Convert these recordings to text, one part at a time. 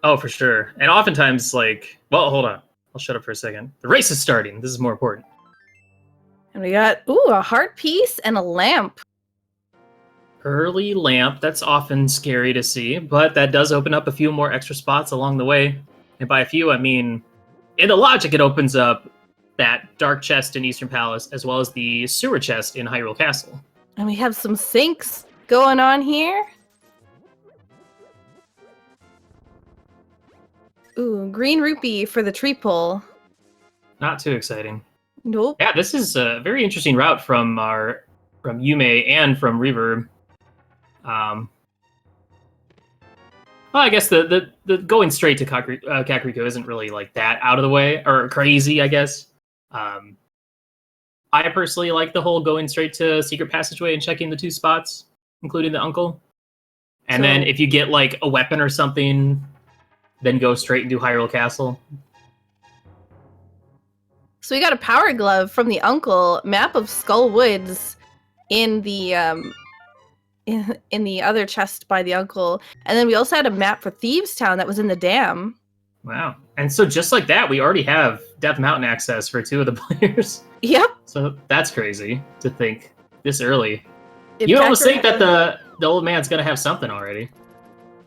Oh, for sure. And oftentimes, like, well, hold on. I'll shut up for a second. The race is starting. This is more important. And we got, a heart piece and a lamp. Early lamp. That's often scary to see, but that does open up a few more extra spots along the way. And by a few, I mean, in the logic, it opens up that dark chest in Eastern Palace, as well as the sewer chest in Hyrule Castle. And we have some sinks going on here. Ooh, green rupee for the tree pole. Not too exciting. Nope. Yeah, this is a very interesting route from Yume and from Reverb. Well, I guess the going straight to Kakariko isn't really like that out of the way or crazy, I guess. I personally like the whole going straight to Secret Passageway and checking the 2 spots, including the uncle. And then if you get like a weapon or something, then go straight and do Hyrule Castle. So we got a power glove from the uncle, map of Skull Woods in the in the other chest by the uncle, and then we also had a map for Thieves Town that was in the dam. Wow. And so just like that, we already have Death Mountain access for 2 of the players. Yep. So that's crazy to think this early. You almost think that the old man's gonna have something already.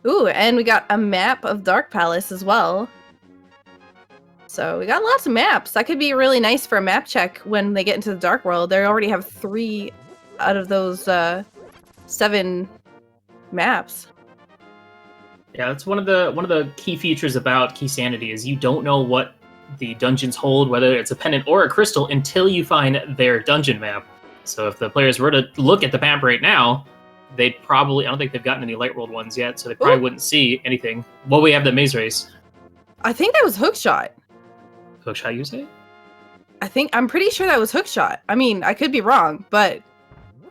Ooh, and we got a map of Dark Palace as well. So we got lots of maps. That could be really nice for a map check when they get into the Dark World. They already have 3 out of those 7 maps. Yeah, that's one of the key features about Keysanity is you don't know what the dungeons hold, whether it's a pendant or a crystal, until you find their dungeon map. So if the players were to look at the map right now, they'd probably, I don't think they've gotten any Light World ones yet, so they probably wouldn't see anything. Well, we have the maze race. I think that was Hookshot. Hookshot, you say? I'm pretty sure that was Hookshot. I mean, I could be wrong, but...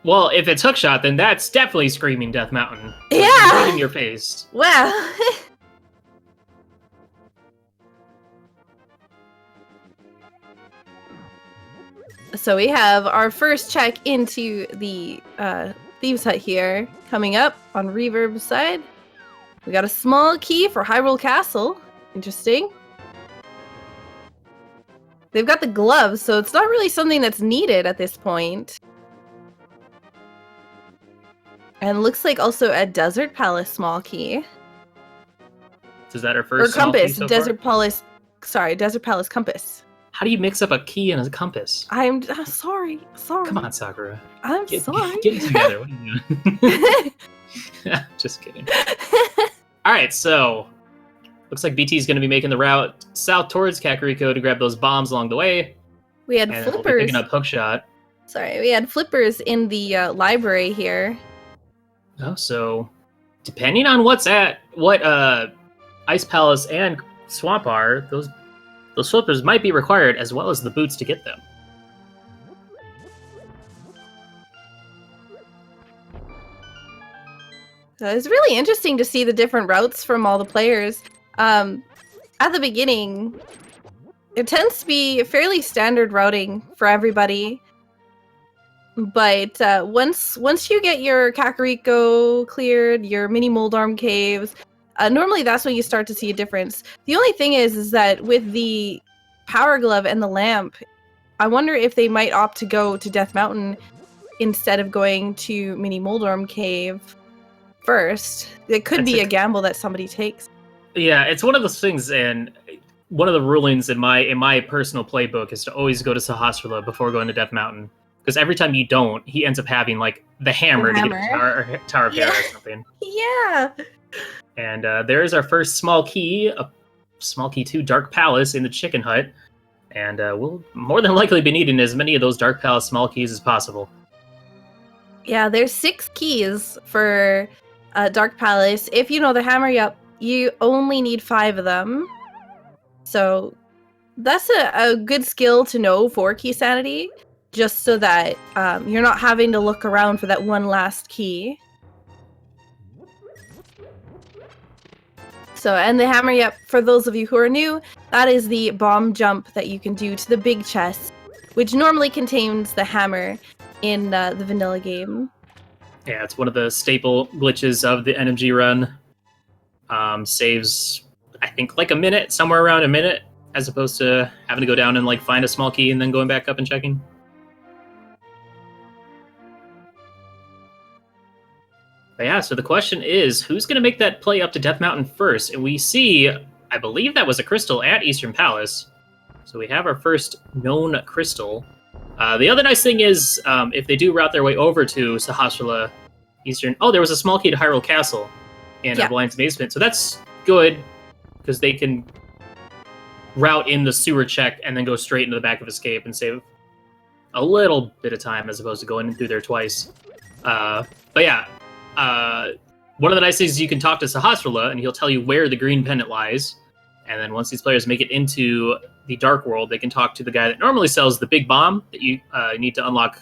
Well, if it's Hookshot, then that's definitely screaming Death Mountain. Yeah! Right in your face. Well... So we have our first check into the Thieves' Hut here, coming up on Reverb's side. We got a small key for Hyrule Castle. Interesting. They've got the gloves, so it's not really something that's needed at this point. And looks like also a Desert Palace small key. Is that our first or compass? Small key so Desert far? Palace. Sorry, Desert Palace compass. How do you mix up a key and a compass? I'm sorry. Come on, Sakura. I'm sorry. Get it together. What are you doing? Just kidding. All right, so looks like BT is going to be making the route south towards Kakariko to grab those bombs along the way. We had and flippers. We'll be picking up Hookshot. Sorry, we had flippers in the library here. Oh, so depending on what Ice Palace and Swamp are, those flippers might be required, as well as the boots to get them. So it's really interesting to see the different routes from all the players. At the beginning, it tends to be fairly standard routing for everybody. But once you get your Kakariko cleared, your mini Moldarm caves, normally that's when you start to see a difference. The only thing is that with the Power Glove and the lamp, I wonder if they might opt to go to Death Mountain instead of going to mini Moldarm cave first. It could be a gamble that somebody takes. Yeah, it's one of those things, and one of the rulings in my personal playbook is to always go to Sahasrara before going to Death Mountain. Because every time you don't, he ends up having like the hammer to get the Tower of Terror or something. Yeah. And there's our first small key, a small key to Dark Palace in the Chicken Hut. And we'll more than likely be needing as many of those Dark Palace small keys as possible. Yeah, there's 6 keys for Dark Palace. If you know the hammer up, you only need 5 of them. So that's a good skill to know for Keysanity. Just so that you're not having to look around for that one last key. So, and the hammer, yep, for those of you who are new, that is the bomb jump that you can do to the big chest, which normally contains the hammer in the vanilla game. Yeah, it's one of the staple glitches of the NMG run. Saves a I think like a minute, somewhere around a minute, as opposed to having to go down and like find a small key and then going back up and checking. But yeah, so the question is, who's going to make that play up to Death Mountain first? And we see, I believe that was a crystal at Eastern Palace. So we have our first known crystal. The other nice thing is, if they do route their way over to Sahasrahla Eastern... Oh, there was a small key to Hyrule Castle in Blind's Basement. So that's good, because they can route in the sewer check and then go straight into the back of Escape and save a little bit of time as opposed to going through there twice. But yeah, one of the nice things is you can talk to Sahasrahla and he'll tell you where the green pendant lies. And then once these players make it into the Dark World, they can talk to the guy that normally sells the big bomb that you need to unlock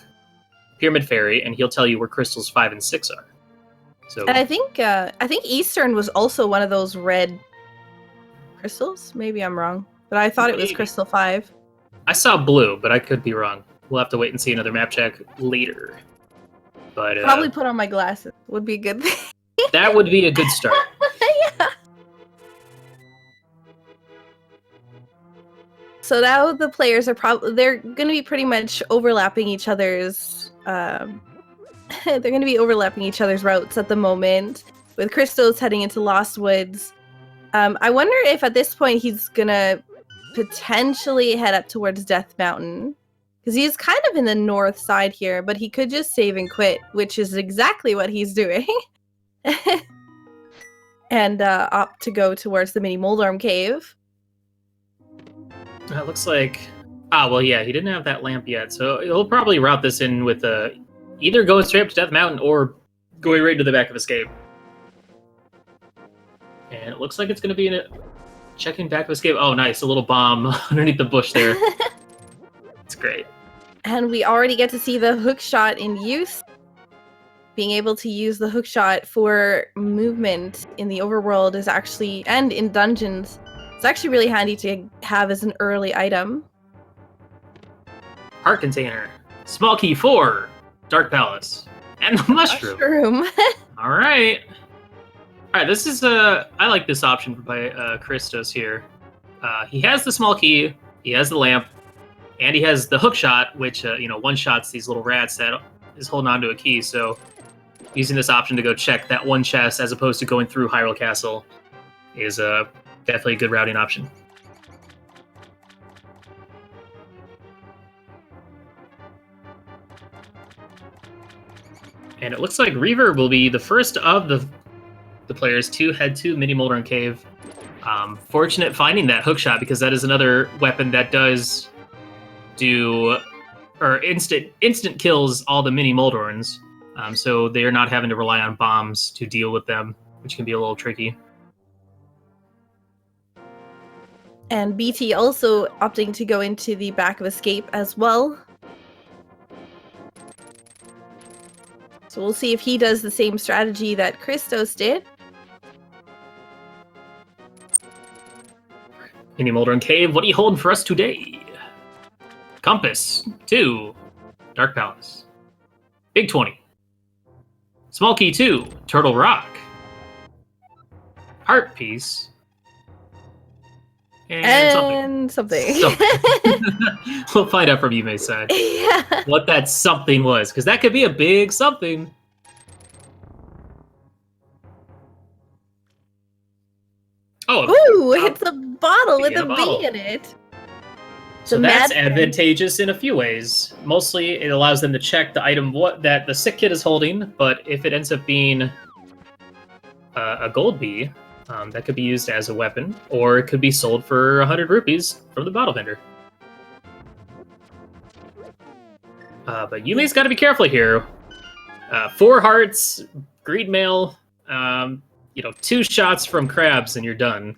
Pyramid Fairy, and he'll tell you where crystals 5 and 6 are. So, and I think Eastern was also one of those red crystals. Maybe I'm wrong, but I thought it was Crystal 5. I saw blue, but I could be wrong. We'll have to wait and see another map check later. But probably put on my glasses would be a good thing. That would be a good start. Yeah. So now the players are they're going to be pretty much overlapping each other's they're going to be overlapping each other's routes at the moment, with Christos heading into Lost Woods. I wonder if at this point he's going to potentially head up towards Death Mountain, because he's kind of in the north side here, but he could just save and quit, which is exactly what he's doing. And opt to go towards the mini Moldorm Cave. It looks like... well, yeah, he didn't have that lamp yet, so he'll probably route this in with either going straight up to Death Mountain or going right to the back of Escape. And it looks like it's going to be in a... Checking back of Escape. Oh, nice. A little bomb underneath the bush there. It's great. And we already get to see the hook shot in use. Being able to use the hook shot for movement in the overworld is actually... And in dungeons... It's actually really handy to have as an early item. Heart container. Small key 4. Dark Palace. And the mushroom. All right. All right, this is I like this option by Christos here. He has the small key, he has the lamp, and he has the hook shot, which one-shots these little rats that is holding on to a key. So using this option to go check that one chest as opposed to going through Hyrule Castle is definitely a good routing option. And it looks like Reverb will be the first of the players to head to Mini Moldorm Cave. Fortunate finding that hookshot, because that is another weapon that does instant kills all the mini Moldorms. So they're not having to rely on bombs to deal with them, which can be a little tricky. And BT also opting to go into the back of Escape as well. So we'll see if he does the same strategy that Christos did. Mini Moldorm Cave, what are you holding for us today? Compass, 2. Dark Palace. Big 20. Small key 2. Turtle Rock. Heart piece. And something. We'll find out from YumeTsubasaCH what that something was, because that could be a big something. Oh, ooh, it's a bottle with a bee in it. So that's advantageous in a few ways. Mostly, it allows them to check the item that the sick kid is holding, but if it ends up being a gold bee, that could be used as a weapon, or it could be sold for 100 rupees from the bottle vendor. But Yume's got to be careful here. 4 hearts, greed mail, 2 shots from crabs and you're done.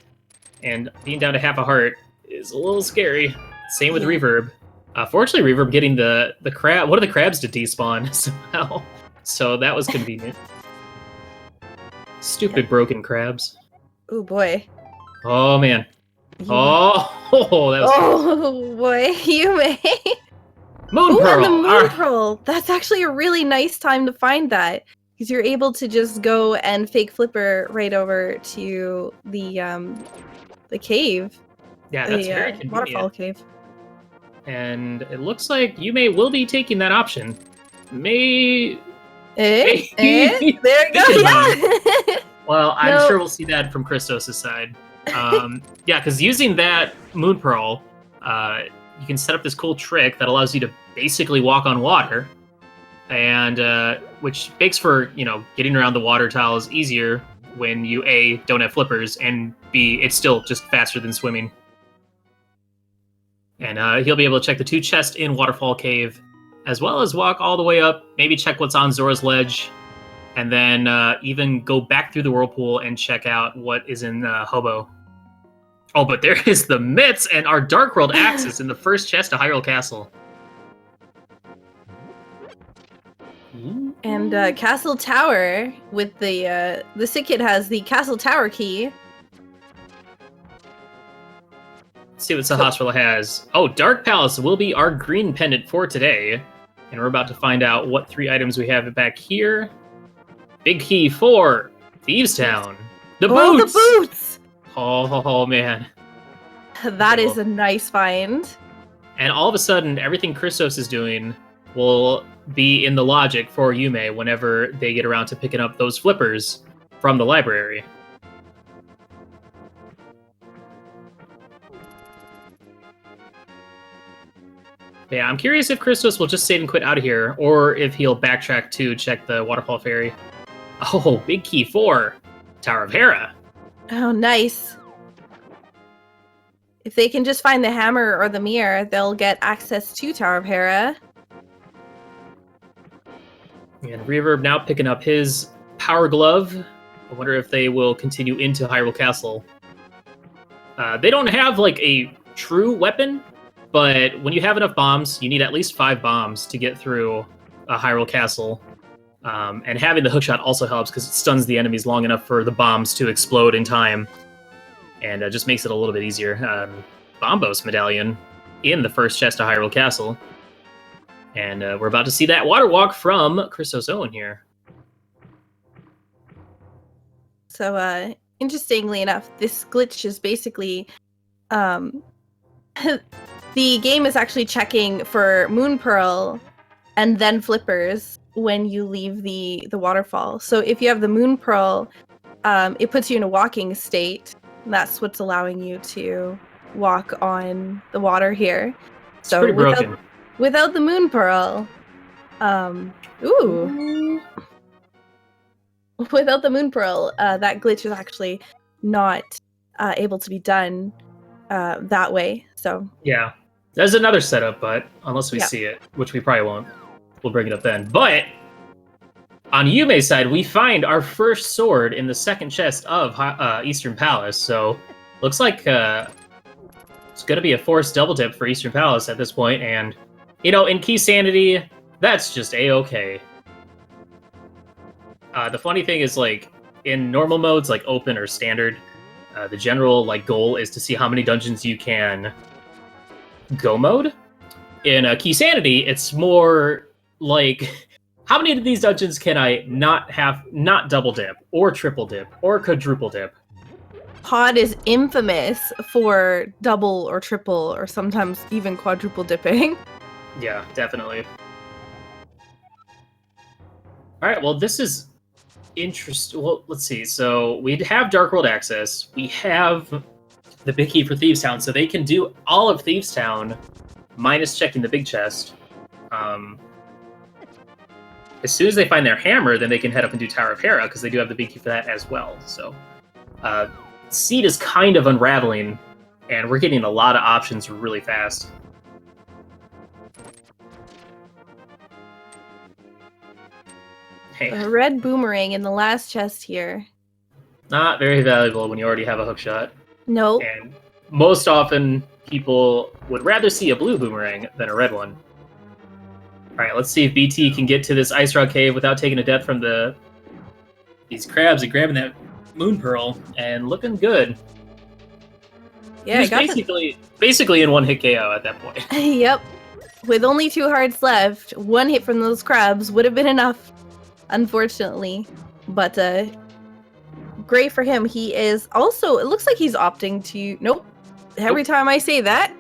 And being down to half a heart is a little scary. Same with Reverb. Fortunately, Reverb getting the crab, one of the crabs to despawn somehow. So that was convenient. Stupid broken crabs. Oh boy. Oh man. Oh, that was oh boy, Yume. Moon Pearl. And the Moon Pearl. That's actually a really nice time to find that. because you're able to just go and fake flipper right over to the cave. Yeah, that's the very convenient. waterfall cave. And it looks like Yume will be taking that option. There There you go. Yeah. Well, I'm No. sure we'll see that from Christos' side. Yeah, because using that Moon Pearl, you can set up this cool trick that allows you to basically walk on water, and which makes for getting around the water tiles easier when you A, don't have flippers, and B, it's still just faster than swimming. And he'll be able to check the 2 chests in Waterfall Cave, as well as walk all the way up, maybe check what's on Zora's Ledge, and then even go back through the Whirlpool and check out what is in Hobo. Oh, but there is the Mitts and our Dark World Axis in the first chest of Hyrule Castle. And Castle Tower with the Sick Kid has the Castle Tower key. Let's see what Sahasrahla has. Oh, Dark Palace will be our green pendant for today. And we're about to find out what 3 items we have back here. Big key for Thieves Town. The boots! The boots! Oh, man. That is a nice find. And all of a sudden, everything Christos is doing will be in the logic for Yume whenever they get around to picking up those flippers from the library. Yeah, I'm curious if Christos will just save and quit out of here, or if he'll backtrack to check the Waterfall Ferry. Oh, big key 4, Tower of Hera. Oh, nice. If they can just find the hammer or the mirror, they'll get access to Tower of Hera. And Reverb now picking up his Power Glove. I wonder if they will continue into Hyrule Castle. They don't have, like, a true weapon, but when you have enough bombs, you need at least 5 bombs to get through Hyrule Castle. And having the hookshot also helps because it stuns the enemies long enough for the bombs to explode in time. And just makes it a little bit easier. Bombos medallion in the first chest of Hyrule Castle. And we're about to see that water walk from ChristosOwen here. So, interestingly enough, this glitch is basically... the game is actually checking for Moon Pearl and then flippers when you leave the waterfall. So if you have the Moon Pearl, it puts you in a walking state. That's what's allowing you to walk on the water here. It's pretty broken. Without the Moon Pearl, without the Moon Pearl, that glitch is actually not able to be done that way. So yeah, there's another setup, but unless we see it, which we probably won't, we'll bring it up then. But on Yume's side, we find our first sword in the second chest of Eastern Palace. So looks like it's going to be a forced double dip for Eastern Palace at this point. And, in Keysanity, that's just A-okay. The funny thing is, like, in normal modes, like open or standard, the general goal is to see how many dungeons you can go mode. In Keysanity, it's more like, how many of these dungeons can I not double dip, or triple dip, or quadruple dip? Pod is infamous for double or triple, or sometimes even quadruple dipping. Yeah, definitely. Alright, well, this is interesting. Well, let's see. So we have Dark World access. We have the big key for Thieves Town, so they can do all of Thieves Town minus checking the big chest. As soon as they find their hammer, then they can head up and do Tower of Hera, because they do have the big key for that as well. So Seed is kind of unraveling, and we're getting a lot of options really fast. Hey. A red boomerang in the last chest here. Not very valuable when you already have a hookshot. Nope. And most often, people would rather see a blue boomerang than a red one. Alright, let's see if BT can get to this Ice Rock Cave without taking a death from these crabs and grabbing that Moon Pearl, and looking good. Yeah, basically in one hit KO at that point. Yep. With only 2 hearts left, 1 hit from those crabs would have been enough. unfortunately. But great for him. He is also, it looks like he's opting to, nope. Every time I say that.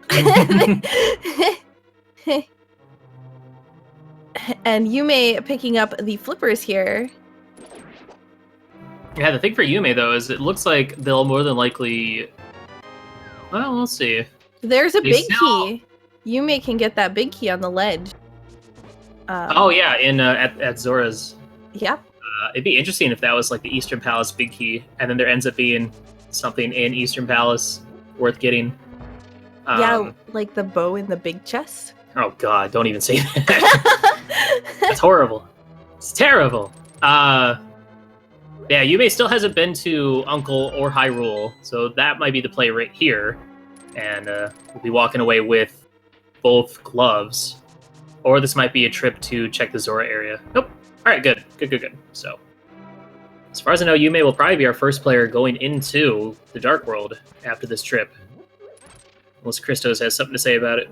And Yume picking up the flippers here. Yeah, the thing for Yume, though, is it looks like they'll more than likely... Well, we'll see. There's a They big still- key. Yume can get that big key on the ledge. Oh, yeah, in at Zora's. Yep. It'd be interesting if that was like the Eastern Palace big key, and then there ends up being something in Eastern Palace worth getting. Yeah, like the bow in the big chest. Oh god, don't even say that. That's horrible. It's terrible. Yeah, Yume still hasn't been to Uncle or Hyrule, so that might be the play right here. And we'll be walking away with both gloves. Or this might be a trip to check the Zora area. Nope. Alright, good. Good. So, as far as I know, Yume will probably be our first player going into the Dark World after this trip. Unless Christos has something to say about it.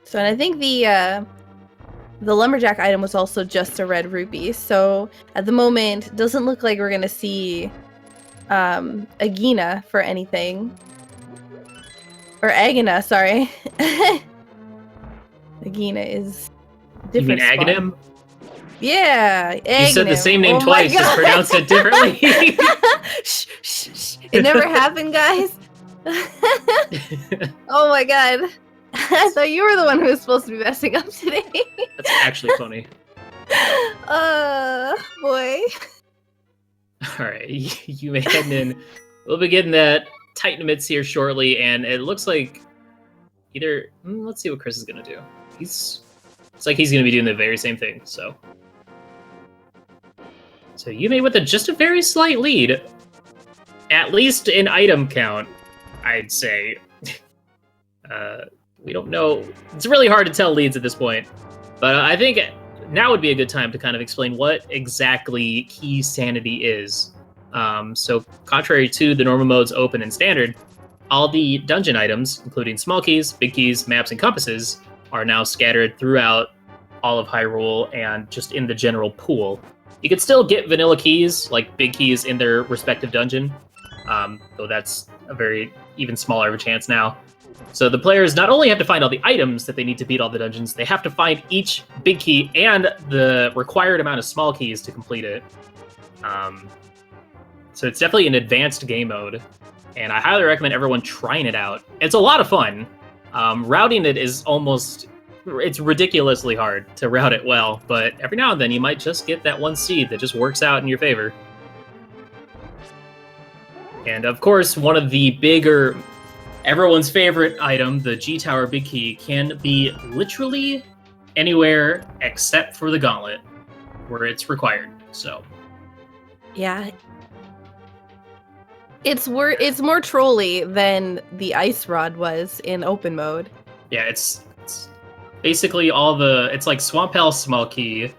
So, and I think the lumberjack item was also just a red rupee. So at the moment, it doesn't look like we're gonna see Agina for anything. Or Agina, sorry. Agina is different. You mean spot. Aghanim? Yeah, Aghanim. You said the same name twice, just pronounce it differently. Shh. It never happened, guys. Oh my god. I thought you were the one who was supposed to be messing up today. That's actually funny. Boy. Alright, Yume heading in. We'll be getting that Titan mitts here shortly, and it looks like either... let's see what Chris is going to do. It's like he's going to be doing the very same thing, so... So Yume with just a very slight lead. At least in item count, I'd say. We don't know. It's really hard to tell leads at this point. But I think now would be a good time to kind of explain what exactly Keysanity is. So contrary to the normal modes open and standard, all the dungeon items, including small keys, big keys, maps, and compasses, are now scattered throughout all of Hyrule and just in the general pool. You can still get vanilla keys, like big keys, in their respective dungeon, though that's a very even smaller of a chance now. So the players not only have to find all the items that they need to beat all the dungeons, they have to find each big key and the required amount of small keys to complete it. So it's definitely an advanced game mode, and I highly recommend everyone trying it out. It's a lot of fun. Routing it is it's ridiculously hard to route it well, but every now and then you might just get that one seed that just works out in your favor. And of course, one of the bigger, everyone's favorite item, the G Tower Big Key, can be literally anywhere except for the Gauntlet, where it's required. So, yeah, it's more trolly than the ice rod was in open mode. Yeah, it's basically it's like Swamp Palace Small Key,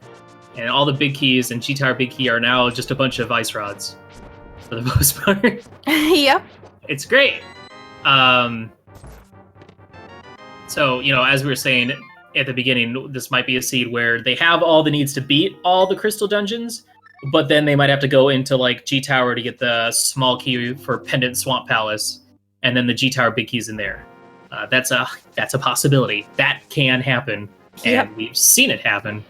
and all the big keys and G Tower Big Key are now just a bunch of ice rods, for the most part. Yep. It's great. So, as we were saying at the beginning, this might be a seed where they have all the needs to beat all the crystal dungeons, but then they might have to go into like G Tower to get the small key for Pendant Swamp Palace, and then the G Tower Big Key's in there. That's a possibility. That can happen, and we've seen it happen.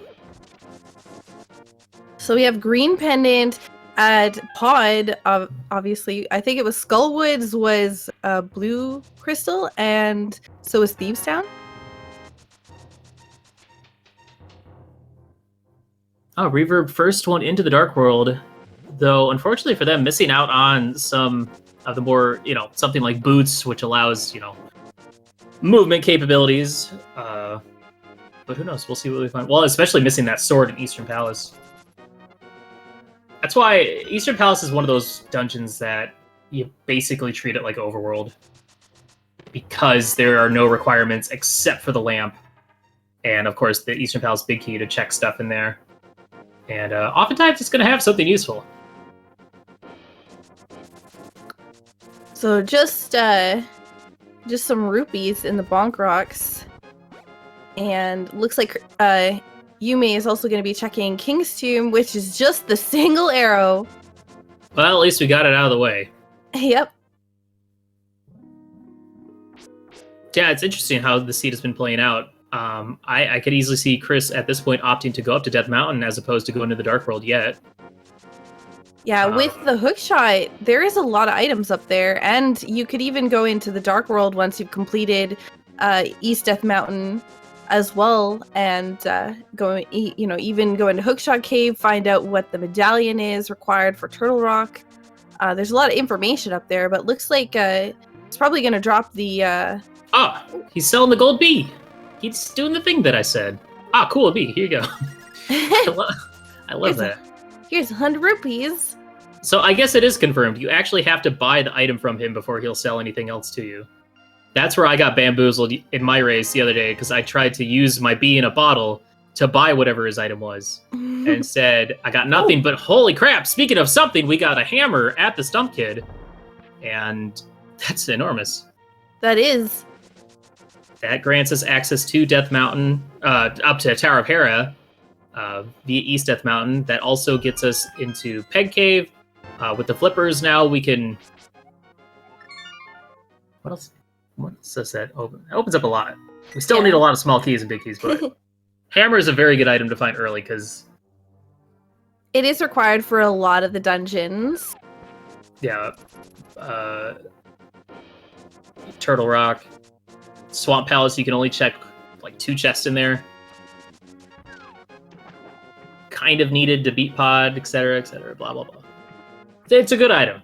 So we have Green Pendant at Pod, obviously. I think it was Skullwoods was blue crystal, and so was Thieves Town. Oh, Reverb first one into the Dark World, though unfortunately for them, missing out on some of the more, something like Boots, which allows, movement capabilities. But who knows? We'll see what we find. Well, especially missing that sword in Eastern Palace. That's why Eastern Palace is one of those dungeons that you basically treat it like Overworld, because there are no requirements except for the lamp, and of course the Eastern Palace Big Key to check stuff in there. And oftentimes it's going to have something useful. So just some rupees in the Bonk Rocks. And looks like Yume is also going to be checking King's Tomb, which is just the single arrow. Well, at least we got it out of the way. Yep. Yeah, it's interesting how the seed has been playing out. I could easily see Chris at this point opting to go up to Death Mountain as opposed to going to the Dark World yet. Yeah, with the hook shot, there is a lot of items up there, and you could even go into the Dark World once you've completed East Death Mountain as well, and even go into Hookshot Cave, find out what the medallion is required for Turtle Rock. There's a lot of information up there, but looks like it's probably going to drop the... he's selling the gold bee. He's doing the thing that I said. Cool bee. Here you go. I love that. Here's 100 rupees. So I guess it is confirmed. You actually have to buy the item from him before he'll sell anything else to you. That's where I got bamboozled in my race the other day, because I tried to use my bee in a bottle to buy whatever his item was. And instead, I got nothing, but holy crap, speaking of something, we got a hammer at the Stump Kid. And that's enormous. That is. That grants us access to Death Mountain, up to Tower of Hera, via East Death Mountain. That also gets us into Peg Cave. With the flippers now, we can... What else? What does that open? It opens up a lot. We still need a lot of small keys and big keys, but hammer is a very good item to find early, because... It is required for a lot of the dungeons. Yeah. Turtle Rock. Swamp Palace, you can only check like 2 chests in there. Kind of needed to beat Pod, etc., blah, blah, blah. It's a good item.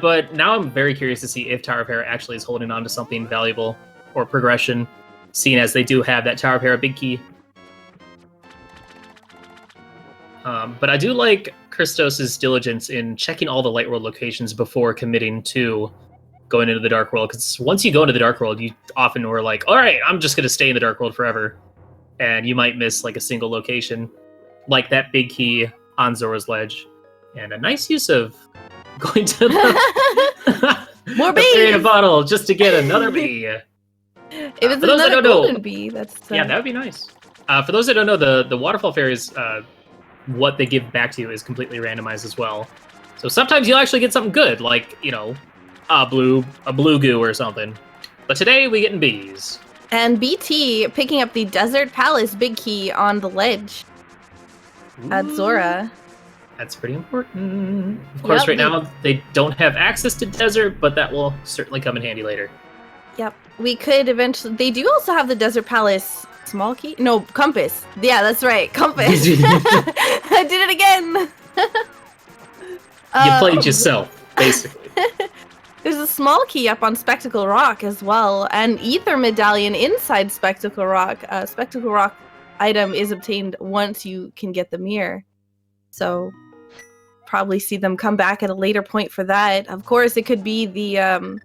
But now I'm very curious to see if Tower of Hera actually is holding on to something valuable or progression, seeing as they do have that Tower of Hera big key. But I do like Christos' diligence in checking all the Light World locations before committing to going into the Dark World, because once you go into the Dark World, you often were like, all right, I'm just going to stay in the Dark World forever. And you might miss like a single location, like that big key on Zora's Ledge. And a nice use of going to the, more the bottle just to get another bee. If it's another golden bee, that's... Yeah, that would be nice. For those that don't know, the Waterfall Fairies, what they give back to you is completely randomized as well. So sometimes you'll actually get something good, like, you know, a blue goo or something. But today we getting bees. And BT picking up the Desert Palace big key on the ledge at Zora. That's pretty important. Of course, right now they don't have access to desert, but that will certainly come in handy later. Yep. We could eventually... They do also have the Desert Palace small key? No, compass. Yeah, that's right. Compass. I did it again. You played yourself, basically. There's a small key up on Spectacle Rock as well, and Ether Medallion inside Spectacle Rock. Spectacle Rock item is obtained once you can get the mirror. So, probably see them come back at a later point for that. Of course, it could be the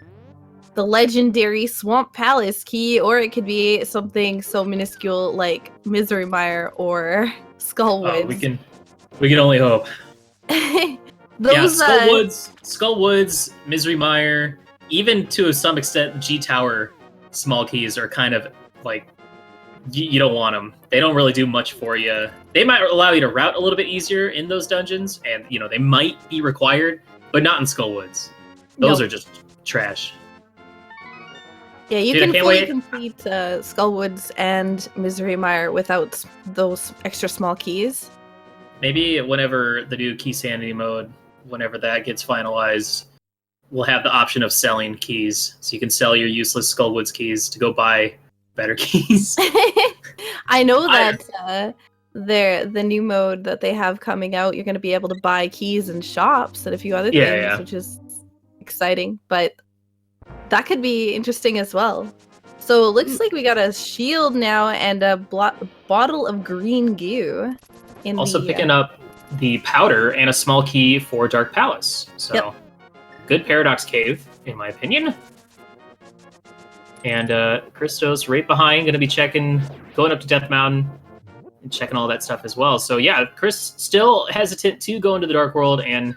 legendary Swamp Palace key, or it could be something so minuscule like Misery Mire or Skullwoods. We can only hope. Those, Skullwoods, Misery Mire, even to some extent G Tower small keys are kind of like, you don't want them. They don't really do much for you. They might allow you to route a little bit easier in those dungeons, and you know they might be required, but not in Skullwoods. Those are just trash. Yeah, you can fully complete Skullwoods and Misery Mire without those extra small keys. Maybe whenever the new Keysanity mode, whenever that gets finalized, we'll have the option of selling keys. So you can sell your useless Skullwoods keys to go buy better keys. I know that the new mode that they have coming out, you're going to be able to buy keys in shops and a few other things, which is exciting. But that could be interesting as well. So it looks like we got a shield now and a bottle of green goo. Also picking up the powder and a small key for Dark Palace. So good Paradox Cave, in my opinion. And Christos right behind, going to be going up to Death Mountain and checking all that stuff as well. So yeah, Chris still hesitant to go into the Dark World, and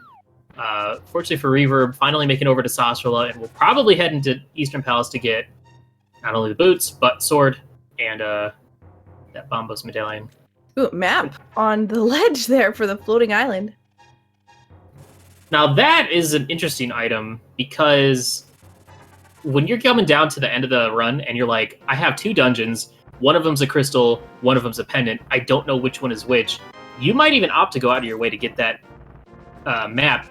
fortunately for Reverb, finally making over to Sasrala, and we'll probably head into Eastern Palace to get not only the boots, but sword and that Bombos medallion. Ooh, map on the ledge there for the floating island. Now that is an interesting item because when you're coming down to the end of the run and you're like, I have 2 dungeons, one of them's a crystal, one of them's a pendant, I don't know which one is which, you might even opt to go out of your way to get that map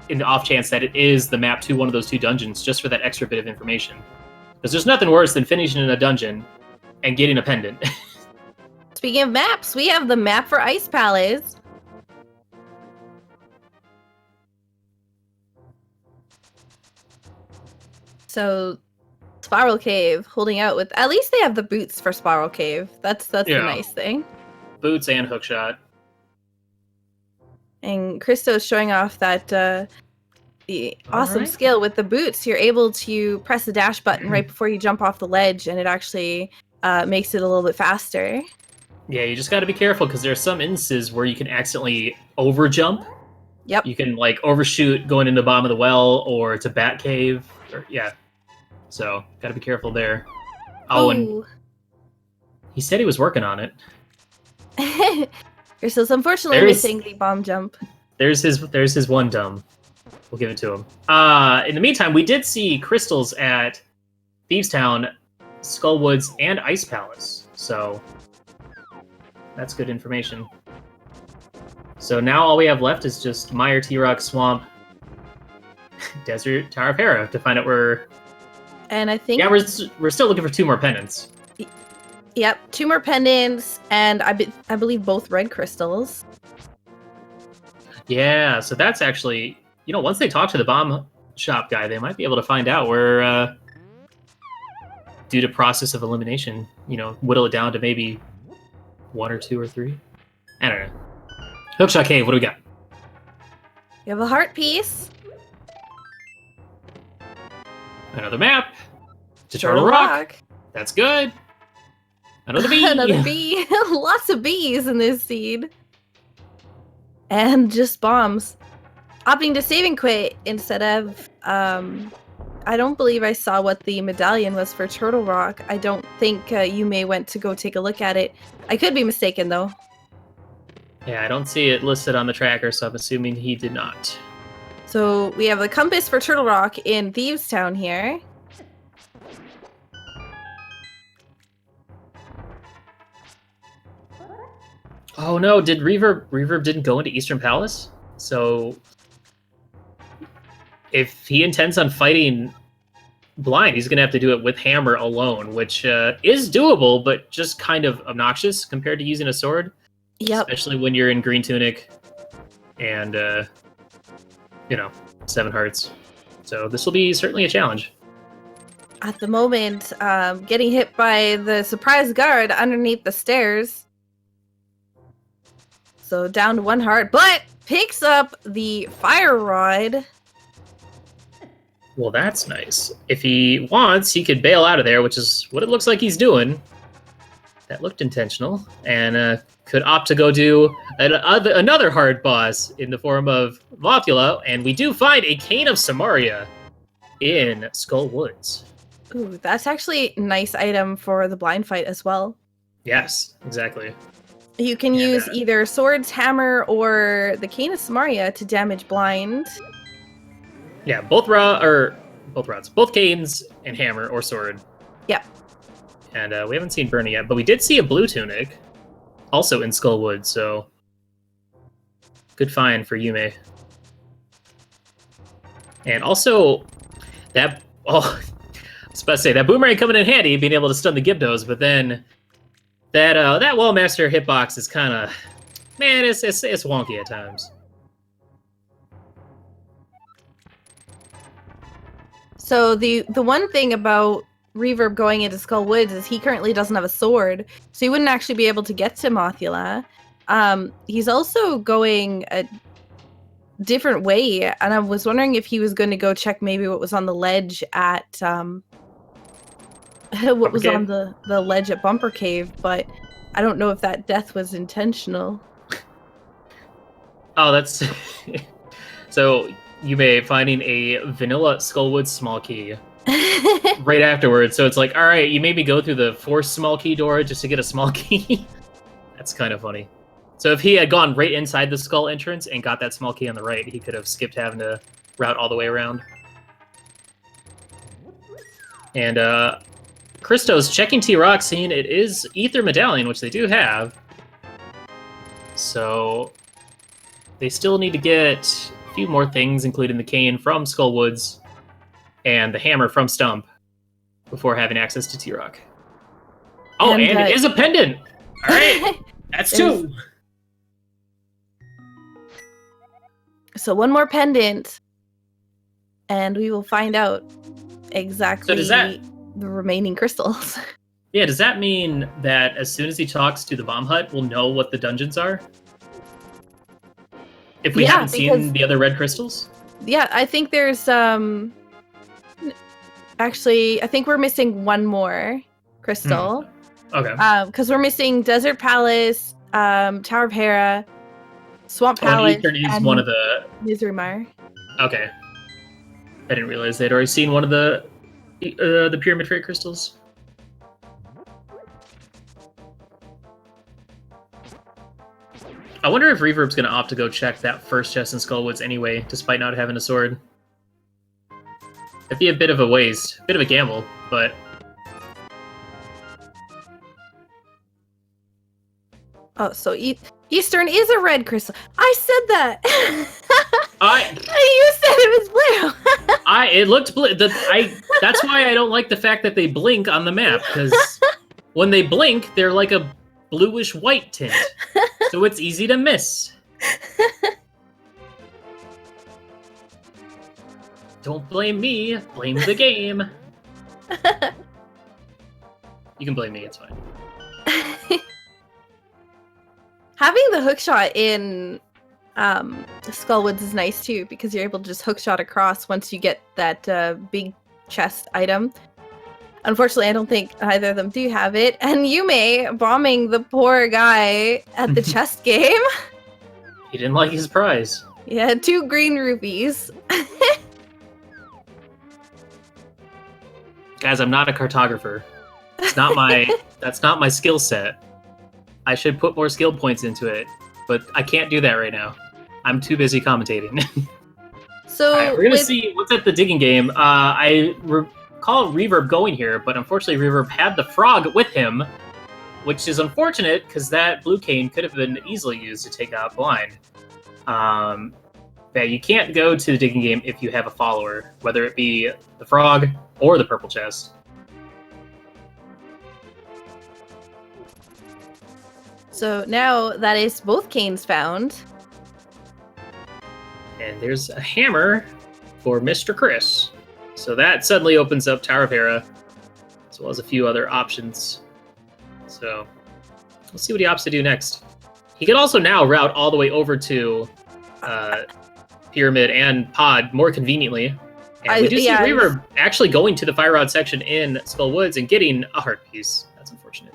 in the off chance that it is the map to one of those 2 dungeons just for that extra bit of information. Because there's nothing worse than finishing in a dungeon and getting a pendant. Speaking of maps, we have the map for Ice Palace. So, Spiral Cave holding out with... At least they have the boots for Spiral Cave. That's the nice thing. Boots and hookshot. And Christos showing off that the awesome skill with the boots. You're able to press the dash button right before you jump off the ledge, and it actually makes it a little bit faster. Yeah, you just got to be careful because there are some instances where you can accidentally overjump. Yep. You can like overshoot going into the bottom of the well or to Bat Cave. So got to be careful there. Oh, and he said he was working on it. Christos unfortunately missing the bomb jump. There's his one dumb. We'll give it to him. In the meantime, we did see crystals at Thieves Town, Skullwoods, and Ice Palace. So that's good information. So now all we have left is just Mire, T-Rock, Swamp, Desert, Tower of Hera to find out where... And I think... Yeah, we're still looking for 2 more pendants. Yep, 2 more pendants, and I believe both red crystals. Yeah, so that's actually... You know, once they talk to the bomb shop guy, they might be able to find out where, due to process of elimination, you know, whittle it down to maybe 1 or 2 or 3. I don't know. Hookshot Cave, what do we got? We have a heart piece. Another map. To Turtle Rock. That's good. Another bee. Another bee. Lots of bees in this seed. And just bombs. Opting to save and quit instead of... I don't believe I saw what the medallion was for Turtle Rock. I don't think Yume went to go take a look at it. I could be mistaken, though. Yeah, I don't see it listed on the tracker, so I'm assuming he did not. So we have the compass for Turtle Rock in Thieves Town here. Oh no, did Reverb didn't go into Eastern Palace? So if he intends on fighting blind, he's gonna have to do it with hammer alone, which is doable, but just kind of obnoxious compared to using a sword. Yep. Especially when you're in green tunic and, 7 hearts. So this will be certainly a challenge. At the moment, getting hit by the surprise guard underneath the stairs. So down to 1 heart, but picks up the fire rod. Well, that's nice. If he wants, he could bail out of there, which is what it looks like he's doing. That looked intentional. And could opt to go do another hard boss in the form of Mothula, and we do find a Cane of Samaria in Skull Woods. Ooh, that's actually a nice item for the blind fight as well. Yes, exactly. You can use either swords, hammer, or the Cane of Samaria to damage blind. Yeah, both rods, both canes and hammer or sword. Yep. And we haven't seen Bernie yet, but we did see a blue tunic, also in Skullwood, so good find for Yume. And also, I was about to say, that boomerang coming in handy, being able to stun the Gibdos, but then that Wallmaster hitbox is kind of, man, it's wonky at times. So the one thing about Reverb going into Skull Woods is he currently doesn't have a sword, so he wouldn't actually be able to get to Mothula. He's also going a different way, and I was wondering if he was going to go check maybe what was on the ledge at what was on the ledge at Bumper Cave, but I don't know if that death was intentional. Oh, that's so you may finding a vanilla Skullwood small key. right afterwards. So it's like, all right, you made me go through the forced small key door just to get a small key. That's kind of funny. So if he had gone right inside the skull entrance and got that small key on the right, he could have skipped having to route all the way around. And Christos checking T-Rock, seeing it is Ether Medallion, which they do have. So they still need to get a few more things, including the cane from Skullwoods and the hammer from Stump before having access to T-Rock. Oh, and it is a pendant! All right, that's two! So one more pendant, and we will find out exactly the remaining crystals. Yeah, does that mean that as soon as he talks to the bomb hut, we'll know what the dungeons are? If we haven't seen the other red crystals? Yeah, I think there's actually, I think we're missing one more crystal. Okay. Because we're missing Desert Palace, Tower of Hera, Swamp Palace, and one of the Misery Mire. Okay. I didn't realize they'd already seen one of the Pyramid Freight crystals. I wonder if Reverb's going to opt to go check that first chest in Skullwoods anyway, despite not having a sword. It'd be a bit of a waste, a bit of a gamble, but... Oh, so Eastern is a red crystal. I said that! You said it was blue! It looked blue. That's why I don't like the fact that they blink on the map, because when they blink, they're like a bluish-white tint. So it's easy to miss. Don't blame me, blame the game. You can blame me, it's fine. Having the hookshot in Skullwoods is nice too, because you're able to just hookshot across once you get that big chest item. Unfortunately, I don't think either of them do have it. And Yume bombing the poor guy at the chest game. He didn't like his prize. Yeah, 2 green rupees. Guys, I'm not a cartographer. It's not my that's not my skill set. I should put more skill points into it, but I can't do that right now. I'm too busy commentating. So we're gonna see what's at the digging game. I recall Reverb going here, but unfortunately Reverb had the frog with him, which is unfortunate because that blue cane could have been easily used to take out blind. Yeah, you can't go to the digging game if you have a follower, whether it be the frog or the purple chest. So now that is both canes found. And there's a hammer for Mr. Chris. So that suddenly opens up Tower of Hera, as well as a few other options. So we'll see what he opts to do next. He could also now route all the way over to Pyramid and Pod more conveniently. And we do see Reverb actually going to the fire rod section in Skullwoods and getting a heart piece. That's unfortunate.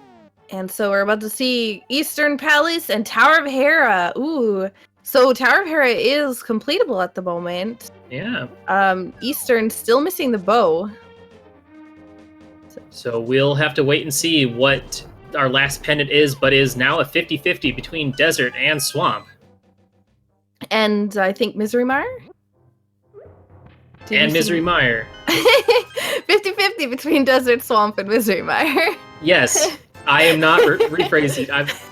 And so we're about to see Eastern Palace and Tower of Hera. Ooh. So Tower of Hera is completable at the moment. Yeah. Eastern still missing the bow. So we'll have to wait and see what our last pendant is, but is now a 50-50 between Desert and Swamp. And I think Misery Mire? And Misery Mire. 50-50 between Desert, Swamp, and Misery Mire. Yes. I am not rephrasing.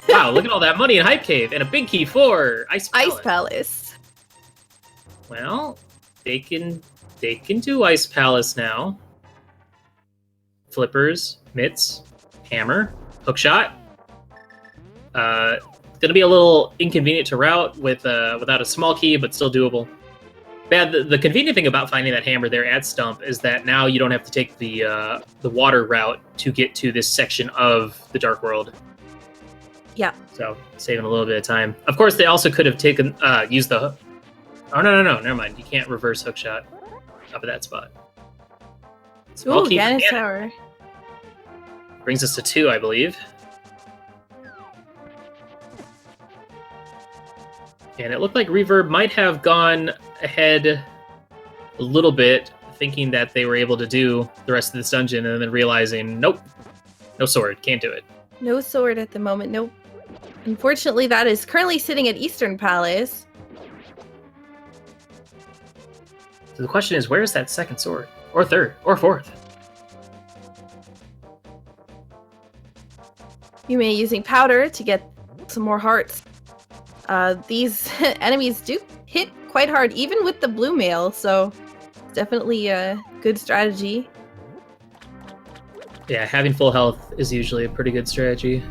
Wow, look at all that money in Hype Cave and a big key for Ice Palace. Ice Palace. Well, they can do Ice Palace now. Flippers, mitts, hammer, hookshot. Gonna be a little inconvenient to route without a small key, but still doable. Bad. The convenient thing about finding that hammer there at Stump is that now you don't have to take the water route to get to this section of the Dark World. Yeah. So saving a little bit of time. Of course, they also could have taken used the. Oh no! Never mind. You can't reverse hookshot up at that spot. Ooh, Gannis Tower. Brings us to 2, I believe. And it looked like Reverb might have gone ahead a little bit, thinking that they were able to do the rest of this dungeon, and then realizing, nope, no sword, can't do it. No sword at the moment, nope. Unfortunately, that is currently sitting at Eastern Palace. So the question is, where is that second sword? Or third? Or fourth? Yume using powder to get some more hearts. These enemies do hit quite hard, even with the blue mail, so it's definitely a good strategy. Yeah, having full health is usually a pretty good strategy.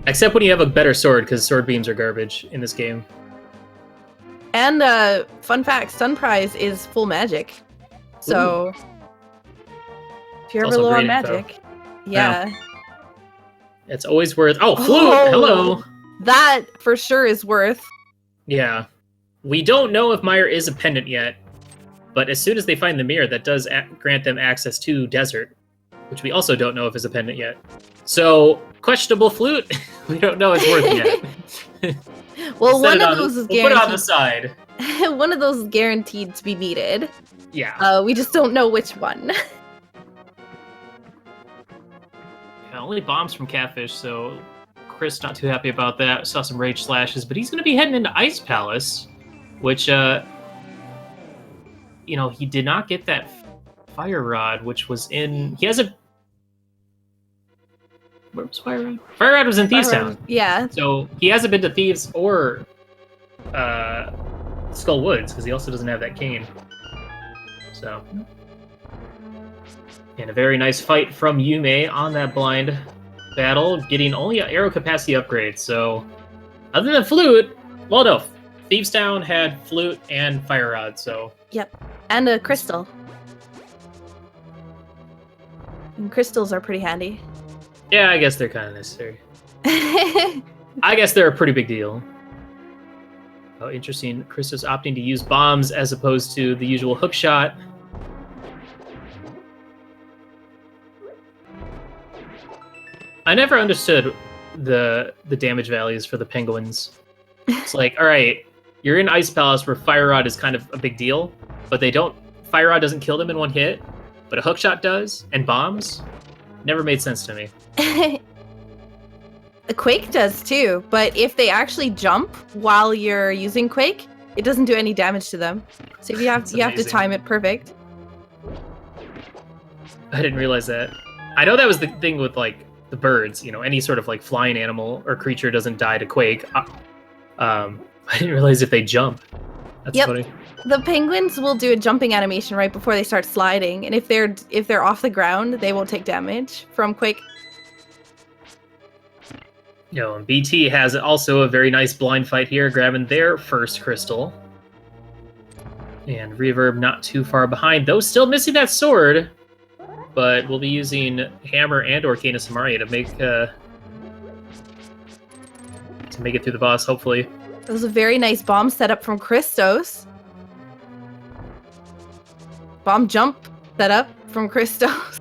Except when you have a better sword, because sword beams are garbage in this game. And fun fact, Stun Prize is full magic. So if you're ever low on magic, yeah. It's always worth... Oh, flute! Hello! That for sure is worth. Yeah. We don't know if Meyer is a pendant yet, but as soon as they find the mirror, that does grant them access to Desert, which we also don't know if is a pendant yet. So, questionable flute? We don't know it's worth yet. Well, one of those is guaranteed. We'll put it on the side. One of those is guaranteed to be needed. Yeah. We just don't know which one. Yeah, only bombs from Catfish, so Chris not too happy about that. Saw some rage slashes, but he's going to be heading into Ice Palace, which, you know, he did not get that Fire Rod, which was in... He has a... Where was Fire Rod? Fire Rod was in Thieves Town. Yeah. So he hasn't been to Thieves or Skull Woods, because he also doesn't have that cane. So... And a very nice fight from Yume on that blind battle, getting only an arrow capacity upgrade. So, other than flute, well, no, Thieves Town had flute and fire rod. So, yep, and a crystal. And crystals are pretty handy. Yeah, I guess they're kind of necessary. I guess they're a pretty big deal. Oh, interesting. Christos opting to use bombs as opposed to the usual hook shot. I never understood the damage values for the penguins. It's like, all right, you're in Ice Palace where Fire Rod is kind of a big deal, but Fire Rod doesn't kill them in one hit, but a hookshot does, and bombs never made sense to me. A Quake does too, but if they actually jump while you're using Quake, it doesn't do any damage to them. So you have to time it perfect. I didn't realize that. I know that was the thing with like the birds, you know, any sort of like flying animal or creature doesn't die to Quake. I didn't realize if they jump. That's funny. The penguins will do a jumping animation right before they start sliding, and if they're off the ground, they won't take damage from Quake. You know, and BT has also a very nice blind fight here, grabbing their first crystal. And Reverb not too far behind, though still missing that sword. But we'll be using Hammer and or Canis Amaria to make it through the boss, hopefully. That was a very nice bomb setup from Christos. Bomb jump setup from Christos.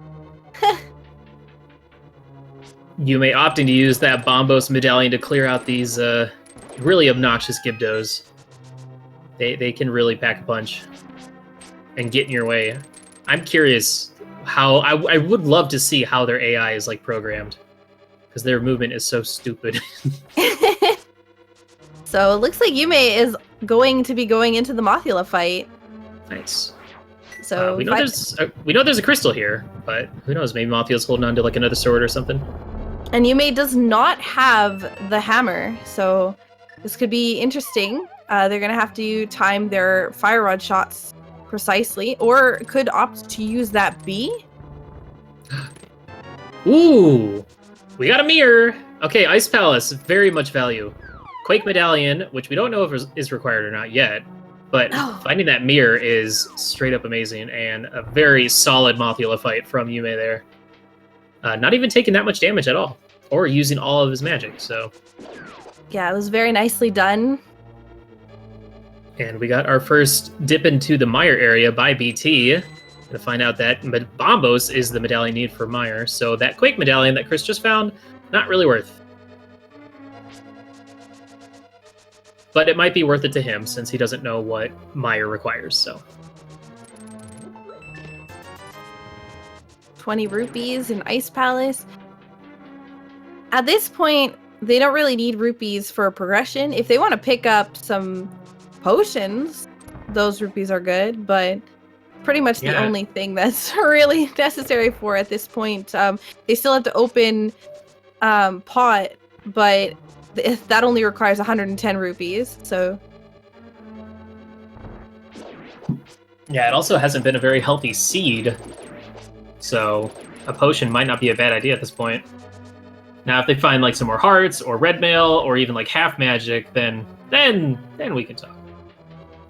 Yume opting to use that Bombos medallion to clear out these really obnoxious Gibdos. They can really pack a punch and get in your way. I'm curious how I would love to see how their AI is like programmed, because their movement is so stupid. So it looks like Yume is going to be going into the Mothula fight. Nice. So we know there's a crystal here, but who knows? Maybe Mothula's holding on to like another sword or something. And Yume does not have the hammer, so this could be interesting. They're gonna have to time their fire rod shots precisely, or could opt to use that B. Ooh, we got a mirror. Okay, Ice Palace, very much value. Quake Medallion, which we don't know if is required or not yet, but finding that mirror is straight up amazing, and a very solid Mothula fight from Yume there. Not even taking that much damage at all, or using all of his magic, so... Yeah, it was very nicely done. And we got our first dip into the Meyer area by BT, to find out that Bombos is the medallion needed for Meyer, so that Quake Medallion that Chris just found, not really worth. But it might be worth it to him, since he doesn't know what Meyer requires, so... 20 rupees in Ice Palace. At this point, they don't really need rupees for progression. If they want to pick up some potions, those rupees are good, but pretty much the only thing that's really necessary for at this point. They still have to open pot, but that only requires 110 rupees, so... Yeah, it also hasn't been a very healthy seed, so a potion might not be a bad idea at this point. Now, if they find like some more hearts or red mail or even like half magic, then we can talk.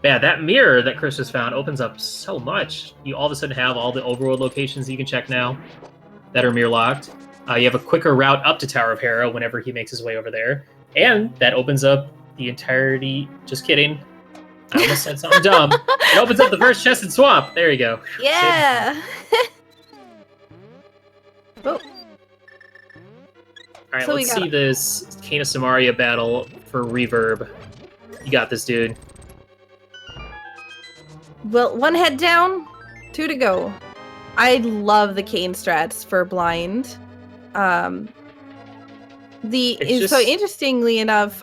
Yeah, that mirror that Chris just found opens up so much. You all of a sudden have all the overworld locations you can check now that are mirror locked. You have a quicker route up to Tower of Hera whenever he makes his way over there, and that opens up the entirety. Just kidding. I almost said something dumb. It opens up the first chest in Swamp. There you go. Yeah. Oh. Alright, so let's see this Kana Samaria battle for Reverb. You got this, dude. Well, 1 head down, 2 to go. I love the Kane strats for blind. So interestingly enough,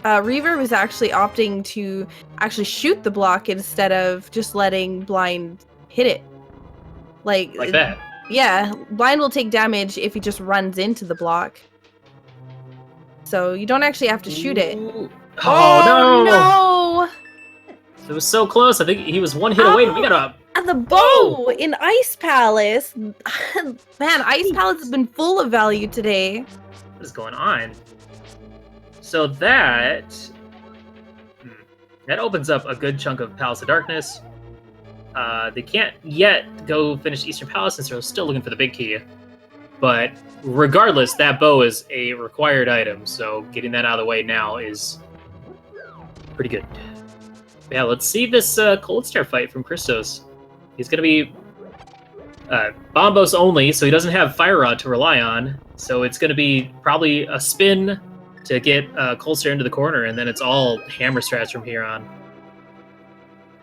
Reverb is actually opting to actually shoot the block instead of just letting blind hit it. Like that. Yeah, blind will take damage if he just runs into the block. So you don't actually have to shoot it. Oh no! It was so close. I think he was 1 hit away. We got a... And the bow in Ice Palace. Man, Ice Palace has been full of value today. What is going on? So that opens up a good chunk of Palace of Darkness. They can't yet go finish Eastern Palace since they're still looking for the big key. But regardless, that bow is a required item, so getting that out of the way now is pretty good. Yeah, let's see this Cold Star fight from Christos. He's going to be Bombos only, so he doesn't have Fire Rod to rely on. So it's going to be probably a spin to get Cold Star into the corner, and then it's all hammer strats from here on.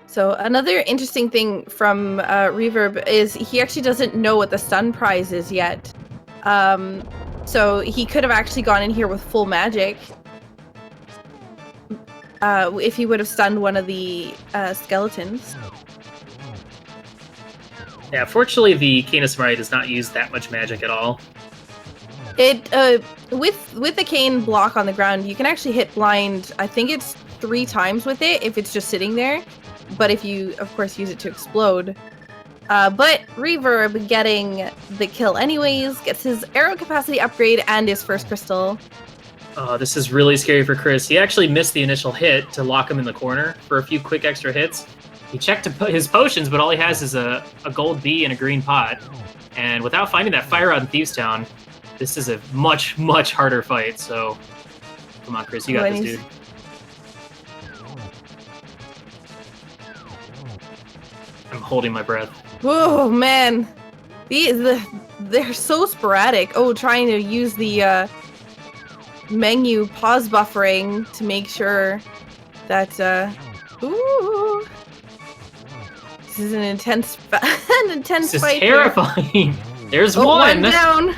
So another interesting thing from Reverb is he actually doesn't know what the stun prize is yet. So he could have actually gone in here with full magic if he would have stunned one of the skeletons. Yeah, fortunately the Kana Samaria does not use that much magic at all. It with the cane block on the ground, you can actually hit blind, I think it's 3 times with it if it's just sitting there. But if you, of course, use it to explode. But Reverb getting the kill anyways, gets his arrow capacity upgrade and his first crystal. Oh, this is really scary for Chris. He actually missed the initial hit to lock him in the corner for a few quick extra hits. He checked his potions, but all he has is a gold bee and a green pot. And without finding that Fire Rod in Thieves Town, this is a much, much harder fight. So, come on, Chris, you got this, dude. I'm holding my breath. Whoa, man. They're so sporadic. Oh, trying to use the menu pause buffering to make sure that ooh, this is an intense fight. This is terrifying. Here. There's one down.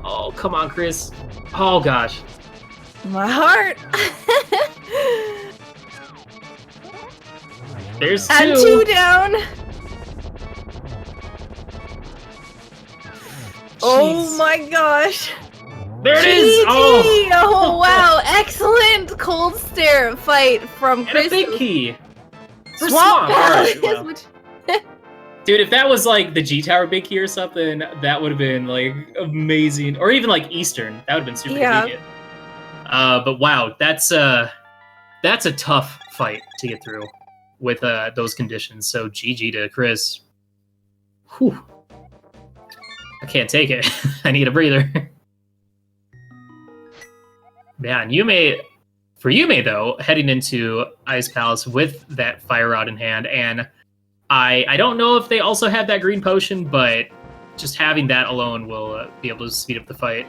Oh, come on, Chris. Oh gosh. My heart. There's 2. And 2 down. Jeez. Oh my gosh. There it is! Oh wow, excellent cold stare fight from Chris. And a big key. For Swamp Palace. Right, well. Dude, if that was like the G Tower big key or something, that would have been like amazing. Or even like Eastern. That would have been super convenient. But wow, that's a tough fight to get through with those conditions. So GG to Chris. Whew. I can't take it. I need a breather. Yeah, and for Yume though, heading into Ice Palace with that Fire Rod in hand, and I don't know if they also have that green potion, but just having that alone will be able to speed up the fight.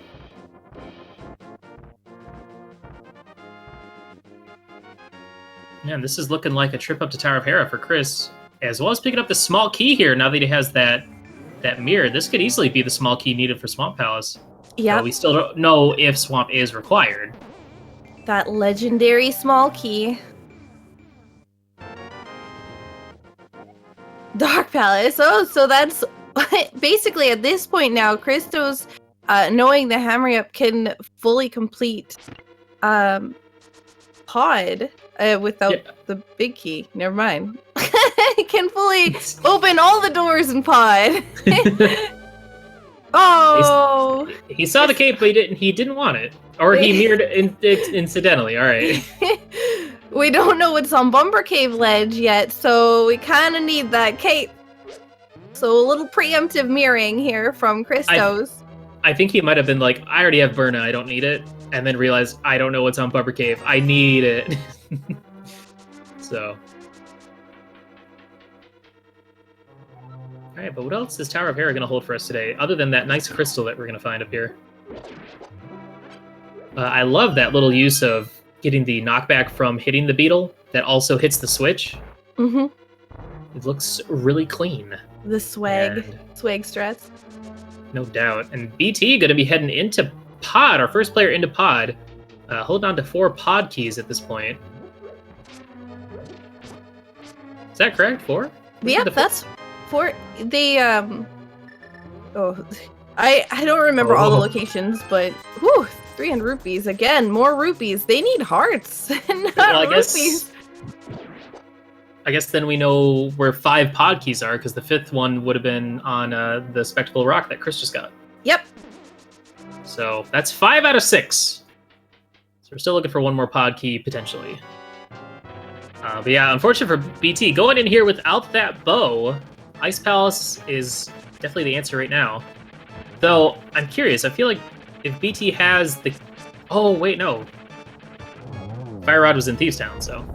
Man, this is looking like a trip up to Tower of Hera for Chris, as well as picking up the small key here now that he has that that mirror, this could easily be the small key needed for Swamp Palace. Yeah. We still don't know if Swamp is required. That legendary small key. Dark Palace. Oh, so that's basically at this point now, Christos, knowing the Hammer Up, can fully complete Pod without the big key. Never mind. It can fully open all the doors in Pod. Oh, he saw the cape, but he didn't want it, or he mirrored it incidentally. All right. We don't know what's on Bumper Cave Ledge yet, so we kind of need that cape. So a little preemptive mirroring here from Christos. I think he might have been like, I already have Burna, I don't need it, and then realized I don't know what's on Bumper Cave. I need it. So. All right, but what else is Tower of Hera going to hold for us today, other than that nice crystal that we're going to find up here? I love that little use of getting the knockback from hitting the beetle that also hits the switch. Mm-hmm. It looks really clean. The swag strats. No doubt. And BT going to be heading into Pod, our first player into Pod. Holding on to 4 Pod keys at this point. Is that correct? 4? Yeah, that's 4. They I don't remember all the locations, but whew, 300 rupees again. More rupees. They need hearts, not rupees. I guess then we know where 5 Pod keys are, because the 5th one would have been on the Spectacle Rock that Chris just got. Yep. So that's 5 out of 6. So we're still looking for 1 more Pod key potentially. But yeah, unfortunate for BT going in here without that bow. Ice Palace is definitely the answer right now. Though, I'm curious. I feel like if BT has the... Oh, wait, no. Fire Rod was in Thieves Town, so...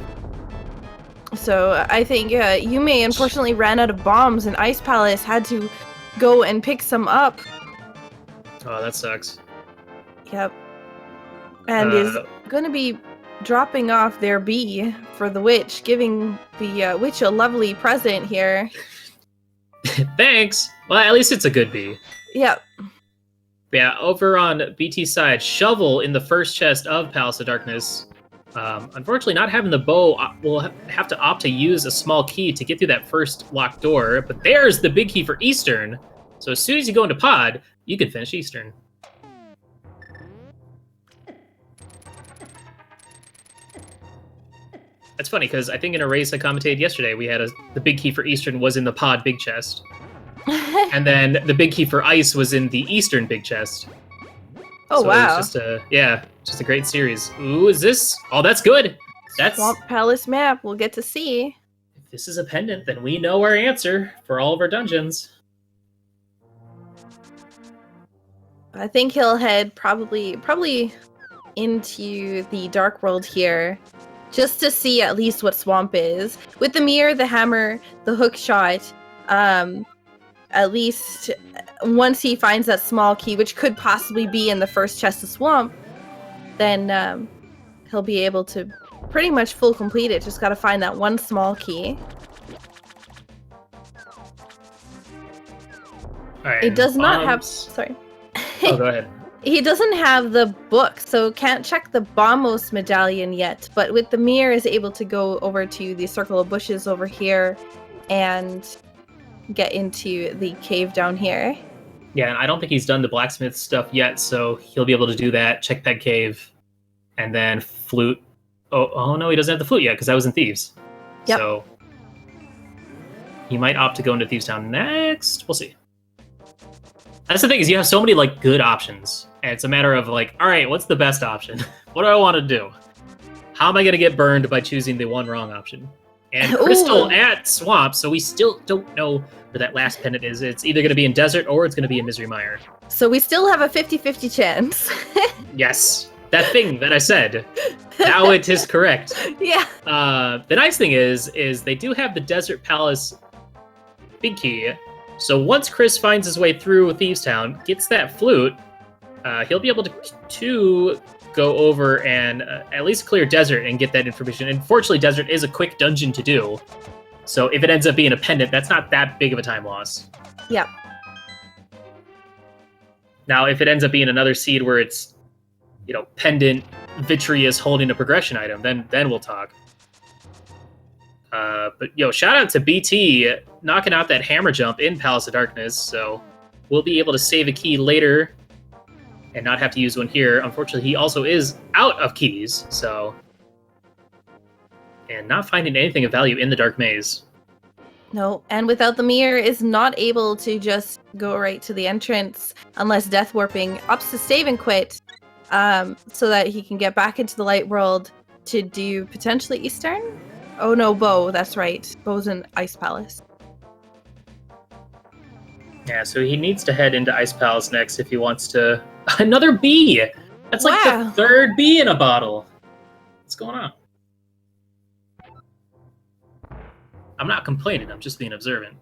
So, I think Yume unfortunately ran out of bombs, and Ice Palace had to go and pick some up. Oh, that sucks. Yep. And is going to be dropping off their bee for the witch, giving the witch a lovely present here. Thanks! Well, at least it's a good bee. Yep. Yeah, over on BT's side, Shovel in the first chest of Palace of Darkness. Unfortunately, not having the bow, we'll have to opt to use a small key to get through that first locked door. But there's the big key for Eastern. So as soon as you go into Pod, you can finish Eastern. That's funny, because I think in a race I commentated yesterday, we had the big key for Eastern was in the Pod big chest. And then the big key for Ice was in the Eastern big chest. Oh, so wow. It was just a great series. Ooh, is this? Oh, that's good. That's Swamp Palace map. We'll get to see. If this is a pendant, then we know our answer for all of our dungeons. I think he'll head probably into the Dark World here, just to see at least what Swamp is. With the mirror, the hammer, the hook shot, at least once he finds that small key, which could possibly be in the first chest of Swamp, then he'll be able to pretty much full complete it. Just gotta find that one small key. All right, it does not have... Sorry. Oh, go ahead. He doesn't have the book, so can't check the Bombos medallion yet, but with the mirror is able to go over to the circle of bushes over here and get into the cave down here. Yeah, and I don't think he's done the blacksmith stuff yet, so he'll be able to do that, check Peg Cave, and then flute. Oh no, he doesn't have the flute yet, because that was in Thieves. Yep. So he might opt to go into Thieves Town next. We'll see. That's the thing, is you have so many good options, and it's a matter of all right, what's the best option? What do I want to do? How am I going to get burned by choosing the one wrong option? And Crystal at Swamp, so we still don't know where that last pendant is. It's either going to be in Desert or it's going to be in Misery Mire. So we still have a 50-50 chance. Yes, that thing that I said. Now it is correct. Yeah. The nice thing is they do have the Desert Palace big key. So once Chris finds his way through Thieves Town, gets that flute, he'll be able to go over and at least clear Desert and get that information. And fortunately, Desert is a quick dungeon to do. So if it ends up being a pendant, that's not that big of a time loss. Yeah. Now, if it ends up being another seed where it's, Pendant, Vitreous holding a progression item, then we'll talk. But shout out to BT knocking out that hammer jump in Palace of Darkness, so we'll be able to save a key later and not have to use one here. Unfortunately, he also is out of keys, so... And not finding anything of value in the Dark Maze. No, and without the mirror is not able to just go right to the entrance unless Death Warping ups the save and quit, so that he can get back into the light world to do potentially Eastern? Oh no, Bo, that's right. Bo's in Ice Palace. Yeah, so he needs to head into Ice Palace next if he wants to... Another bee! That's like the third bee in a bottle. What's going on? I'm not complaining, I'm just being observant.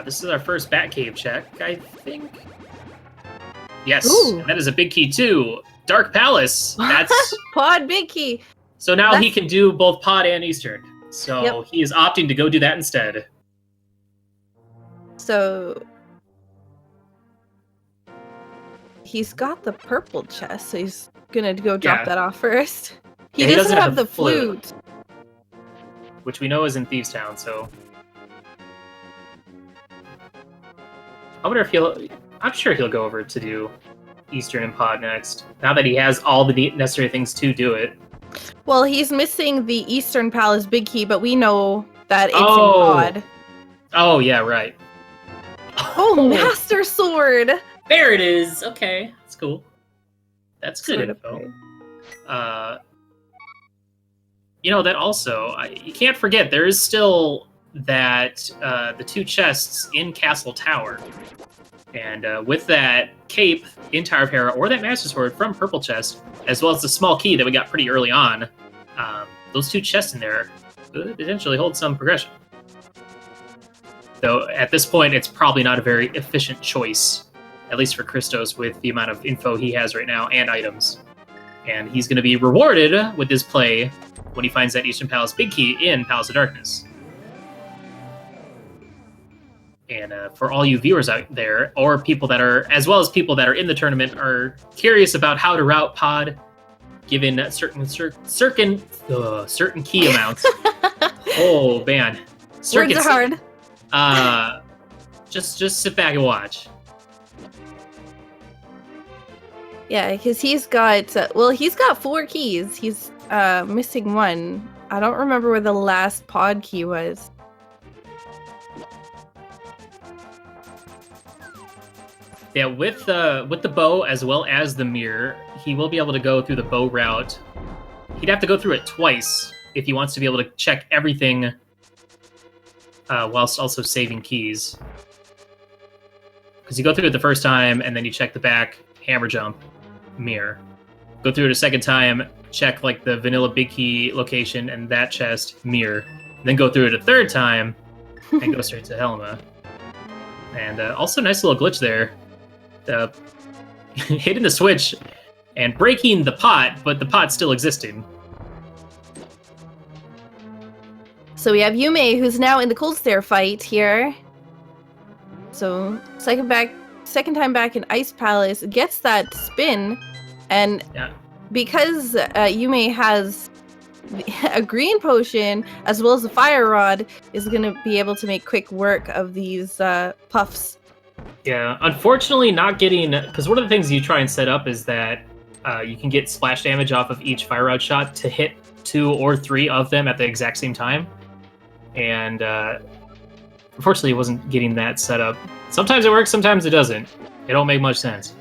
This is our first Batcave check, I think. Yes, and that is a big key too. Dark Palace. That's Pod big key. So now he can do both Pod and Eastern. So he is opting to go do that instead. So he's got the purple chest, so he's gonna go drop that off first. He doesn't have the flute. Which we know is in Thieves Town, so... I wonder if I'm sure he'll go over to do Eastern and Pod next, now that he has all the necessary things to do it. Well, he's missing the Eastern Palace big key, but we know that it's in Pod. Oh, yeah, right. Oh, Master Sword! There it is! Okay, that's cool. That's good info. That also, you can't forget, there is still that, the two chests in Castle Tower. And with that cape in Tower of Hera, or that Master Sword from Purple Chest, as well as the small key that we got pretty early on, those two chests in there could potentially hold some progression. Though at this point, it's probably not a very efficient choice, at least for Christos, with the amount of info he has right now and items. And he's going to be rewarded with his play when he finds that Eastern Palace big key in Palace of Darkness. And for all you viewers out there, or people that are, as well as people that are in the tournament, are curious about how to route Pod, given certain key amounts. Oh man, words are hard. Just sit back and watch. Yeah, because he's got he's got 4 keys. He's missing one. I don't remember where the last Pod key was. Yeah, with the bow as well as the mirror, he will be able to go through the bow route. He'd have to go through it twice if he wants to be able to check everything whilst also saving keys. Because you go through it the first time, and then you check the back, hammer jump, mirror. Go through it a second time, check like the vanilla big key location and that chest, mirror. Then go through it a third time, and go straight to Helma. And also nice little glitch there. Hitting the switch and breaking the pot, but the pot still existing. So we have Yume, who's now in the Cold Stare fight here. So second time back in Ice Palace, gets that spin, and because Yume has a green potion as well as a fire rod, is going to be able to make quick work of these puffs. Yeah, unfortunately not getting... Because one of the things you try and set up is that you can get splash damage off of each fire rod shot to hit 2 or 3 of them at the exact same time. And unfortunately, it wasn't getting that set up. Sometimes it works, sometimes it doesn't. It don't make much sense.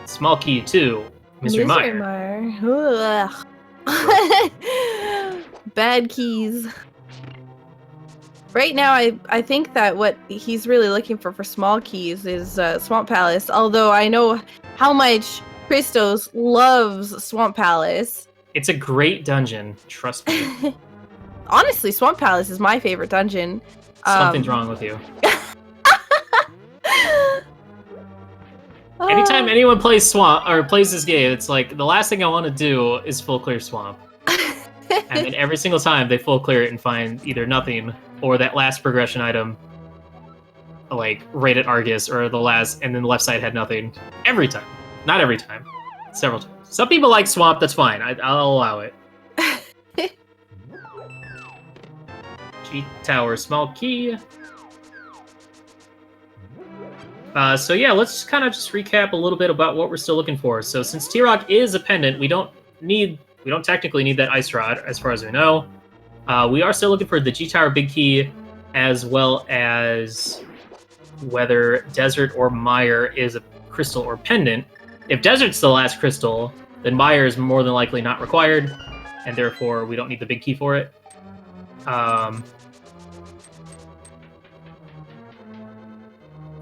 Small key, too. Misery Mire. Bad keys. Right now, I think that what he's really looking for small keys is Swamp Palace. Although I know how much Christos loves Swamp Palace. It's a great dungeon, trust me. Honestly, Swamp Palace is my favorite dungeon. Something's wrong with you. Every time anyone plays Swamp or plays this game, it's like the last thing I want to do is full clear Swamp. And then every single time they full clear it and find either nothing or that last progression item, like right at Argus, or the last, and then the left side had nothing. Every time. Not every time. Several times. Some people like Swamp, that's fine. I'll allow it. G Tower, small key. So yeah, let's kind of just recap a little bit about what we're still looking for. So since T-Rock is a pendant, we don't technically need that Ice Rod, as far as we know. We are still looking for the G Tower Big Key, as well as whether Desert or Mire is a crystal or pendant. If Desert's the last crystal, then Mire is more than likely not required, and therefore we don't need the Big Key for it.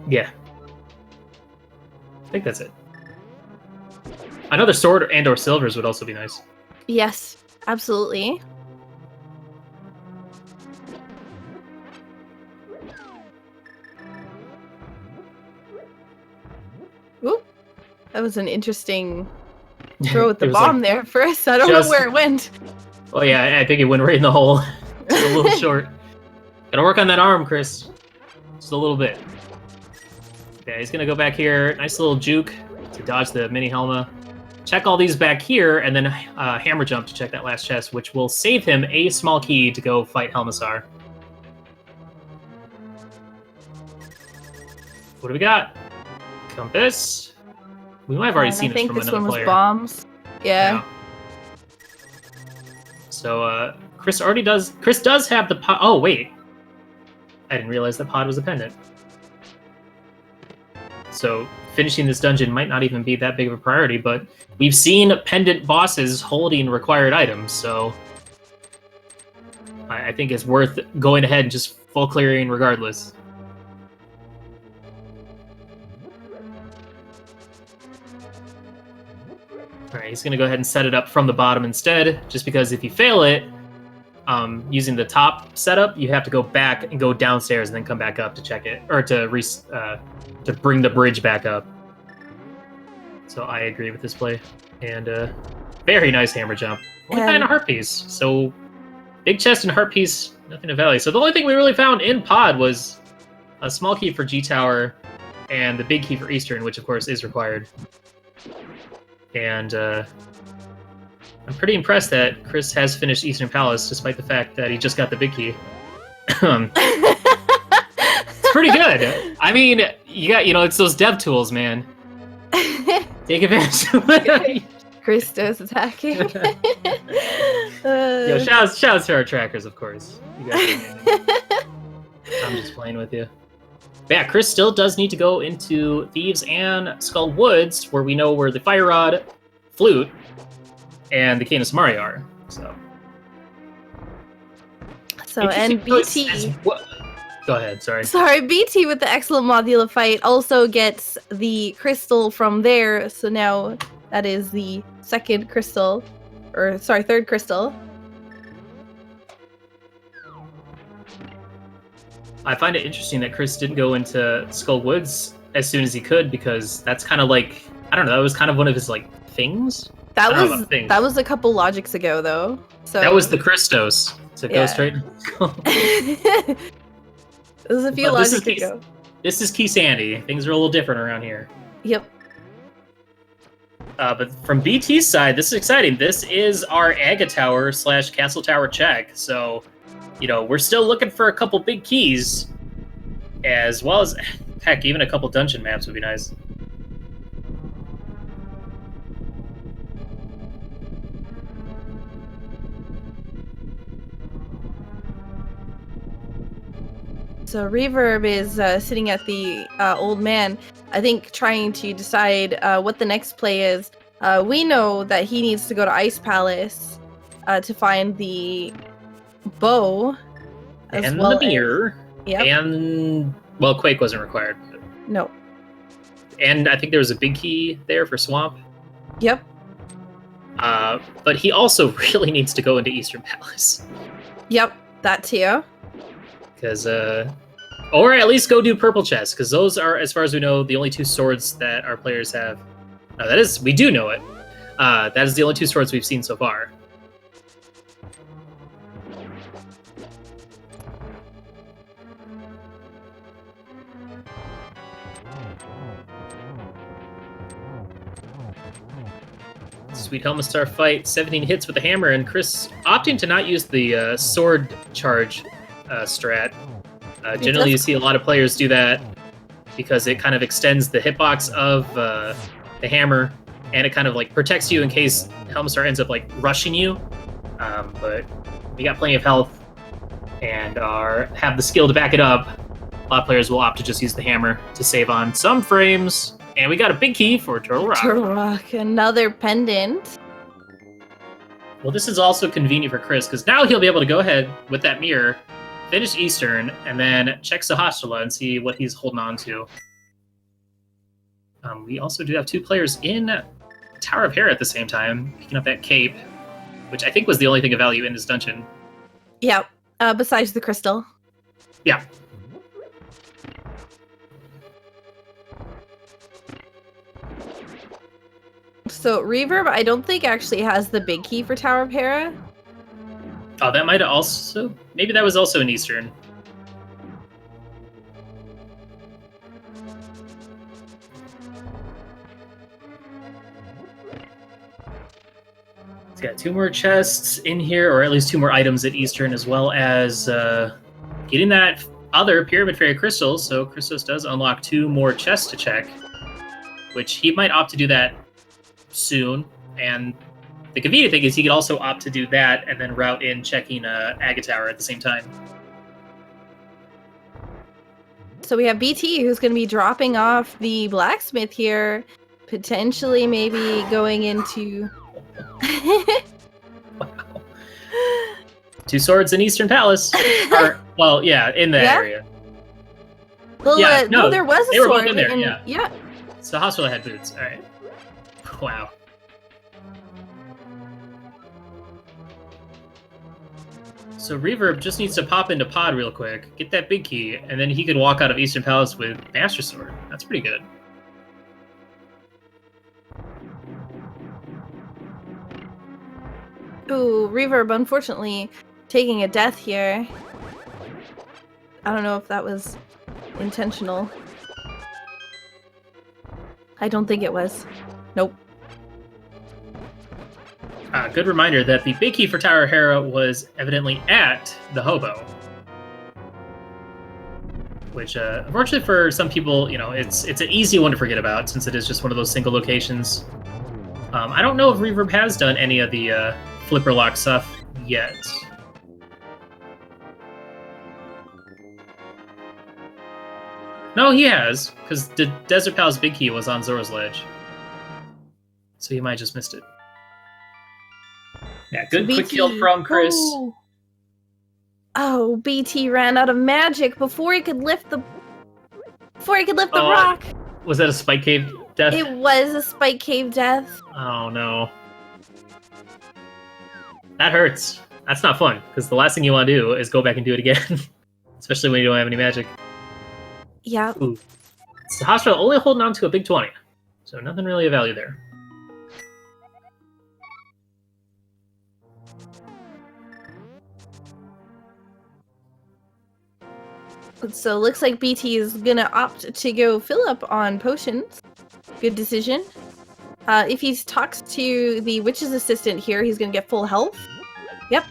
Yeah. I think that's it. Another sword and/or silvers would also be nice. Yes, absolutely. Oop. That was an interesting throw with the bomb like, there first. I don't know where it went. Oh yeah, I think it went right in the hole. It's a little short. Gotta work on that arm, Chris. Just a little bit. Yeah, he's gonna go back here. Nice little juke to dodge the mini Helma. Check all these back here, and then hammer jump to check that last chest, which will save him a small key to go fight Helmasar. What do we got? Compass. We might have already seen this from another player. I think this one was bombs. Yeah. So Chris does have the pod. Oh wait, I didn't realize that pod was a pendant. So finishing this dungeon might not even be that big of a priority, but we've seen pendant bosses holding required items, so I think it's worth going ahead and just full clearing regardless. Alright, he's going to go ahead and set it up from the bottom instead, just because if you fail it, using the top setup, you have to go back and go downstairs and then come back up to check it, or to bring the bridge back up. So I agree with this play. And very nice hammer jump. Only kind of heart piece. So big chest and heart piece, nothing to value. So the only thing we really found in pod was a small key for G Tower and the big key for Eastern, which of course is required. And I'm pretty impressed that Chris has finished Eastern Palace, despite the fact that he just got the big key. It's pretty good. I mean, it's those dev tools, man. Take advantage of it. Christos attacking. Yo, shout out to our trackers, of course. You guys I'm just playing with you. But yeah, Chris still does need to go into Thieves and Skull Woods, where we know where the Fire Rod, Flute, and the Cane of Samari are. So and BT. Go ahead, sorry. Sorry, BT with the excellent Modula fight also gets the crystal from there. So now that is the third crystal. I find it interesting that Chris didn't go into Skull Woods as soon as he could, because that's kind of like, I don't know, that was kind of one of his like things. That was a couple logics ago though. So that was the Christos to go straight. It was a few logics ago. This is Keysanity. Things are a little different around here. Yep. But from BT's side, this is exciting. This is our Aga Tower / Castle Tower check. So, we're still looking for a couple big keys, as well as, heck, even a couple dungeon maps would be nice. So Reverb is sitting at the old man, I think trying to decide what the next play is. We know that he needs to go to Ice Palace to find the bow. And the mirror. Yep. And, well, Quake wasn't required. No. And I think there was a big key there for Swamp. Yep. But he also really needs to go into Eastern Palace. Yep, that too. Because Or at least go do purple chest, because those are, as far as we know, the only 2 swords that our players have. No, that is, we do know it. That is the only 2 swords we've seen so far. Sweet Helmet Star fight, 17 hits with the hammer, and Chris opting to not use the sword charge strat. Generally, you see a lot of players do that because it kind of extends the hitbox of the hammer, and it kind of like protects you in case Helmet Star ends up like rushing you. But we got plenty of health and have the skill to back it up. A lot of players will opt to just use the hammer to save on some frames. And we got a big key for Turtle Rock. Turtle Rock, another pendant. Well, this is also convenient for Chris, because now he'll be able to go ahead with that mirror, finish Eastern, and then check Sahasrara and see what he's holding on to. We also do have 2 players in Tower of Hera at the same time, picking up that cape, which I think was the only thing of value in this dungeon. Yeah, besides the crystal. Yeah. So Reverb, I don't think actually has the big key for Tower of Hera. Oh, that might have also... Maybe that was also an Eastern. It's got 2 more chests in here, or at least 2 more items at Eastern, as well as getting that other Pyramid Fairy crystal. So Christos does unlock 2 more chests to check, which he might opt to do that soon. And the convenient thing is he could also opt to do that and then route in checking Aga Tower at the same time. So we have BT, who's going to be dropping off the blacksmith here, potentially maybe going into... Wow. 2 swords in Eastern Palace. Well, yeah, in that area. Well, yeah, no, there was a they were sword. both in there, and, yeah. So hospital had boots. All right. Wow. So Reverb just needs to pop into Pod real quick, get that big key, and then he could walk out of Eastern Palace with Master Sword. That's pretty good. Ooh, Reverb, unfortunately, taking a death here. I don't know if that was intentional. I don't think it was. Nope. Good reminder that the big key for Tower of Hera was evidently at the Hobo. Which, unfortunately for some people, you know, it's an easy one to forget about since it is just one of those single locations. I don't know if Reverb has done any of the flipper lock stuff yet. No, he has, because the Desert Palace big key was on Zora's Ledge. So you might have just missed it. Yeah, good quick kill from Chris. Oh, BT ran out of magic before he could lift the rock. Was that a Spike Cave death? It was a Spike Cave death. Oh no. That hurts. That's not fun, because the last thing you want to do is go back and do it again. Especially when you don't have any magic. Yeah. Ooh. Sahasrara only holding on to a big 20. So nothing really of value there. So looks like BT is gonna opt to go fill up on potions. Good decision. If he talks to the witch's assistant here, he's gonna get full health. Yep.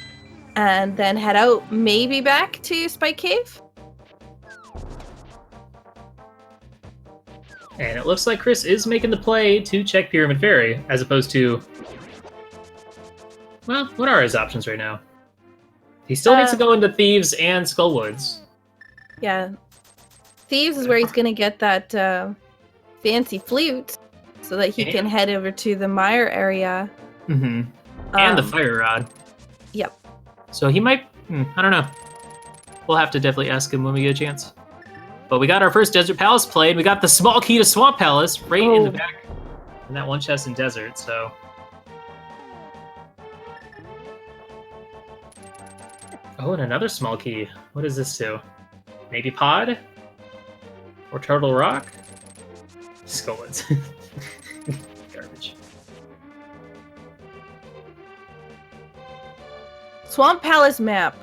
And then head out, maybe back to Spike Cave. And it looks like Chris is making the play to check Pyramid Fairy, as opposed to... Well, what are his options right now? He still needs to go into Thieves and Skullwoods. Yeah. Thieves is where he's gonna get that fancy flute, so that he can head over to the Mire area. Mm-hmm. And the Fire Rod. Yep. So he might... I don't know. We'll have to definitely ask him when we get a chance. But we got our first Desert Palace played. We got the small key to Swamp Palace right in the back. And that one chest in Desert, so... Oh, and another small key. What is this to? Maybe Pod? Or Turtle Rock? Skullwoods. Garbage. Swamp Palace map.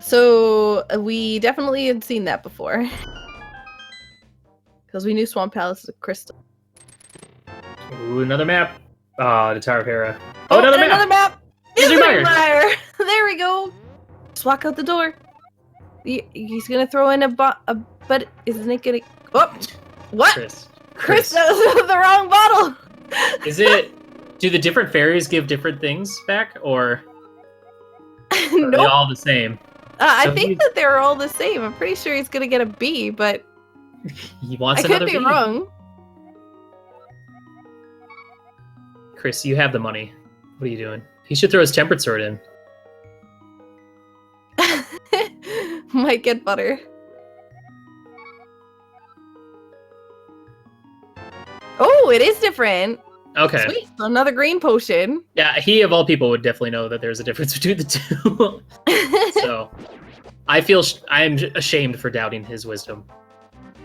So we definitely had seen that before. Because we knew Swamp Palace is a crystal. Ooh, another map. Ah, the Tower of Hera. Oh, another map! Another map! Misery Mire! There we go! Just walk out the door. He's gonna throw in but isn't it gonna... Oh! What? Chris, that was the wrong bottle! Is it... Do the different fairies give different things back, or... Nope. Are they all the same? I think that they're all the same. I'm pretty sure he's gonna get a B, but... He wants I another could be B. wrong. Chris, you have the money. What are you doing? He should throw his tempered sword in. Might get butter. Oh, it is different. Okay. Sweet. Another green potion. Yeah, he of all people would definitely know that there's a difference between the two. So, I'm ashamed for doubting his wisdom.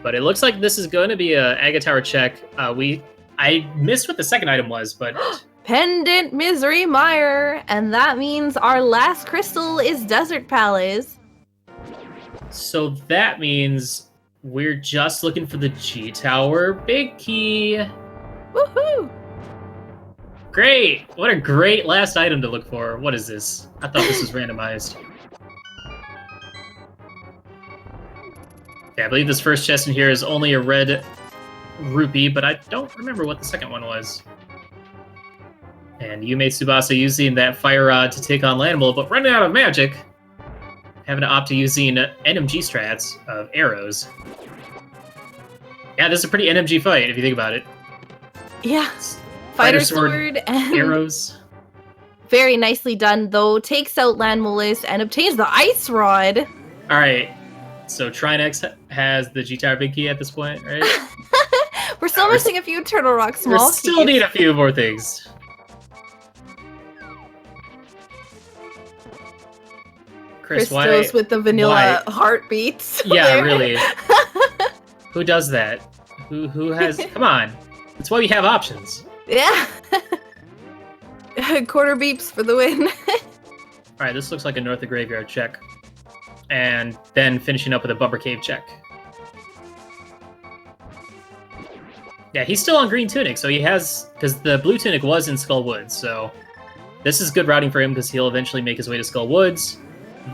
But it looks like this is going to be a Agate Tower check. I missed what the second item was, but... Pendant Misery Mire. And that means our last crystal is Desert Palace. So that means we're just looking for the G Tower Big Key. Woohoo! Great! What a great last item to look for. What is this? I thought this was randomized. Yeah, I believe this first chest in here is only a red rupee, but I don't remember what the second one was. And YumeTsubasa using that fire rod to take on Lanimal, but running out of magic. Having to opt to using NMG strats of arrows. Yeah, this is a pretty NMG fight, if you think about it. Yeah. Fighter sword and arrows. Very nicely done, though. Takes out Lanimal and obtains the ice rod. Alright. So Trinex has the G-Tower Big Key at this point, right? We're still missing a few Turtle Rock small We still need a few more things. Chris, Christos with the vanilla heartbeats. Yeah, really. Who does that? Who has... Come on. That's why we have options. Yeah. Quarter beeps for the win. Alright, this looks like a North of Graveyard check. And then finishing up with a Bumper Cave check. Yeah, he's still on Green Tunic, so he has... Because the Blue Tunic was in Skull Woods, so... This is good routing for him, because he'll eventually make his way to Skull Woods.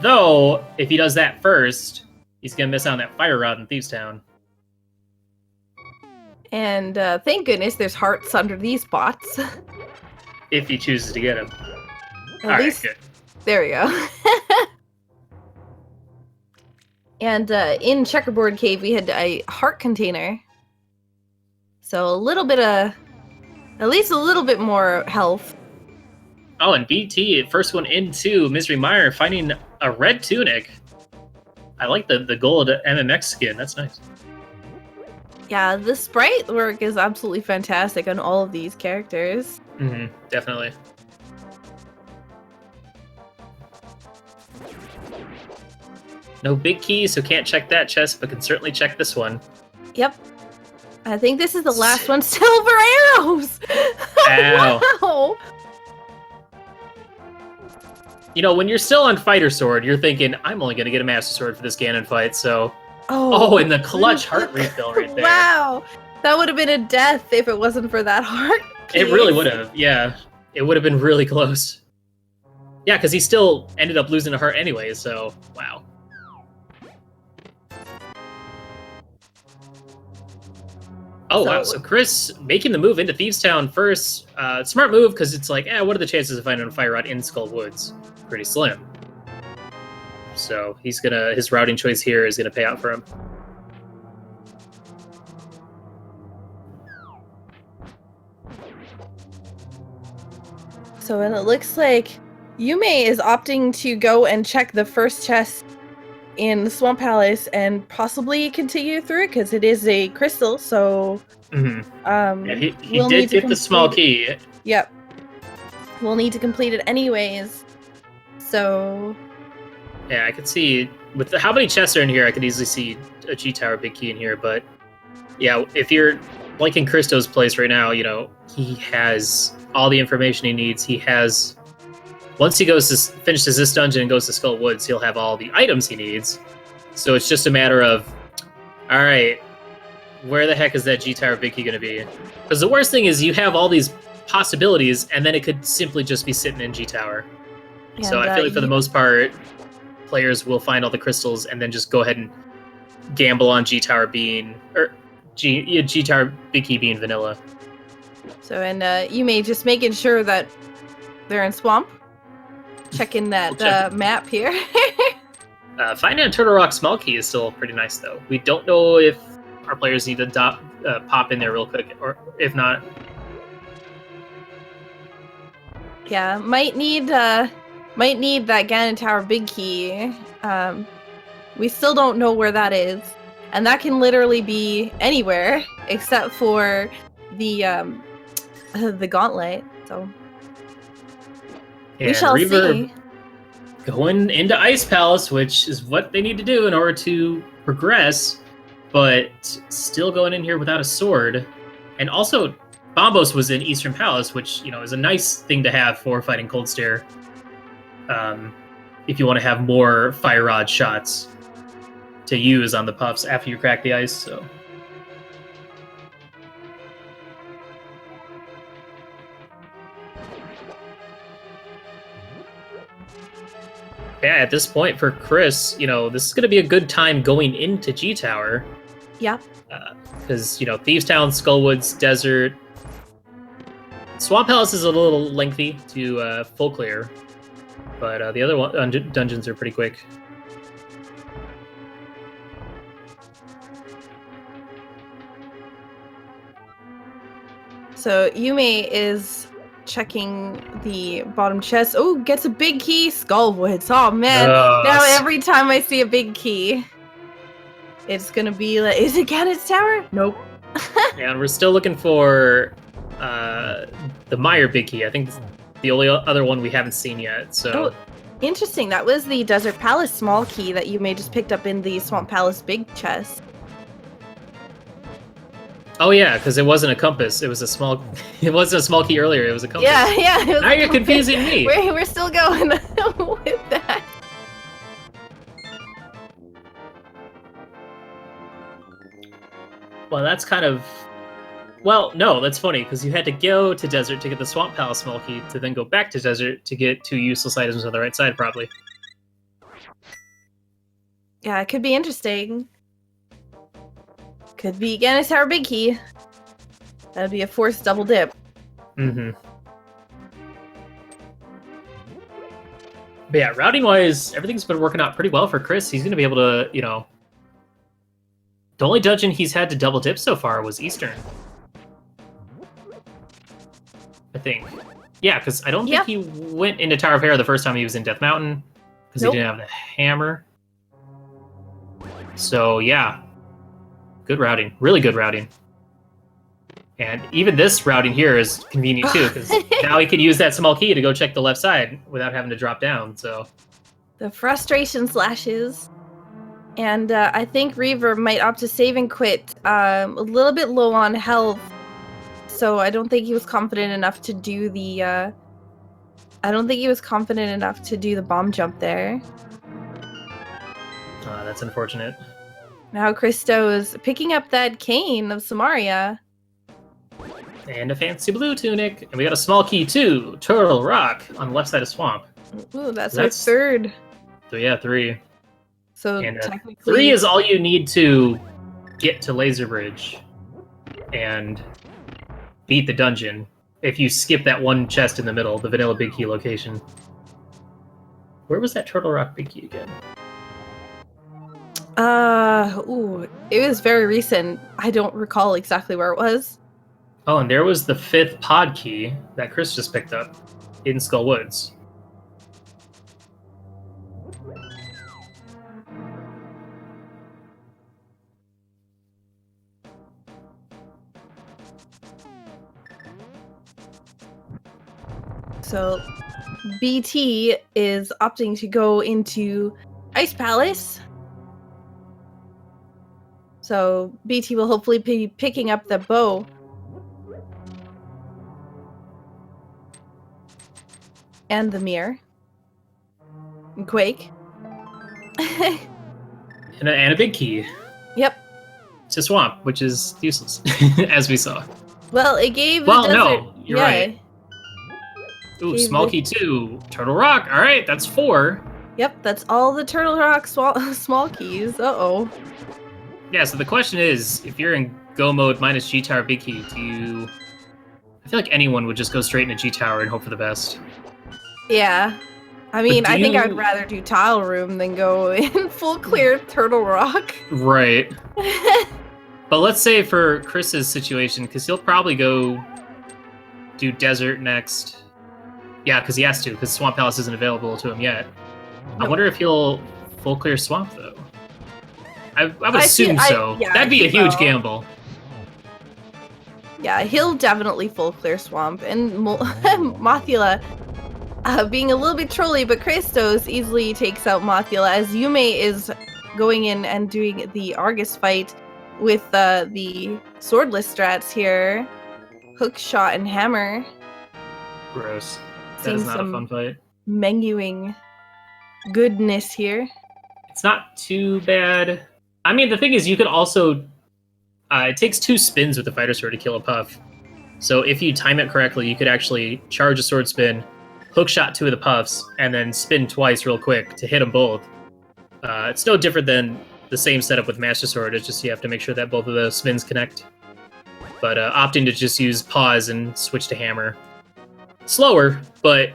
Though, if he does that first, he's going to miss out on that Fire Rod in Thieves Town. And thank goodness there's hearts under these bots. If he chooses to get them. Alright, good. There we go. And in Checkerboard Cave, we had a heart container. So a little bit of... At least a little bit more health. Oh, and BT, first one into Misery Mire, finding a red tunic. I like the gold MMX skin. That's nice. Yeah, the sprite work is absolutely fantastic on all of these characters. Mm-hmm, definitely. No big key, so can't check that chest, but can certainly check this one. Yep. I think this is the last one. Silver arrows! Ow. Wow! You know, when you're still on Fighter Sword, you're thinking, I'm only going to get a Master Sword for this Ganon fight, so... Oh, and the clutch heart refill right there. Wow! That would have been a death if it wasn't for that heart. It really would have, yeah. It would have been really close. Yeah, because he still ended up losing a heart anyway, so... Wow. Oh, wow. So Chris making the move into Thieves Town first. Smart move, because it's like, what are the chances of finding a Fire Rod in Skull Woods? Pretty slim. So his routing choice here is gonna pay out for him. So, and it looks like Yume is opting to go and check the first chest in the Swamp Palace and possibly continue through it because it is a crystal. So, yeah, he did get the small key. Yep. We'll need to complete it anyways. So, Yeah, I could see with how many chests are in here. I could easily see a G Tower big key in here, but yeah, if you're like in Christo's place right now, he has all the information he needs. He has once he finishes this dungeon and goes to Skull Woods, he'll have all the items he needs. So it's just a matter of, all right, where the heck is that G Tower big key going to be? Because the worst thing is you have all these possibilities, and then it could simply just be sitting in G Tower. And, so I feel like for the most part, players will find all the crystals and then just go ahead and gamble on G Tower being G Tower big key being vanilla. So and you may just making sure that they're in swamp. Checking that map here. Finding a Turtle Rock small key is still pretty nice though. We don't know if our players need to pop in there real quick, or if not. Yeah, might need that Ganon Tower big key. We still don't know where that is, and that can literally be anywhere except for the Gauntlet. So we shall see. Going into Ice Palace, which is what they need to do in order to progress, but still going in here without a sword. And also, Bombos was in Eastern Palace, which is a nice thing to have for fighting Cold Stare. If you want to have more Fire Rod shots to use on the puffs after you crack the ice. So. Yeah, at this point for Chris, this is going to be a good time going into G Tower. Yeah. Because, Thieves Town, Skullwoods, Desert. Swamp Palace is a little lengthy to full clear, but the other dungeons are pretty quick. So Yume is checking the bottom chest. Oh, gets a big key. Skullwoods. Oh man! Now every time I see a big key, it's gonna be like, is it Ganon's Tower? Nope. Yeah, and we're still looking for the Meyer big key. I think the only other one we haven't seen yet. So. Oh, interesting. That was the Desert Palace small key that you may just picked up in the Swamp Palace big chest. Oh yeah, because it wasn't a compass. It was a small. It wasn't a small key earlier. It was a compass. Yeah. Now you're confusing me. We're still going with that. Well, that's kind of. Well, no, that's funny because you had to go to Desert to get the Swamp Palace small key to then go back to Desert to get 2 useless items on the right side, probably. Yeah, it could be interesting. Could be Ganon's Tower big key. That'd be a forced double dip. Mm-hmm. But yeah, routing-wise, everything's been working out pretty well for Chris. He's going to be able to, The only dungeon he's had to double dip so far was Eastern. I think. Yeah, because I don't think he went into Tower of Hera the first time he was in Death Mountain, because he didn't have the hammer. So, yeah. Good routing. Really good routing. And even this routing here is convenient too, because now he can use that small key to go check the left side without having to drop down, so. The frustration slashes. And I think Reverb might opt to save and quit. A little bit low on health, so I don't think he was confident enough to do the, bomb jump there. That's unfortunate. Now Christo's picking up that cane of Samaria. And a fancy blue tunic. And we got a small key too. Turtle Rock on the left side of Swamp. Ooh, that's our third. So yeah, 3. So and, technically 3 is all you need to get to Laser Bridge and beat the dungeon. If you skip that one chest in the middle, the vanilla big key location. Where was that Turtle Rock big key again? It was very recent. I don't recall exactly where it was. Oh, and there was the 5th pod key that Chris just picked up in Skull Woods. So BT is opting to go into Ice Palace. So BT will hopefully be picking up the bow. And the mirror. And Quake. And a big key. Yep. To Swamp, which is useless, as we saw. Well, it gave Well, the desert. no, you're right. Ooh, small key 2. Turtle Rock. All right, that's 4. Yep, that's all the Turtle Rock small keys. Uh-oh. Yeah, so the question is, if you're in go mode minus G Tower big key, do you... I feel like anyone would just go straight into G Tower and hope for the best. Yeah. I mean, I think I'd rather do Tile Room than go in full clear Turtle Rock. Right. But let's say for Chris's situation, because he'll probably go do Desert next. Yeah, because he has to, because Swamp Palace isn't available to him yet. Nope. I wonder if he'll full clear Swamp, though. I would assume so. Yeah, that'd be a huge gamble. Yeah, he'll definitely full clear Swamp. And Mothula, being a little bit trolly, but Christos easily takes out Mothula as Yume is going in and doing the Argus fight with the swordless strats here. Hook, shot, and hammer. Gross. That is not a fun fight. Menuing goodness here. It's not too bad. I mean, the thing is, you could also... it takes 2 spins with the Fighter Sword to kill a Puff. So if you time it correctly, you could actually charge a Sword Spin, hook shot 2 of the Puffs, and then spin twice real quick to hit them both. It's no different than the same setup with Master Sword. It's just you have to make sure that both of the spins connect. But opting to just use pause and switch to hammer. Slower, but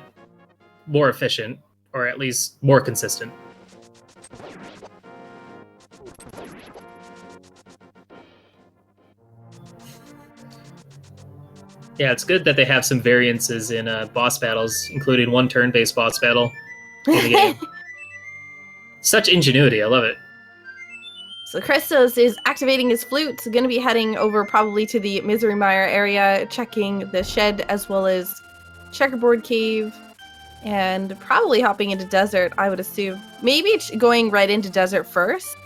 more efficient, or at least more consistent. Yeah, it's good that they have some variances in boss battles, including one turn-based boss battle in the game. Such ingenuity, I love it. So Christos is activating his flute, going to be heading over probably to the Misery Mire area, checking the shed as well as Checkerboard Cave, and probably hopping into Desert, I would assume. Maybe going right into Desert first,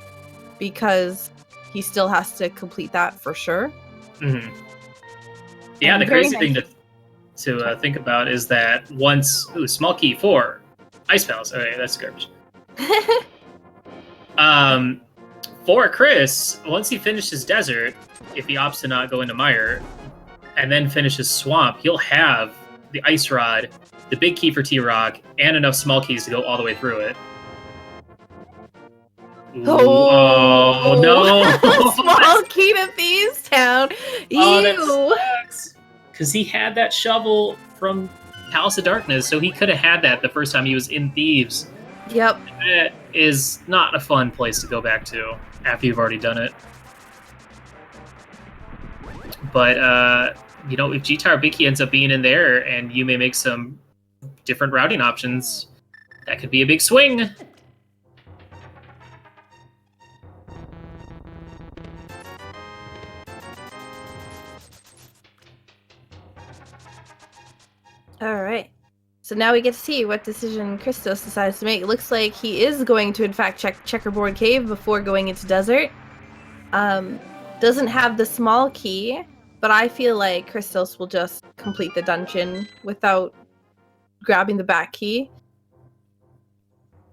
because he still has to complete that for sure. Mm-hmm. Yeah, the crazy thing to think about is that once... Ooh, small key 4. Ice Palace. Okay, that's garbage. For Chris, once he finishes Desert, if he opts to not go into Mire, and then finishes Swamp, he'll have the Ice Rod, the big key for T-Rock, and enough small keys to go all the way through it. Ooh, oh no! Small key to Thieves Town. Oh, that sucks. Because he had that shovel from Palace of Darkness, so he could have had that the first time he was in Thieves. Yep. It is not a fun place to go back to after you've already done it. But, you know, if G-Tower Big Key ends up being in there and you may make some different routing options, that could be a big swing. Alright. So now we get to see what decision Christos decides to make. It looks like he is going to, in fact, check Checkerboard Cave before going into Desert. Doesn't have the small key, but I feel like Christos will just complete the dungeon without grabbing the back key.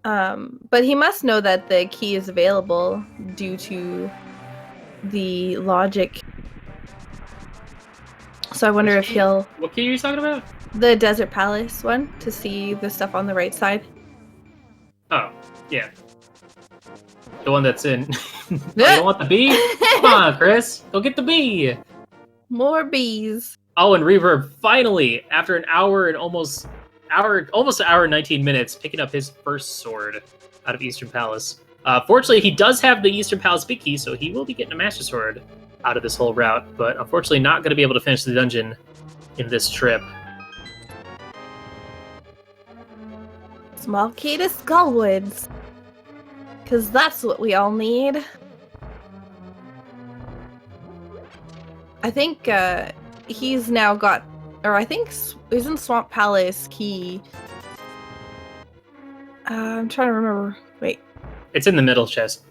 But he must know that the key is available due to the logic. So I wonder if he'll... What key are you talking about? The Desert Palace one, to see the stuff on the right side. Oh, yeah. The one that's in... Oh, you want the bee? Come on, Chris. Go get the bee! More bees. Oh, and Reverb finally, after an hour and almost an hour and 19 minutes, picking up his first sword out of Eastern Palace. Fortunately, he does have the Eastern Palace big key, so he will be getting a Master Sword out of this whole route, but unfortunately not going to be able to finish the dungeon in this trip. Small key to Skullwoods. Because that's what we all need. I think he's now got... Or I think isn't Swamp Palace key... I'm trying to remember. Wait. It's in the middle chest.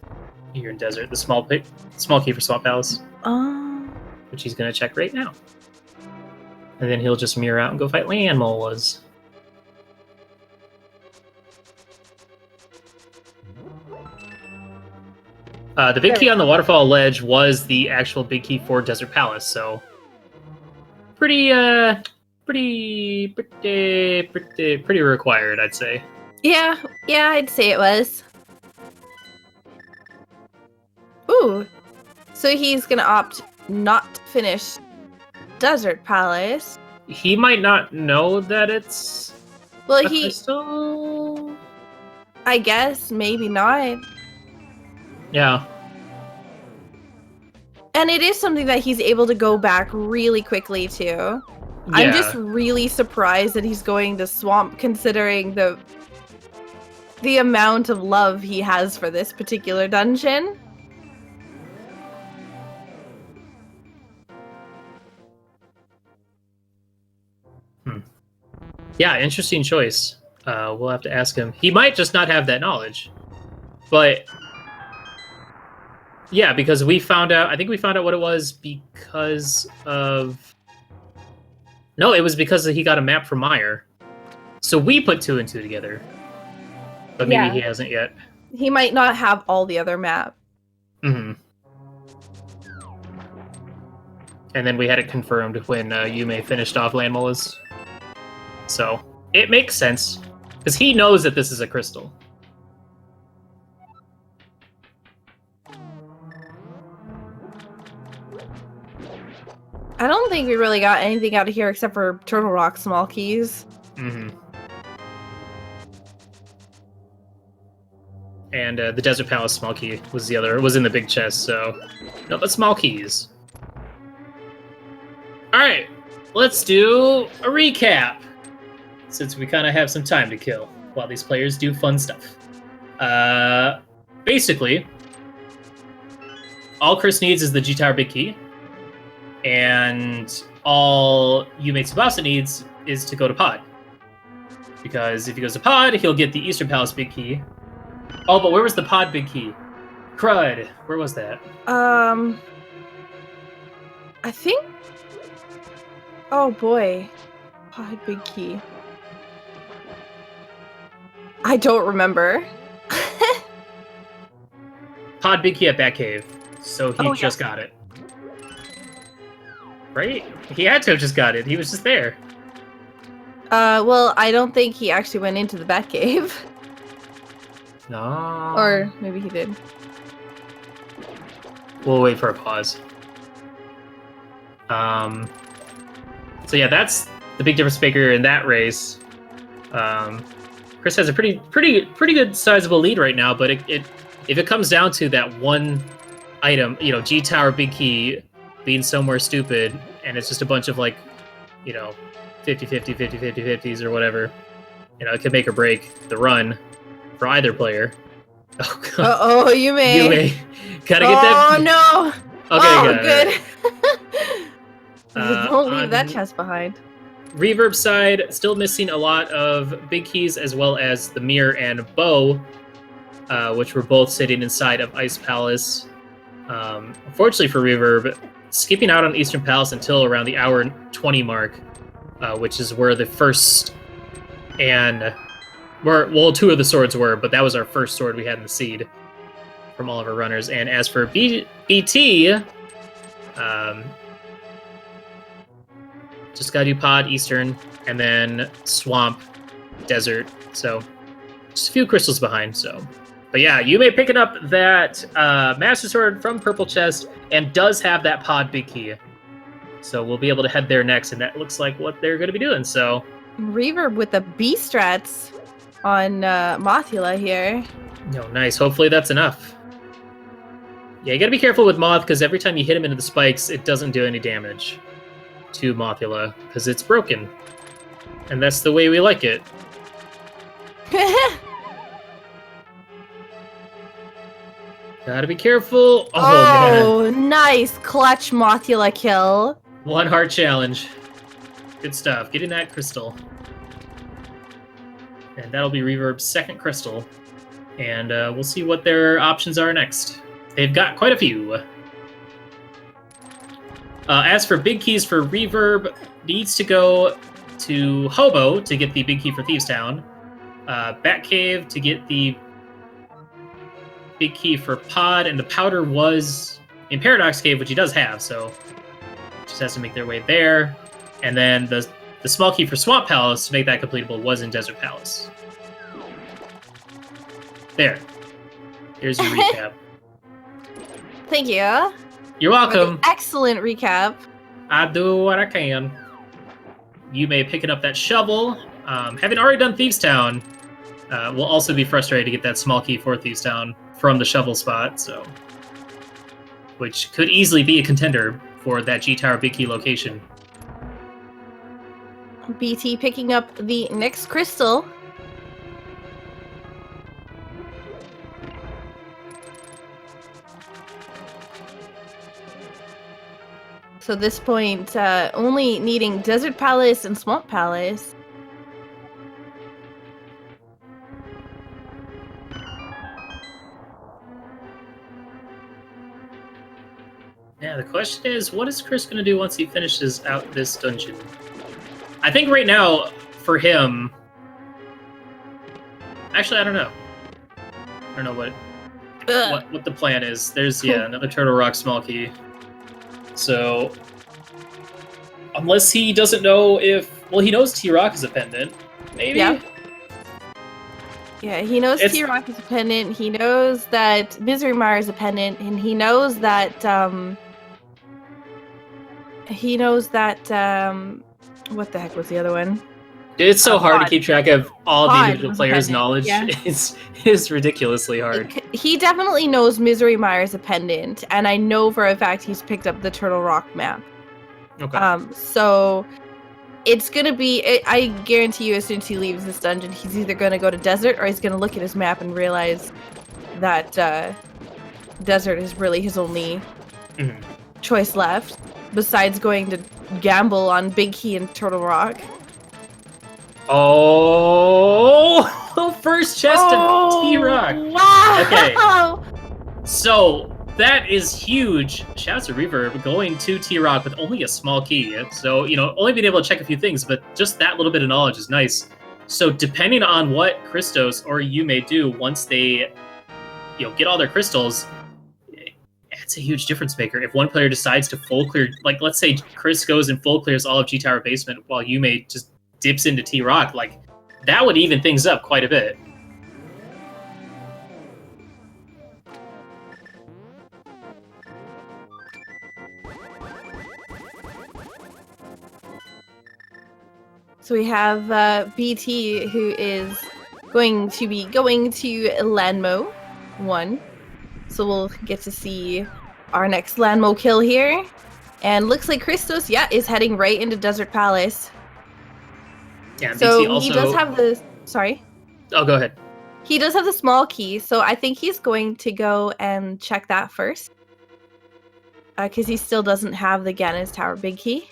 Here in desert, the small key for Swamp Palace. Which he's gonna check right now. And then he'll just mirror out and go fight land molas. The big key on the waterfall ledge was the actual big key for Desert Palace, so pretty required, I'd say. Yeah, I'd say it was. Ooh, so he's gonna opt not to finish Desert Palace. He might not know that it's Well, a crystal. I guess maybe not. Yeah. And it is something that he's able to go back really quickly to. Yeah. I'm just really surprised that he's going to Swamp, considering the amount of love he has for this particular dungeon. Yeah, interesting choice. We'll have to ask him. He might just not have that knowledge. But yeah, because we found out, I think we found out what it was because of... No, it was because he got a map from Meyer. So we put 2 and 2 together. But maybe he hasn't yet. He might not have all the other map. Mm-hmm. And then we had it confirmed when Yume finished off Landmolas. So it makes sense. Because he knows that this is a crystal. I don't think we really got anything out of here except for Turtle Rock small keys. Mm-hmm. And the Desert Palace small key was the other. It was in the big chest, so no, but small keys. All right, let's do a recap since we kind of have some time to kill while these players do fun stuff. Basically, all Chris needs is the G-Tower big key. And all YumeTsubasa needs is to go to Pod. Because if he goes to Pod, he'll get the Eastern Palace big key. Oh, but where was the Pod big key? Crud. Where was that? I think... Oh boy. Pod big key. I don't remember. Pod big key at Batcave. So he just got it. Right? He had to have just got it. He was just there. Well, I don't think he actually went into the Batcave. No. Or maybe he did. We'll wait for a pause. So yeah, that's the big difference maker in that race. Chris has a pretty good sizable lead right now, but if it comes down to that one item, you know, G Tower big key being somewhere stupid, and it's just a bunch of, like, you know, 50-50, 50-50, 50s or whatever, you know, it could make or break the run for either player. Oh, God. Uh-oh, Yume. Gotta get that. Oh, no. Okay, good. Don't leave that chest behind. Reverb side, still missing a lot of big keys, as well as the mirror and bow, which were both sitting inside of Ice Palace. Unfortunately for Reverb, skipping out on Eastern Palace until around the hour 20 mark, which is where the first and well, 2 of the swords were, but that was our first sword we had in the seed from all of our runners. And as for BT, just gotta do Pod, Eastern, and then Swamp, Desert. So just a few crystals behind. So. But yeah, you may pick it up that Master Sword from Purple Chest and does have that Pod big key. So we'll be able to head there next, and that looks like what they're going to be doing, so... Reverb with the B-strats on Mothula here. No, nice. Hopefully that's enough. Yeah, you got to be careful with Moth, because every time you hit him into the spikes, it doesn't do any damage to Mothula, because it's broken. And that's the way we like it. Gotta be careful. Oh, man. Nice clutch Mothula kill. 1 heart challenge. Good stuff. Getting that crystal. And that'll be Reverb's 2nd crystal And we'll see what their options are next. They've got quite a few. As for big keys for Reverb, needs to go to Hobo to get the big key for Thieves Town. Batcave to get the big key for Pod, and the powder was in Paradox Cave, which he does have, so just has to make their way there. And then the small key for Swamp Palace to make that completable was in Desert Palace. There. Here's your recap. Thank you. You're welcome. Excellent recap. I do what I can. You may picking up that shovel. Having already done Thieves Town, will also be frustrated to get that small key for Thieves Town from the shovel spot, so which could easily be a contender for that G Tower big key location. BT picking up the next crystal. So at this point, only needing Desert Palace and Swamp Palace. Yeah, the question is, what is Chris going to do once he finishes out this dungeon? I think right now, for him... Actually, I don't know. I don't know what the plan is. There's, yeah, another Turtle Rock small key. So, unless he doesn't know if... Well, he knows T-Rock is a pendant. Maybe? Yeah, he knows T-Rock is a pendant. He knows that Misery Mire is a pendant. And he knows that... what the heck was the other one? It's so hard to keep track of all the individual players' pendant. knowledge. Yeah. It's ridiculously hard. He definitely knows Misery Mire is a pendant, and I know for a fact he's picked up the Turtle Rock map. Okay. So it's gonna be. I guarantee you, as soon as he leaves this dungeon, he's either gonna go to Desert or he's gonna look at his map and realize that Desert is really his only choice left, besides going to gamble on Big Key and Turtle Rock. Oh, first chest of T-Rock. Wow. Okay. So that is huge. Shouts to Reverb going to T-Rock with only a small key. So, only being able to check a few things, but just that little bit of knowledge is nice. So depending on what Christos or you may do once they, get all their crystals, it's a huge difference maker. If one player decides to full clear, like let's say Chris goes and full clears all of G Tower Basement while you may just dips into T-Rock, like that would even things up quite a bit. So we have BT, who is going to be going to Landmo 1. So we'll get to see our next Landmo kill here. And looks like Christos, is heading right into Desert Palace. Yeah, so BT also... he does have the... Sorry? Oh, go ahead. He does have the small key, so I think he's going to go and check that first. Because he still doesn't have the Ganon's Tower big key.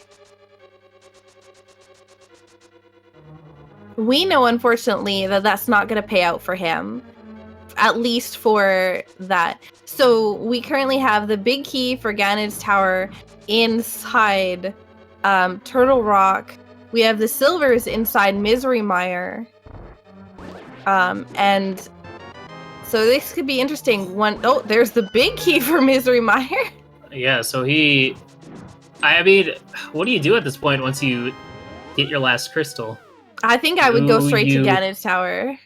We know, unfortunately, that that's not going to pay out for him. At least for that. So we currently have the big key for Ganon's Tower inside Turtle Rock. We have the silvers inside Misery Mire. And so this could be interesting. Oh, there's the big key for Misery Mire. Yeah, so I mean, what do you do at this point once you get your last crystal? I think I would go straight to Ganon's Tower.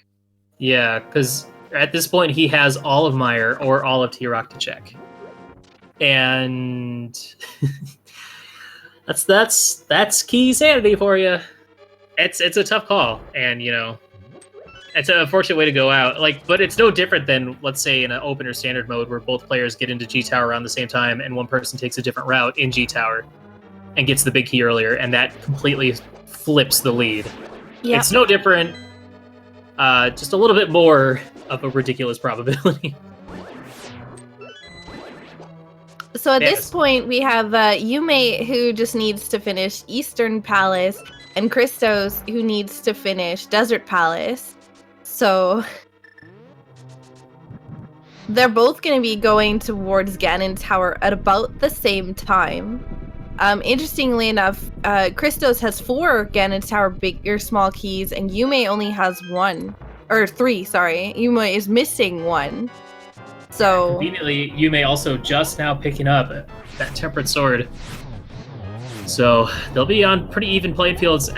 Yeah, because at this point he has all of Mire or all of T-Rock to check. And that's Keysanity for you. It's a tough call, and it's an unfortunate way to go out. But it's no different than, let's say, in an open or standard mode where both players get into G Tower around the same time, and one person takes a different route in G Tower and gets the big key earlier, and that completely flips the lead. Yep. It's no different. Just a little bit more of a ridiculous probability. So at this point, we have Yume, who just needs to finish Eastern Palace, and Christos, who needs to finish Desert Palace. So they're both going to be going towards Ganon Tower at about the same time. Interestingly enough, Christos has 4 Ganon Tower big or small keys, and Yume only has 1. Or 3, sorry. Yume is missing 1. So conveniently, Yume also just now picking up that Temperate Sword. So they'll be on pretty even playing fields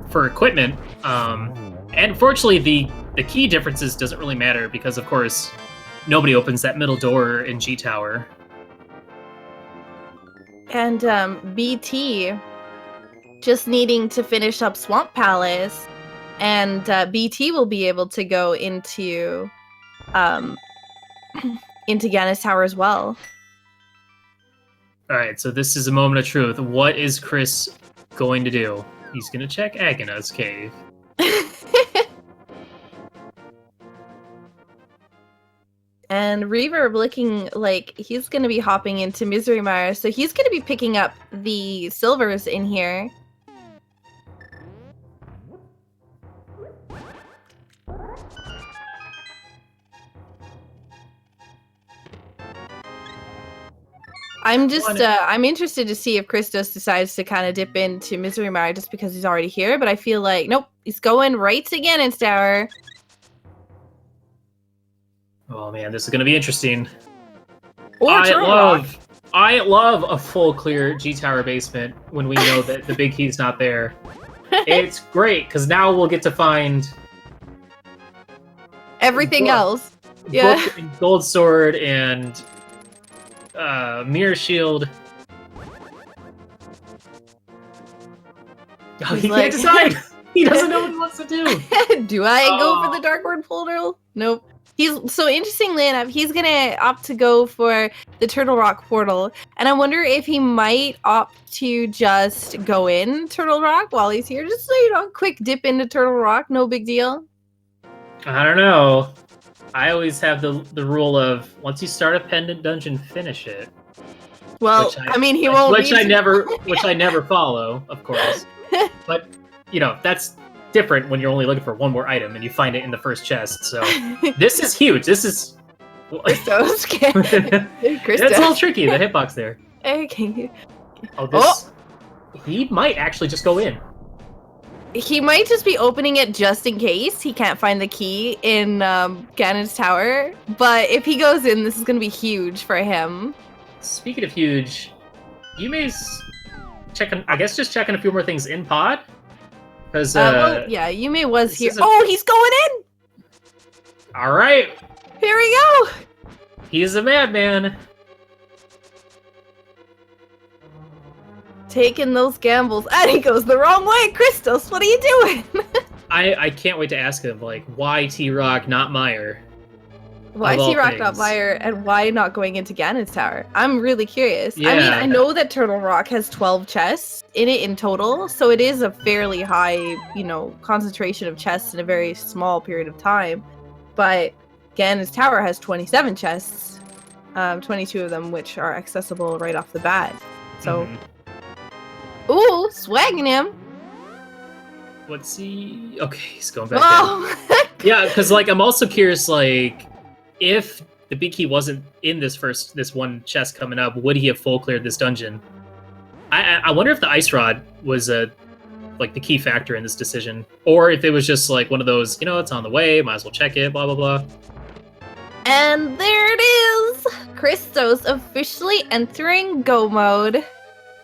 for equipment. And fortunately, the key differences doesn't really matter because, of course, nobody opens that middle door in G Tower. And BT just needing to finish up Swamp Palace, and BT will be able to go into Ganon's Tower as well. All right, so this is a moment of truth. What is Chris going to do? He's going to check Agana's cave. And Reverb looking like he's going to be hopping into Misery Mire, so he's going to be picking up the silvers in here. I'm interested to see if Christos decides to kind of dip into Misery Mire just because he's already here, but I feel like, nope, he's going right to Ganon's Tower. Oh man, this is going to be interesting. I love a full clear G Tower basement when we know that the big key's not there. It's great, because now we'll get to find everything else. Yeah. And Gold Sword and Mirror Shield. Oh, he can't decide! He doesn't know what he wants to do! Do I go for the Dark Word portal? Nope. So interestingly enough, he's gonna opt to go for the Turtle Rock portal, and I wonder if he might opt to just go in Turtle Rock while he's here, just so quick dip into Turtle Rock, no big deal. I don't know. I always have the rule of once you start a pendant dungeon, finish it. Well, I mean, he won't. Which I never follow, of course. But that's different when you're only looking for one more item and you find it in the first chest. So this is huge. This is so scared. It's a little tricky, the hitbox there. Okay. He might actually just go in. He might just be opening it just in case he can't find the key in Ganon's Tower. But if he goes in, this is going to be huge for him. Speaking of huge, Yume's checking. I guess just checking a few more things in pod. Because yeah, Yume was here. Oh, he's going in. All right. Here we go. He's a madman. Taking those gambles, and he goes the wrong way. Christos, what are you doing? I can't wait to ask him, like, why T-Rock, not Meyer? Why T-Rock, not Meyer, and why not going into Ganon's Tower? I'm really curious. Yeah. I mean, I know that Turtle Rock has 12 chests in it in total, so it is a fairly high, concentration of chests in a very small period of time. But Ganon's Tower has 27 chests, 22 of them which are accessible right off the bat. So, ooh, swagging him. What's he? Okay, he's going back down. Yeah, because I'm also curious, if the big key wasn't in this one chest coming up, would he have full cleared this dungeon? I wonder if the ice rod was the key factor in this decision, or if it was just one of those, it's on the way, might as well check it, blah blah blah. And there it is, Christos officially entering go mode.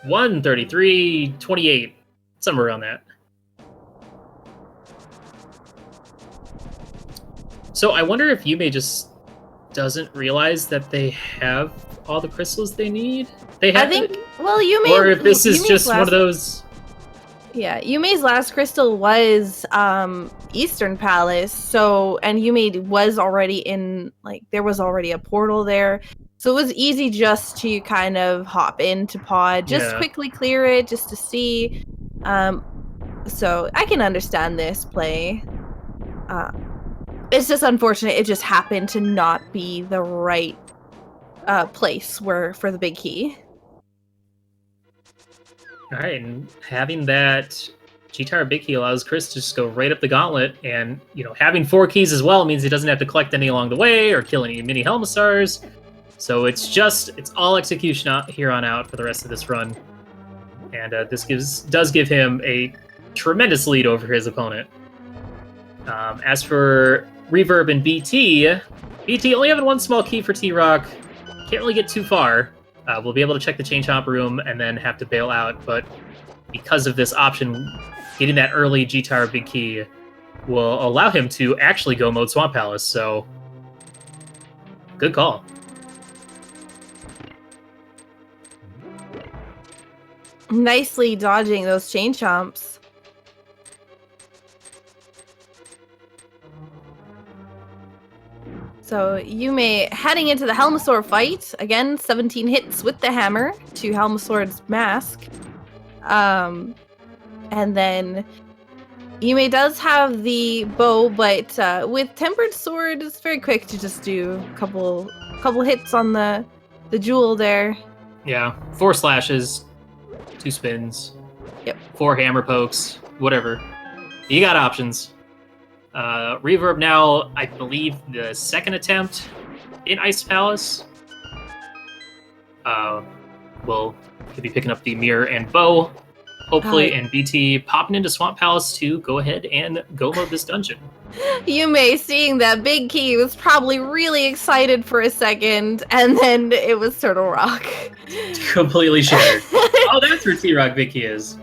133.28, somewhere around that. So I wonder if Yume just doesn't realize that they have all the crystals they need. Yume. Or if this is Yume's just one of those. Yeah, Yume's last crystal was Eastern Palace. So, and Yume was already in, there was already a portal there. So it was easy just to kind of hop into pod, just quickly clear it, just to see. So I can understand this play. It's just unfortunate it just happened to not be the right place for the big key. All right, and having that G-Tower Big Key allows Chris to just go right up the gauntlet, and having 4 keys as well means he doesn't have to collect any along the way or kill any mini Helmastars. So it's all execution here on out for the rest of this run, and this does give him a tremendous lead over his opponent. As for Reverb and BT only having 1 small key for T-Rock, can't really get too far. We'll be able to check the Chain Chomp room and then have to bail out, but because of this option, getting that early G-Tower Big Key will allow him to actually go mode Swamp Palace, so good call. Nicely dodging those Chain Chomps. So Yume heading into the Helmasaur fight. Again, 17 hits with the hammer to Helmasaur's mask. And then Yume does have the bow, but with Tempered Sword, it's very quick to just do a couple hits on the jewel there. Yeah, 4 slashes, 2 spins, yep, 4 hammer pokes, whatever. You got options. Reverb now, I believe, the 2nd attempt in Ice Palace. We'll be picking up the mirror and bow, hopefully, and BT popping into Swamp Palace to go ahead and go mode this dungeon. Yume, seeing that big key, was probably really excited for a second, and then it was Turtle Rock. Completely shattered. Oh, that's where T-Rock big key is.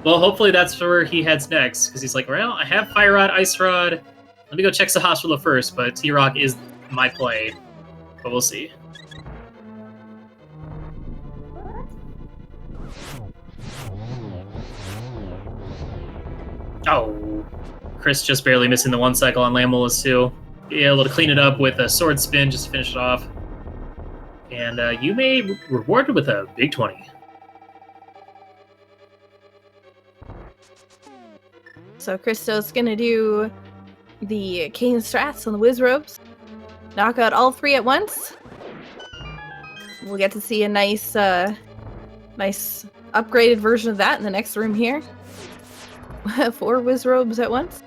Well, hopefully that's where he heads next, because he's like, well, I have Fire Rod, Ice Rod. Let me go check the hospital first, but T-Rock is my play. But we'll see. Oh, Chris just barely missing the 1 cycle on Lamolus too. Be able to clean it up with a sword spin, just to finish it off. And Yume rewarded with a big 20. So Christos gonna do the Cane Strats on the Wizrobes. Knock out all 3 at once. We'll get to see a nice upgraded version of that in the next room here. 4 Wizrobes at once.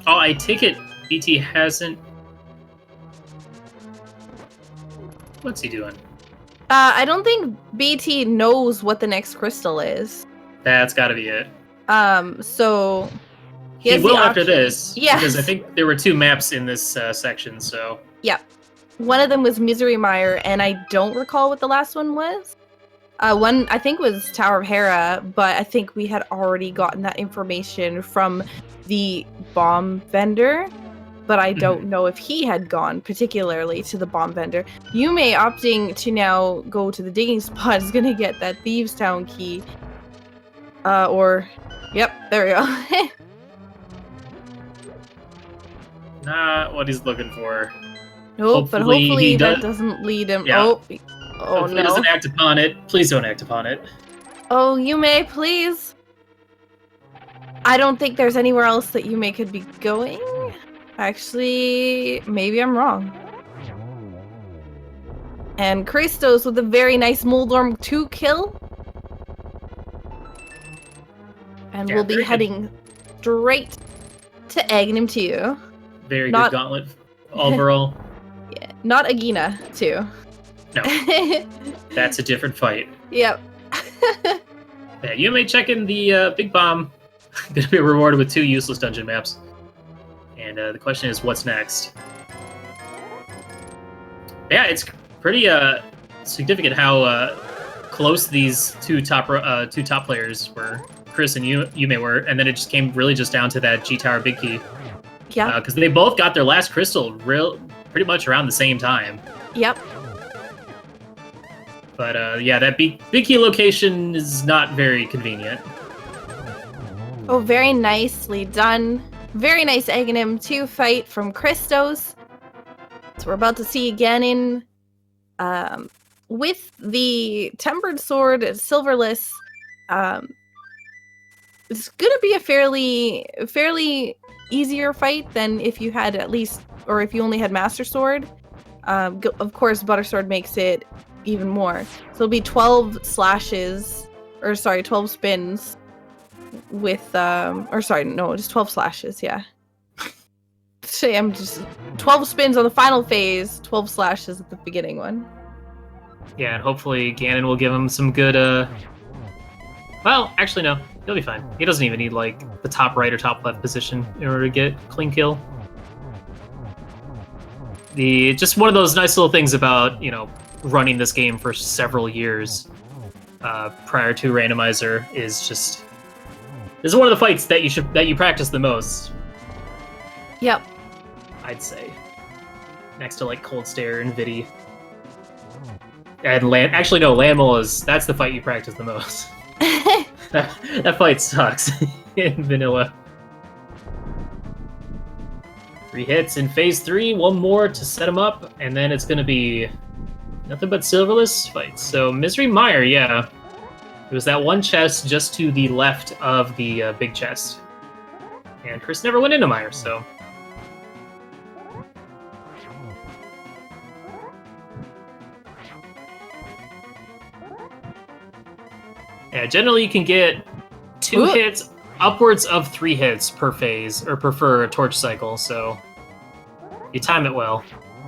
Oh, I take it BT hasn't... What's he doing? I don't think BT knows what the next crystal is. That's gotta be it. So... He will after this. Yes. Because I think there were 2 maps in this section, so... Yep. One of them was Misery Mire, and I don't recall what the last one was. One, I think, was Tower of Hera, but I think we had already gotten that information from the bomb vendor, but I don't know if he had gone particularly to the bomb vendor. Yume opting to now go to the digging spot is going to get that Thieves Town key. Yep, there we go. Not what he's looking for. Nope, but hopefully that doesn't lead him. Yeah. Oh hopefully no. He doesn't act upon it. Please don't act upon it. Oh, Yume, please. I don't think there's anywhere else that Yume could be going. Actually, maybe I'm wrong. And Christos with a very nice Moldorm 2 kill. And we'll be heading straight to Aghanim 2. Very good gauntlet overall. Yeah, not Agina 2. No. That's a different fight. Yep. Yeah, Yume checking the Big Bomb. Gonna be rewarded with 2 useless dungeon maps. And the question is, what's next? Yeah, it's pretty significant how close these two top players were. Chris and Yume were, and then it just came really just down to that G-Tower Big Key. Yeah. Because they both got their last crystal pretty much around the same time. Yep. But yeah, that big key location is not very convenient. Oh, very nicely done. Very nice Aghanim 2 fight from Christos. So we're about to see again in with the Tempered Sword Silverless. It's gonna be a fairly easier fight than if you had at least, or if you only had Master Sword. Of course, Butter Sword makes it even more. So it'll be 12 slashes, or sorry, 12 spins with or sorry, no, just 12 slashes. Yeah. Say I'm just 12 spins on the final phase, 12 slashes at the beginning one. Yeah, and hopefully Ganon will give him some good. Well, actually no, he'll be fine. He doesn't even need like the top right or top left position in order to get clean kill. Just one of those nice little things about running this game for several years prior to Randomizer is just this is one of the fights that you practice the most. Yep. I'd say next to like Cold Stare and Vidi. And Landmole that's the fight you practice the most. that fight sucks in vanilla. 3 hits in phase 3, 1 more to set him up, and then it's gonna be nothing but silverless fights. So Misery Mire, yeah. It was that one chest just to the left of the big chest. And Chris never went into Mire, so... Yeah, generally you can get 2 hits, upwards of 3 hits per phase, or per torch cycle, so you time it well.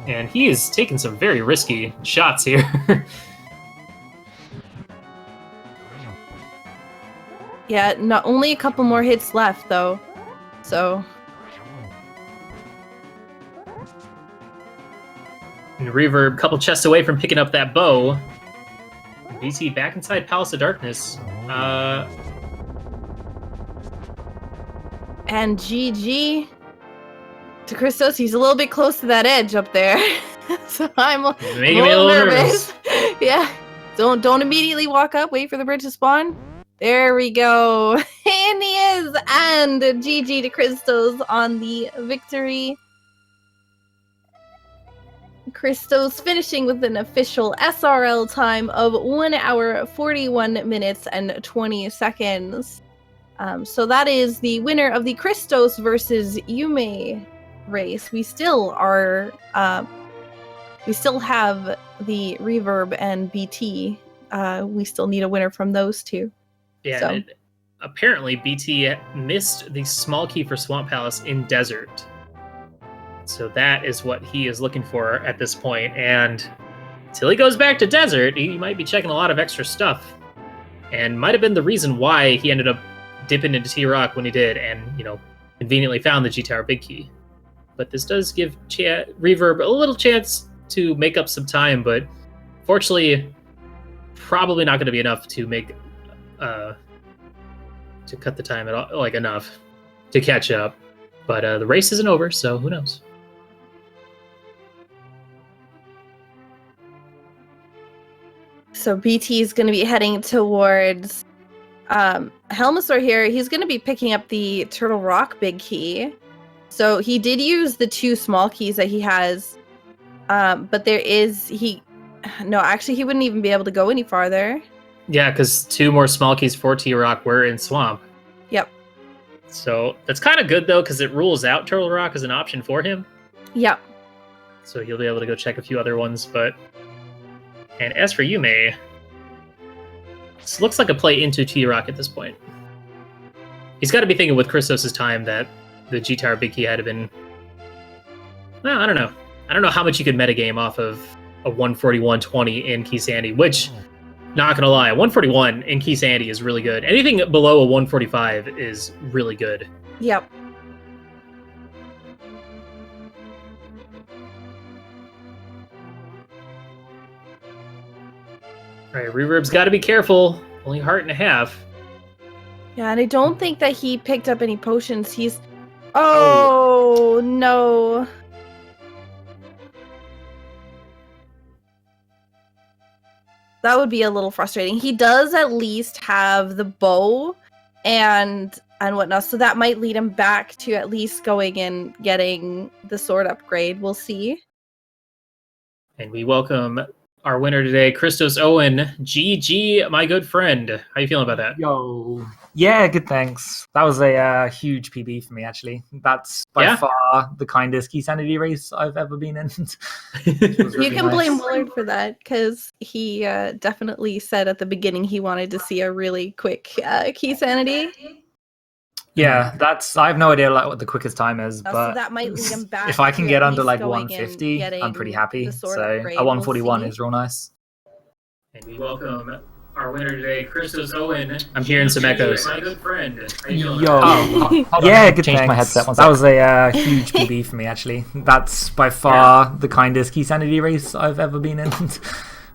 And he is taking some very risky shots here. Yeah, not only a couple more hits left, though, so... And Reverb, couple chests away from picking up that bow. BT back inside Palace of Darkness. And GG to Christos. He's a little bit close to that edge up there. So I'm a little nervous. Yeah. Don't immediately walk up. Wait for the bridge to spawn. There we go. And he is. And GG to Christos on the victory. Christos finishing with an official SRL time of 1 hour, 41 minutes, and 20 seconds. So that is the winner of the Christos versus Yume race. We still are, we still have the Reverb and BT. We still need a winner from those two. Yeah, so. Apparently BT missed the small key for Swamp Palace in Desert. So that is what he is looking for at this point. And until he goes back to Desert, he might be checking a lot of extra stuff. And might have been the reason why he ended up dipping into T-Rock when he did and, conveniently found the G-Tower Big Key. But this does give Reverb a little chance to make up some time, but fortunately, probably not going to be enough to make, to cut the time at all, like enough to catch up. But the race isn't over, so who knows? So BT is going to be heading towards Helmasaur here. He's going to be picking up the Turtle Rock Big Key. So he did use the 2 small keys that he has. But there is... No, actually, he wouldn't even be able to go any farther. Yeah, because 2 more small keys for T-Rock were in Swamp. Yep. So that's kind of good, though, because it rules out Turtle Rock as an option for him. Yep. So he'll be able to go check a few other ones, but... And as for Yume, this looks like a play into T-Rock at this point. He's got to be thinking with Christos' time that the G-Tower Big Key had been... Well, I don't know. I don't know how much you could metagame off of a 141.20 in Keysanity, which, not gonna lie, 141 in Keysanity is really good. Anything below a 145 is really good. Yep. All right, Reverb's got to be careful. Only heart and a half. Yeah, and I don't think that he picked up any potions. He's... Oh, no. That would be a little frustrating. He does at least have the bow and whatnot, so that might lead him back to at least going and getting the sword upgrade. We'll see. And we welcome our winner today, ChristosOwen. GG, my good friend. How you feeling about that? Yo. Yeah, good, thanks. That was a huge PB for me, actually. That's by far the kindest Keysanity race I've ever been in. Really you can blame Willard for that, because he definitely said at the beginning he wanted to see a really quick Keysanity. Yeah, I have no idea like what the quickest time is, So but that might lead him back. if I can to get at under least like going and 150, I'm pretty getting happy. the sword So upgrade. a 141 We'll see. is real nice. And we welcome our winner today, ChristosOwen. I'm hearing some echoes. My good friend. How you feeling? Yo, hold on, yeah, let me good. change Thanks. my headset one That sec. was a huge PB for me actually. That's by far the kindest Keysanity race I've ever been in,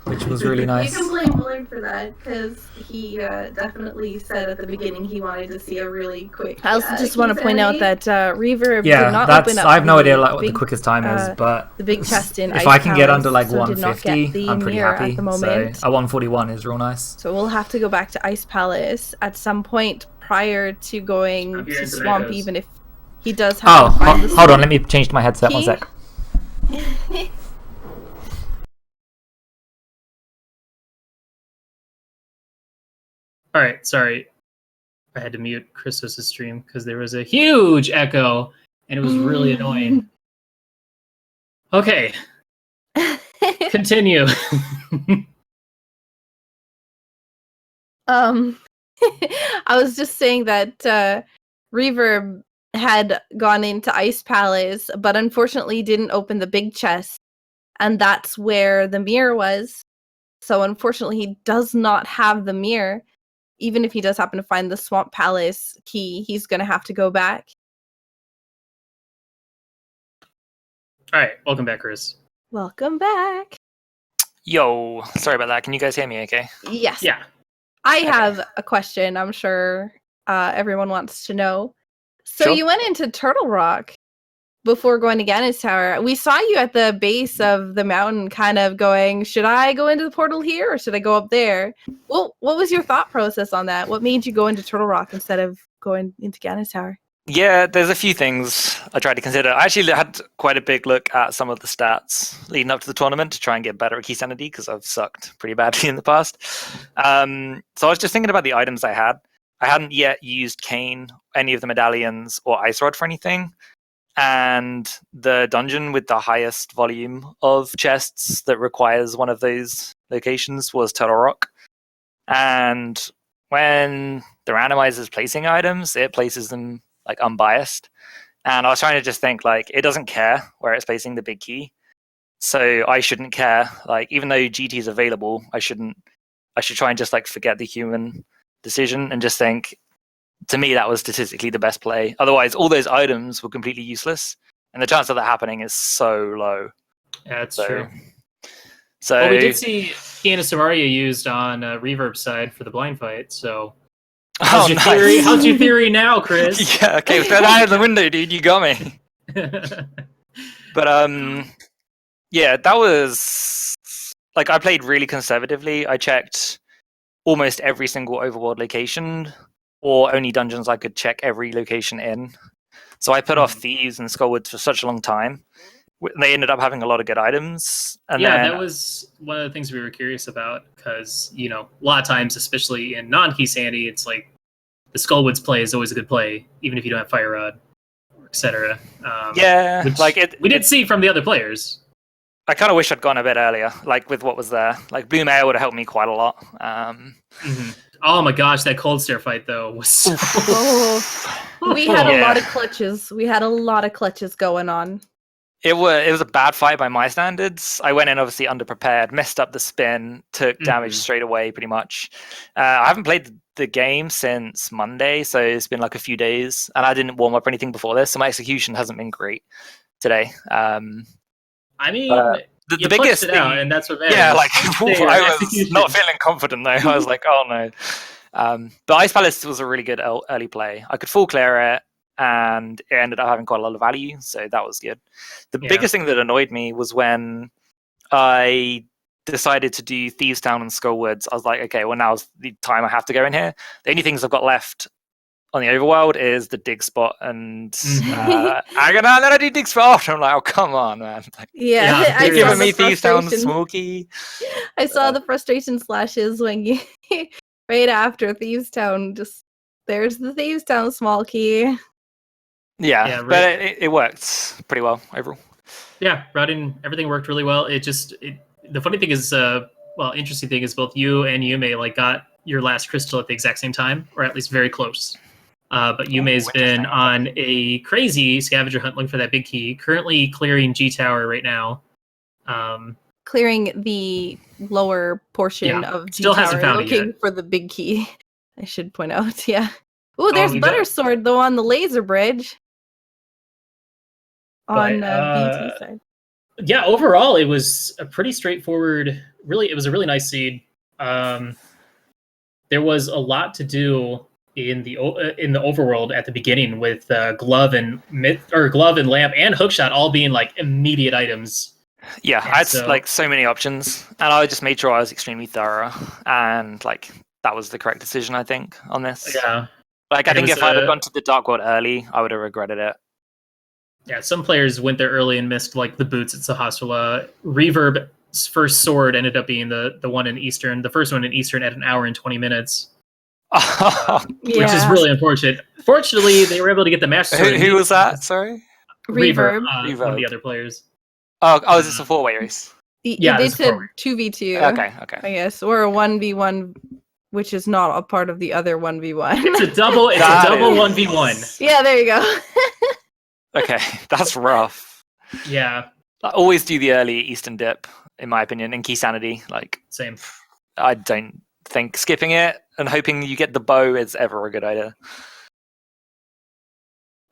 which was really nice. You can blame Willard for that because he definitely said at the beginning he wanted to see a really quick. I also just want to point out that Reverb did Yeah, not open up. I have no idea like what big, the quickest time is, but the big chest in if Ice I can get under Palace, like so did not get 150, the I'm pretty mirror happy. at the moment. So a 141 is real nice. So we'll have to go back to Ice Palace at some point prior to going to Swamp, even if he does have to find the hold on, let me change my headset one sec. All right, sorry. I had to mute Christos' stream because there was a huge echo and it was really annoying. Okay, continue. I was just saying that Reverb had gone into Ice Palace, but unfortunately didn't open the big chest, and that's where the mirror was. So unfortunately, he does not have the mirror. Even if he does happen to find the Swamp Palace key, he's going to have to go back. All right, welcome back, Chris. Welcome back. Yo, sorry about that. Can you guys hear me okay? Yes. Yeah. I have a question I'm sure everyone wants to know. So Sure. you went into Turtle Rock before going to Gannis Tower. We saw you at the base of the mountain kind of going, should I go into the portal here or should I go up there? Well, what was your thought process on that? What made you go into Turtle Rock instead of going into Gannis Tower? Yeah, there's a few things I tried to consider. I actually had quite a big look at some of the stats leading up to the tournament to try and get better at Keysanity because I've sucked pretty badly in the past. So I was just thinking about the items I had. I hadn't yet used Cane, any of the medallions, or Ice Rod for anything. And the dungeon with the highest volume of chests that requires one of those locations was Turtle Rock. And when the randomizer is placing items, it places them like unbiased. And I was trying to just think like it doesn't care where it's placing the big key. So I shouldn't care. Like even though GT is available, I should try and just like forget the human decision and just think, to me, that was statistically the best play. Otherwise, all those items were completely useless, and the chance of that happening is so low. Yeah, that's true. So well, we did see Iana Samaria used on Reverb side for the blind fight. So, how's your theory? How's your theory now, Chris? Yeah, okay, throw that out of the window, dude. You got me. But yeah, that was like I played really conservatively. I checked almost every single overworld location, or only dungeons I could check every location in. So I put off Thieves and Skullwoods for such a long time. They ended up having a lot of good items. And yeah, then, that was one of the things we were curious about because, you know, a lot of times, especially in non-Keysanity, it's like the Skullwoods play is always a good play, even if you don't have Fire Rod, etc. yeah, like we did see from the other players. I kind of wish I'd gone a bit earlier, like with what was there. Like Bloom Air would have helped me quite a lot. Oh my gosh, that Cold Stare fight though was so... we had a lot of clutches. We had a lot of clutches going on. It was a bad fight by my standards. I went in obviously underprepared, messed up the spin, took damage straight away pretty much. I haven't played the game since Monday, so it's been like a few days, and I didn't warm up or anything before this, so my execution hasn't been great today. I mean, the biggest thing, out, and that's what matters. Yeah, like I was not feeling confident though. I was like, oh no. But Ice Palace was a really good early play. I could full clear it, and it ended up having quite a lot of value, so that was good. The biggest thing that annoyed me was when I decided to do Thieves Town and Skullwoods. I was like, okay, well now's the time I have to go in here. The only things I've got left on the overworld is the dig spot, and I go, no, then I do dig spot. I'm like, oh come on, man! Like, yeah, you're giving me Thieves Town Smoky. I saw the frustration slashes when you right after Thieves Town. Just there's the Thieves Town small key. Yeah, right. But it worked pretty well overall. Yeah, routing, everything worked really well. The funny thing is, interesting thing is both you and Yume like got your last crystal at the exact same time, or at least very close. But Yume's been on a crazy scavenger hunt looking for that big key. Currently clearing G Tower right now. Clearing the lower portion of G still hasn't Tower, found it looking yet. for the big key. I should point out, yeah. Oh, there's we got- Buttersword though on the laser bridge. On But, BT side. Yeah, overall, it was a pretty straightforward. Really, it was a really nice seed. There was a lot to do in the overworld at the beginning with Glove and Lamp and Hookshot all being like immediate items. Yeah, And I had so- like so many options, and I just made sure I was extremely thorough, and like that was the correct decision, I think, on this. Yeah, Like I And it think was, if I'd have gone to the Dark World early, I would have regretted it. yeah. Some players went there early and missed like the boots at Sahasrahla. Reverb's first sword ended up being the one in Eastern. The first one in Eastern at 1 hour and 20 minutes. Which is really unfortunate. Fortunately, they were able to get the Master Sword. Who was that? Sorry. Reverb, Reverb. one of the other players. Oh, is this a 4-way race? Yeah, they it's said forward. 2v2. Okay. I guess, or a 1v1, which is not a part of the other 1v1. It's a double. It's That a double is- 1v1. Yeah, there you go. Okay, that's rough. Yeah, I always do the early Eastern dip, in my opinion, in Keysanity. Like, same. I don't think skipping it and hoping you get the bow is ever a good idea.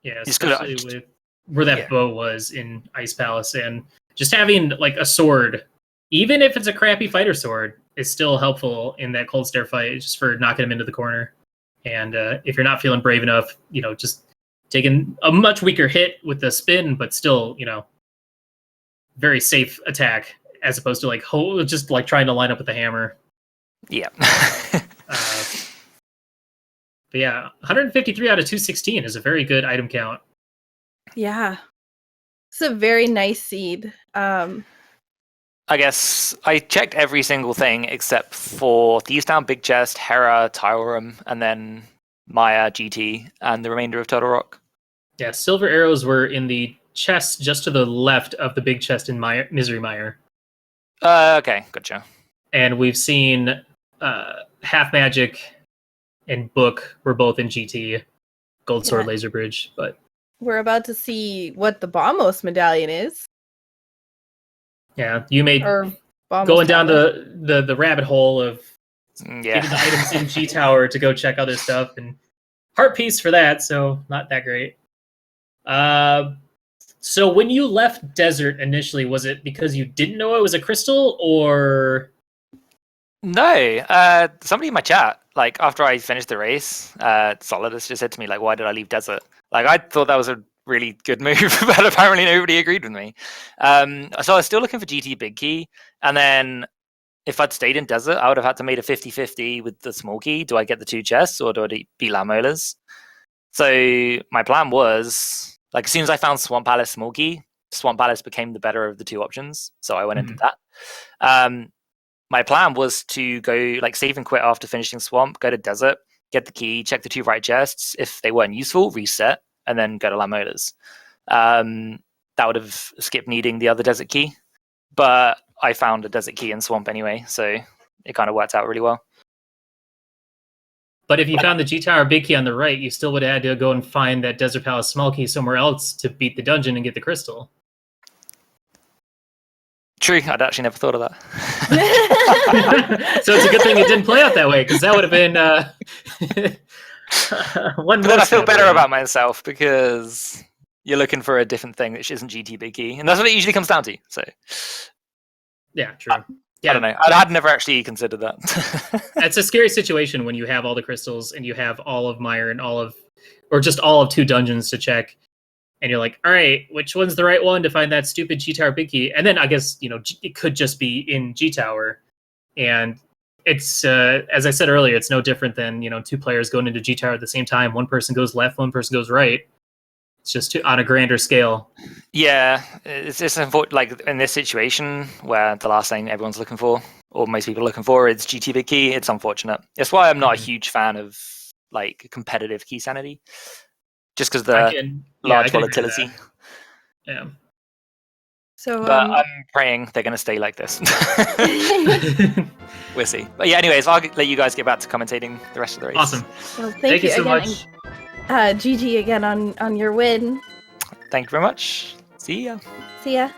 Yeah, Just gotta- especially with where that Yeah. bow was in Ice Palace, and just having like a sword, even if it's a crappy fighter sword, is still helpful in that cold stare fight, just for knocking him into the corner. And if you're not feeling brave enough, just taking a much weaker hit with the spin, but still, very safe attack as opposed to like just like trying to line up with the hammer. Yeah. But yeah, 153 out of 216 is a very good item count. Yeah. It's a very nice seed. I guess I checked every single thing except for Thieves Down, Big Chest, Hera, Tile Room, and then Maya, GT, and the remainder of Turtle Rock. Yeah, silver arrows were in the chest just to the left of the big chest in Misery Mire. Okay, gotcha. And we've seen Half Magic and Book were both in GT, Gold Sword, Yeah. Laser Bridge. But We're about to see what the Bombos medallion is. yeah, you made Or Bombos going down tablet. the rabbit hole of Yeah. getting the items in G Tower to go check other stuff, and heart piece for that, so not that great. So when you left Desert initially, was it because you didn't know it was a crystal, or No, somebody in my chat, like after I finished the race, Solidus just said to me, like, why did I leave Desert? Like, I thought that was a really good move, but apparently nobody agreed with me. So I was still looking for GT Big Key, and then if I'd stayed in Desert, I would have had to made a 50-50 with the small key. Do I get the 2 chests, or do I beat Lamolas? So my plan was, like, as soon as I found Swamp Palace small key, Swamp Palace became the better of the 2 options, so I went into that. My plan was to go like save and quit after finishing Swamp, go to Desert, get the key, check the 2 right chests. If they weren't useful, reset, and then go to Lamolas. That would have skipped needing the other Desert key, but I found a Desert key in Swamp anyway, so it kind of worked out really well. but if you found the G Tower Big Key on the right, you still would have had to go and find that Desert Palace Small Key somewhere else to beat the dungeon and get the crystal. True, I'd actually never thought of that. So it's a good thing it didn't play out that way, because that would have been one. But then I feel more better step. about myself because you're looking for a different thing which isn't GT Big Key, and that's what it usually comes down to. So Yeah, true. I don't know. I had never actually considered that. It's a scary situation when you have all the crystals and you have all of Mire and or just all of 2 dungeons to check, and you're like, all right, which one's the right one to find that stupid G Tower Big Key? And then I guess it could just be in G Tower, and it's as I said earlier, it's no different than 2 players going into G Tower at the same time. One person goes left, one person goes right. It's just on a grander scale. Yeah, it's like in this situation where the last thing everyone's looking for, or most people are looking for, is GT Big Key. It's unfortunate. That's why I'm not a huge fan of like competitive Keysanity, just because the large volatility. Yeah. So, But I'm praying they're going to stay like this. We'll see. But yeah, anyways, I'll let you guys get back to commentating the rest of the race. Awesome. well, Thank you so again, much. GG again on your win. Thank you very much. See ya. See ya.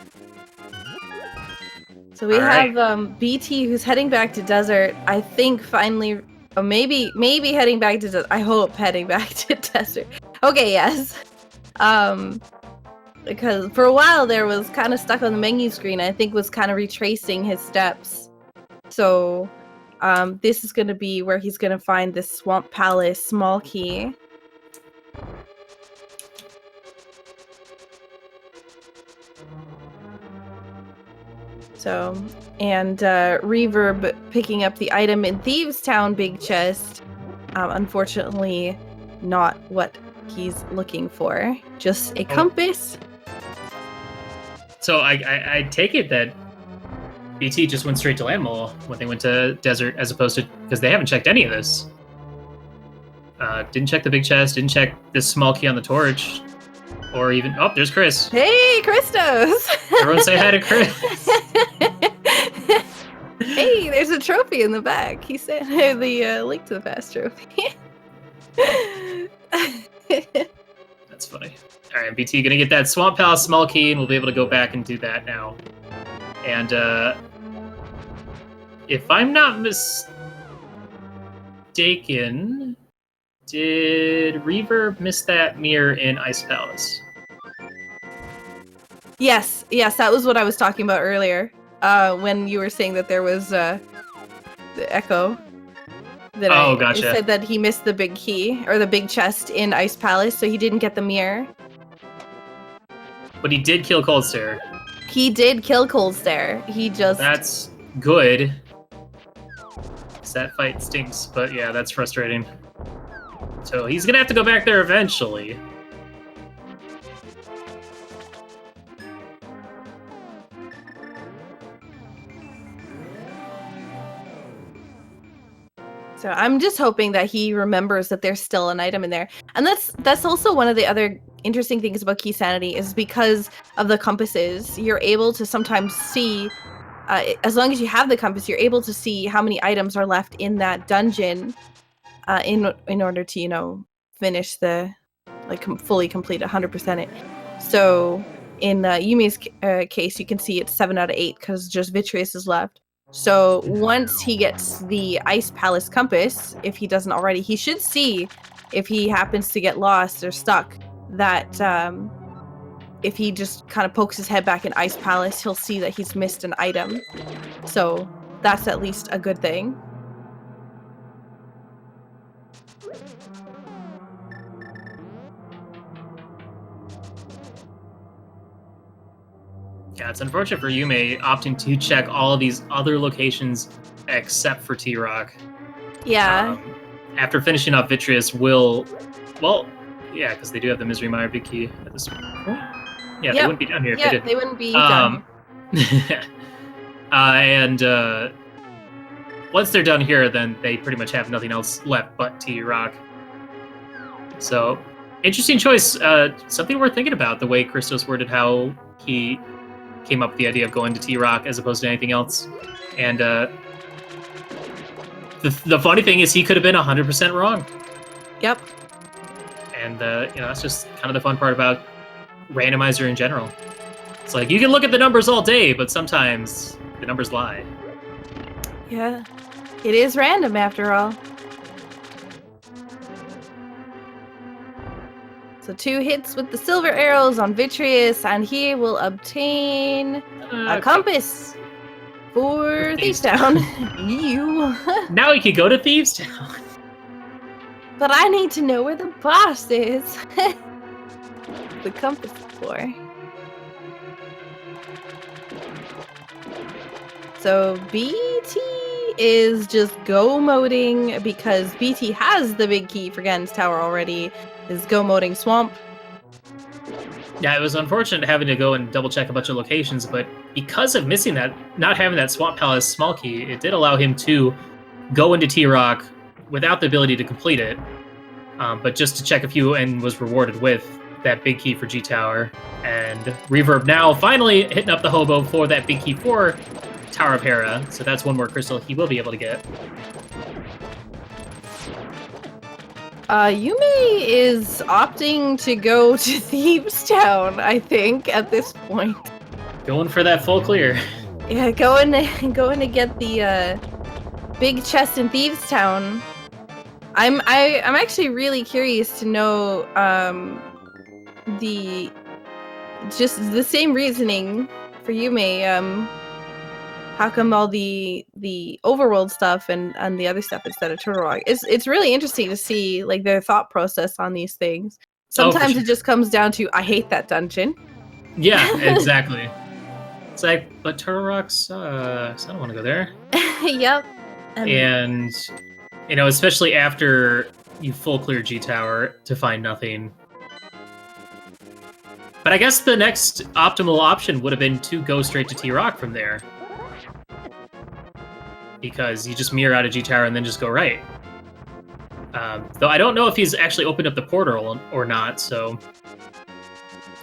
So we All right. have BT who's heading back to desert. I think finally, or maybe heading back to desert. I hope heading back to desert. Okay, yes. Because for a while there was kind of stuck on the menu screen. I think was kind of retracing his steps. So this is going to be where he's going to find this Swamp Palace small key. So, and Reverb picking up the item in Thieves Town big chest. Unfortunately, not what he's looking for. Just a compass. So I take it that BT just went straight to Land Mall when they went to Desert, as opposed to, because they haven't checked any of this. Didn't check the big chest, didn't check this small key on the torch, or even, oh, there's Chris. Hey, Christos! Everyone say hi to Chris. Hey, there's a trophy in the back. He sent her the link to the fast trophy. That's funny. All right, BT gonna get that Swamp Palace small key, and we'll be able to go back and do that now. And if I'm not mistaken, did Reverb miss that mirror in Ice Palace? Yes, that was what I was talking about earlier. When you were saying that there was the echo. That I gotcha. said that he missed the big key, or the big chest in Ice Palace, so he didn't get the mirror. But he did kill Coldstare. He did kill Coldstare. He just... That's good. 'Cause that fight stinks, but yeah, that's frustrating. So he's gonna have to go back there eventually. So I'm just hoping that he remembers that there's still an item in there. And that's also one of the other interesting things about Keysanity, is because of the compasses, you're able to sometimes see, as long as you have the compass, you're able to see how many items are left in that dungeon in order to, you know, finish the, like, fully complete 100% it. So in Yumi's case, you can see it's 7 out of 8 because just Vitreous is left. So once he gets the Ice Palace compass, if he doesn't already, he should see, if he happens to get lost or stuck, that if he just kind of pokes his head back in Ice Palace, he'll see that he's missed an item. So that's at least a good thing. Yeah, it's unfortunate for Yume opting to check all of these other locations except for T-Rock. Yeah. After finishing off Vitreous will... Well, yeah, because they do have the Misery Mire big key at this point. Yeah, they wouldn't be down here if they didn't. They wouldn't be down here. And once they're done here, then they pretty much have nothing else left but T-Rock. So, interesting choice. Something worth thinking about, the way Christos worded how he came up with the idea of going to T-Rock as opposed to anything else. And the funny thing is he could have been 100% wrong. Yep. And, you know, that's just kind of the fun part about Randomizer in general. It's like, you can look at the numbers all day, but sometimes the numbers lie. Yeah. It is random after all. So 2 hits with the silver arrows on Vitreous, and he will obtain a compass for Thieves Town. You. Now he can go to Thieves Town. But I need to know where the boss is. The compass for. So BT is just go-moding because BT has the big key for Ganon's Tower already. Is go-moding Swamp. Yeah, it was unfortunate having to go and double-check a bunch of locations, but because of missing that, not having that Swamp Palace small key, it did allow him to go into T-Rock without the ability to complete it, but just to check a few, and was rewarded with that big key for G-Tower. And Reverb now finally hitting up the hobo for that big key for Tower of Hera, so that's one more crystal he will be able to get. Yume is opting to go to Thieves Town, I think, at this point. Going for that full clear. Yeah, going to get the big chest in Thieves Town. I'm actually really curious to know the same reasoning for Yume. How come all the overworld stuff and the other stuff instead of Turtle Rock? It's really interesting to see like their thought process on these things. Sometimes sure. it just comes down to I hate that dungeon. Yeah, exactly. It's like, but Turtle Rock sucks. I don't want to go there. Yep. And you know, especially after you full clear G Tower to find nothing. But I guess the next optimal option would have been to go straight to T-Rock from there. Because you just mirror out of G Tower and then just go right. Though I don't know if he's actually opened up the portal or not, so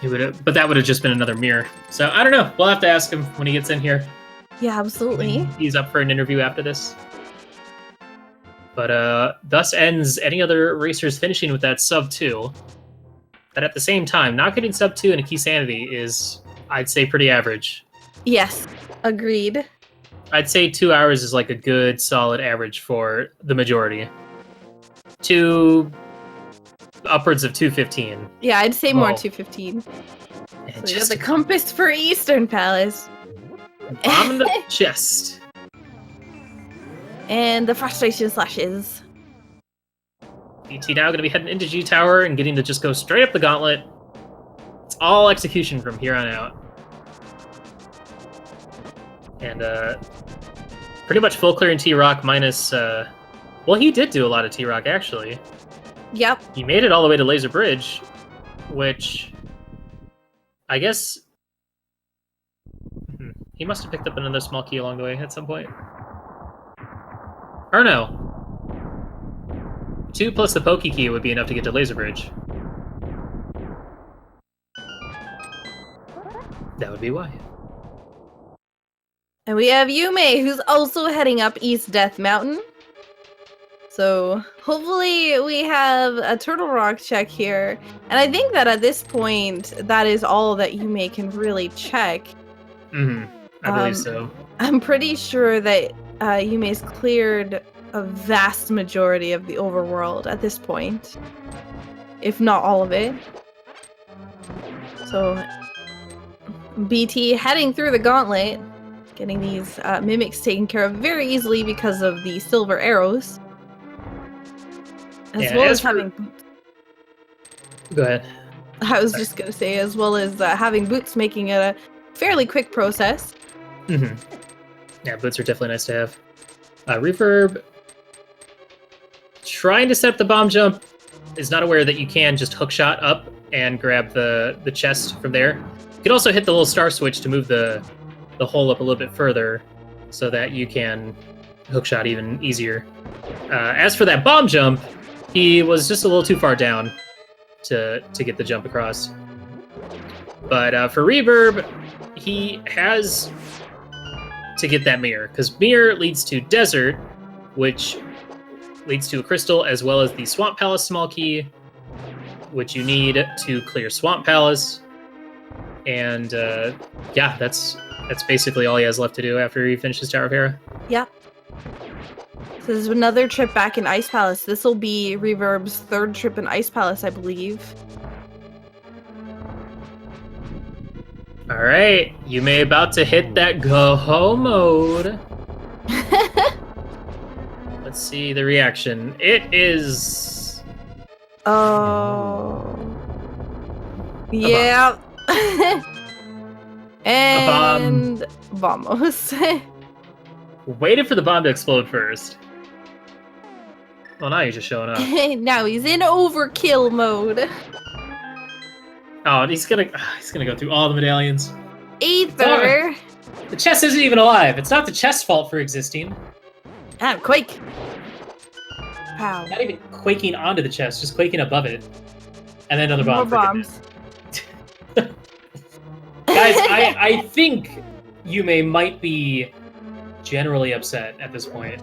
he would have. But that would have just been another mirror. So I don't know. We'll have to ask him when he gets in here. Yeah, absolutely. He's up for an interview after this. But thus ends any other racers finishing with that sub 2. But at the same time, not getting sub 2 in a Keysanity is, I'd say, pretty average. Yes, agreed. I'd say 2 hours is like a good, solid average for the majority. Upwards of 215. Yeah, I'd say more 215. So you got the compass for Eastern Palace. Bomb in the chest. And the frustration slashes. BT now going to be heading into G Tower and getting to just go straight up the Gauntlet. It's all execution from here on out. And pretty much full clear in T-Rock minus... well, he did do a lot of T-Rock, actually. Yep. He made it all the way to Laser Bridge, which... I guess... He must have picked up another small key along the way at some point. Or no. 2 plus the Pokey Key would be enough to get to Laser Bridge. That would be why. And we have Yume, who's also heading up East Death Mountain. So hopefully we have a Turtle Rock check here. And I think that at this point, that is all that Yume can really check. I believe so. I'm pretty sure that Yume's cleared a vast majority of the overworld at this point. If not all of it. So BT heading through the Gauntlet. Getting these mimics taken care of very easily because of the silver arrows. As well as having boots. Go ahead. I was just going to say, as well as having boots making it a fairly quick process. Yeah, boots are definitely nice to have. Reverb, trying to set up the bomb jump, is not aware that you can just hookshot up and grab the chest from there. You can also hit the little star switch to move the hole up a little bit further so that you can hookshot even easier. As for that bomb jump, he was just a little too far down to get the jump across. But for Reverb, he has to get that mirror, because mirror leads to desert, which leads to a crystal, as well as the Swamp Palace small key, which you need to clear Swamp Palace. And yeah, that's basically all he has left to do after he finishes Tower of Hera. Yep. So there's another trip back in Ice Palace. This will be Reverb's 3rd trip in Ice Palace, I believe. Alright, Yume about to hit that go mode. Let's see the reaction. It is... Oh... Yeah. And... Vamos. Waited for the bomb to explode first. Well, now you're just showing up. Now he's in overkill mode. Oh, he's gonna go through all the medallions. Aether. The chest isn't even alive. It's not the chest's fault for existing. Ah, quake. Pow. Not even quaking onto the chest, just quaking above it. And then another bomb. More bombs. Guys, I think Yume might be generally upset at this point.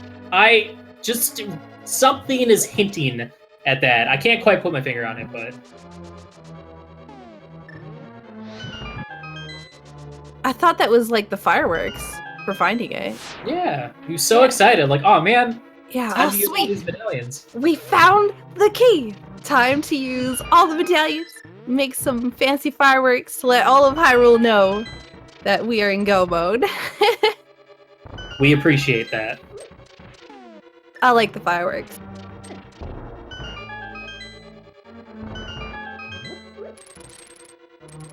Something is hinting at that. I can't quite put my finger on it, but I thought that was like the fireworks for finding it. yeah, he was so excited. Like, oh man, Yeah, time oh to use all sweet. these medallions. We found the key. Time to use all the medallions, make some fancy fireworks to let all of Hyrule know that we are in go mode. We appreciate that. I like the fireworks.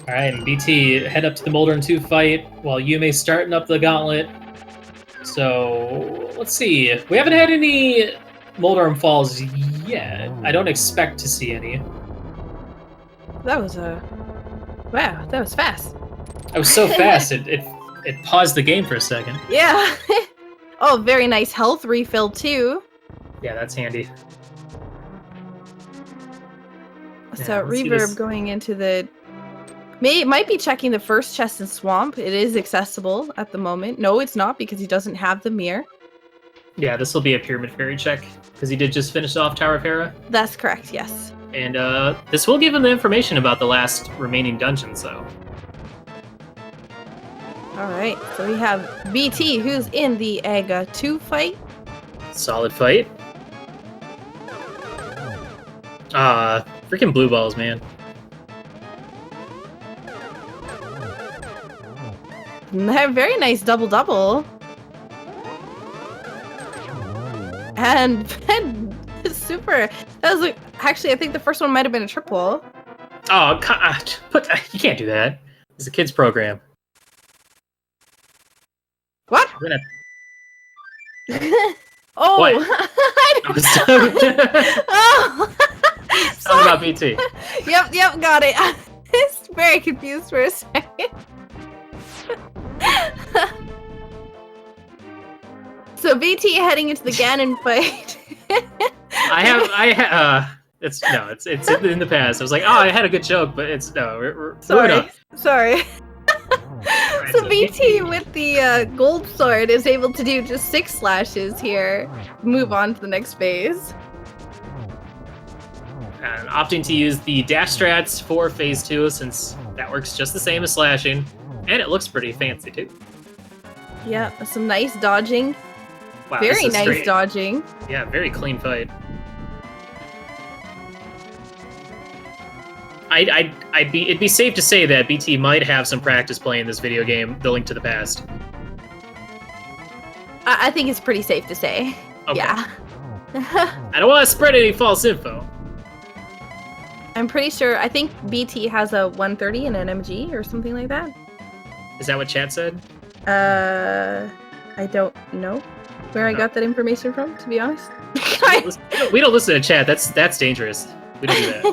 All right, and BT head up to the Moldorm 2 fight while Yume's starting up the Gauntlet. So let's see. We haven't had any Moldorm falls yet. I don't expect to see any. That was wow, that was fast. I was so fast it paused the game for a second. Yeah. Oh, very nice health refill too. Yeah, that's handy. So let's see this. Reverb going into the might be checking the first chest in Swamp. It is accessible at the moment. No, it's not because he doesn't have the mirror. Yeah, this will be a Pyramid Fairy check because he did just finish off Tower of Hera. That's correct, yes. And this will give him the information about the last remaining dungeons, though. Alright, so we have BT who's in the Aga 2 fight. Solid fight. Freaking blue balls, man. Very nice double-double. And super. That was actually, I think the first one might have been a triple. Oh, God. You can't do that. It's a kids program. What? We're gonna... Oh! What? I I'm didn't- oh! Talking about BT. Yep, got it. I was very confused for a second. So BT heading into the Ganon fight. It's in the past. I was like, oh, I had a good joke, but it's no. We're Sorry. Right, So BT with the gold sword is able to do just 6 slashes here. Move on to the next phase. And opting to use the dash strats for phase 2 since that works just the same as slashing, and it looks pretty fancy too. Yeah, some nice dodging. Wow, Very this is nice straight. dodging. Yeah, very clean fight. It'd be safe to say that BT might have some practice playing this video game, The Link to the Past. I think it's pretty safe to say. Okay. Yeah. I don't want to spread any false info. I'm pretty sure, I think BT has a 130 and an MG or something like that. Is that what chat said? I don't know where I got that information from, to be honest. We don't listen to chat. That's dangerous. We don't do that.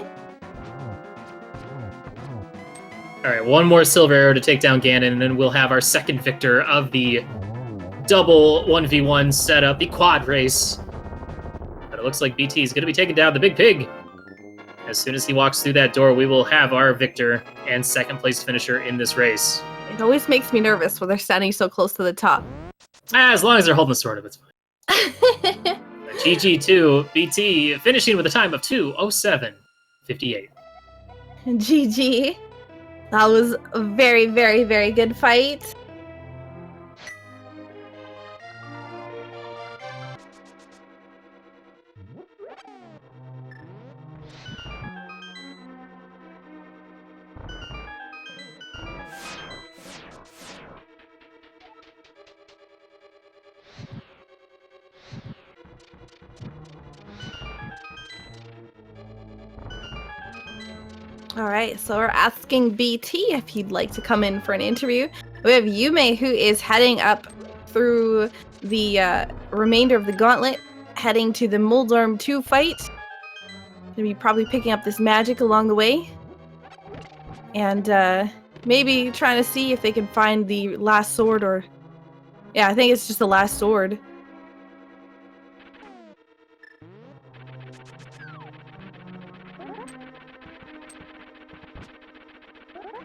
All right, one more silver arrow to take down Ganon, and then we'll have our second victor of the double 1v1 setup, the quad race. But it looks like BT is going to be taking down the Big Pig. As soon as he walks through that door, we will have our victor and second place finisher in this race. It always makes me nervous when they're standing so close to the top. As long as they're holding the sword up, it's fine. GG2, BT finishing with a time of 2:07:58. GG. That was a very, very, very good fight. Alright, so we're asking BT if he'd like to come in for an interview. We have Yume, who is heading up through the remainder of the Gauntlet, heading to the Moldorm 2 fight. Gonna be probably picking up this magic along the way. And maybe trying to see if they can find the last sword, or... Yeah, I think it's just the last sword.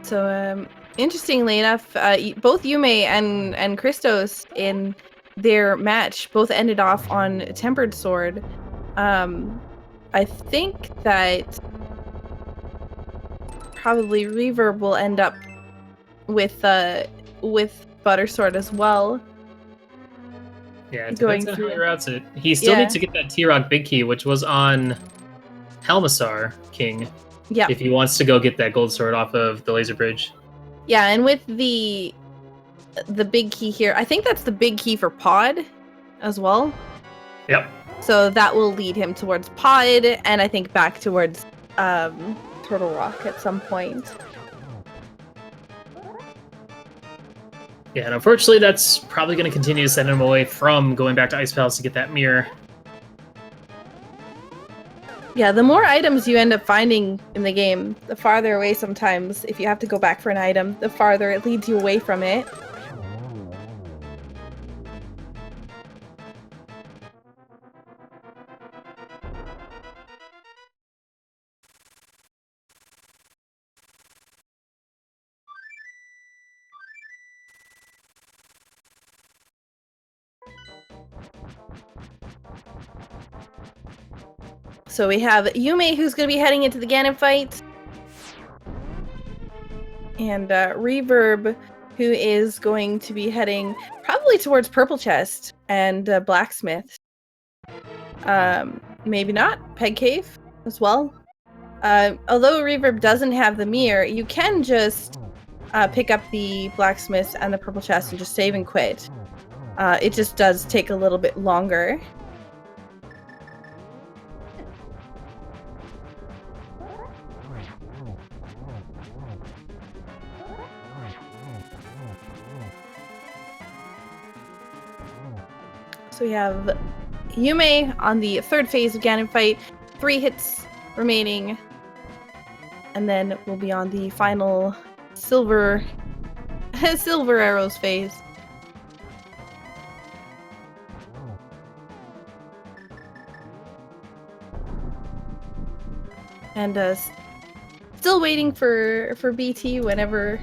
So, interestingly enough, both Yume and Christos in their match both ended off on Tempered Sword. I think that probably Reverb will end up with Buttersword as well. Yeah, it Going depends on how through. he routes it. He still Yeah. needs to get that T-Rock Big Key, which was on Helmassar King, Yeah. if he wants to go get that gold sword off of the laser bridge. Yeah, and with the big key here, I think that's the big key for Pod as well. Yep. So that will lead him towards Pod, and I think back towards Turtle Rock at some point. Yeah, and unfortunately, that's probably going to continue to send him away from going back to Ice Palace to get that mirror. Yeah, the more items you end up finding in the game, the farther away sometimes, if you have to go back for an item, the farther it leads you away from it. So we have Yume, who's going to be heading into the Ganon fight. And Reverb, who is going to be heading probably towards Purple Chest and Blacksmith. Maybe not. Peg Cave as well. Although Reverb doesn't have the mirror, you can just pick up the Blacksmith and the Purple Chest and just save and quit. It just does take a little bit longer. So we have Yume on the third phase of Ganon fight, 3 hits remaining, and then we'll be on the final silver arrows phase. And still waiting for BT. Whenever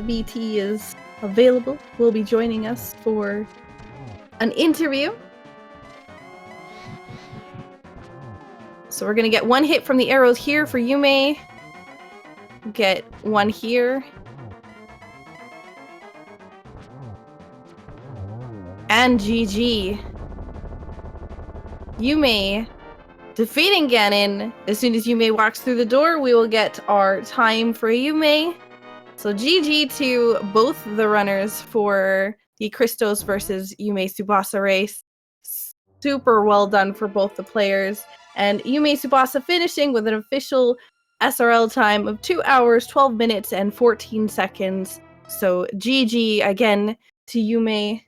BT is available, will be joining us for an interview. So we're gonna get 1 hit from the arrows here for Yume. Get 1 here. And GG. Yume defeating Ganon. As soon as Yume walks through the door, we will get our time for Yume. So GG to both the runners for the Christos versus YumeTsubasa race. Super well done for both the players. And YumeTsubasa finishing with an official SRL time of 2 hours, 12 minutes, and 14 seconds. So GG again to Yume.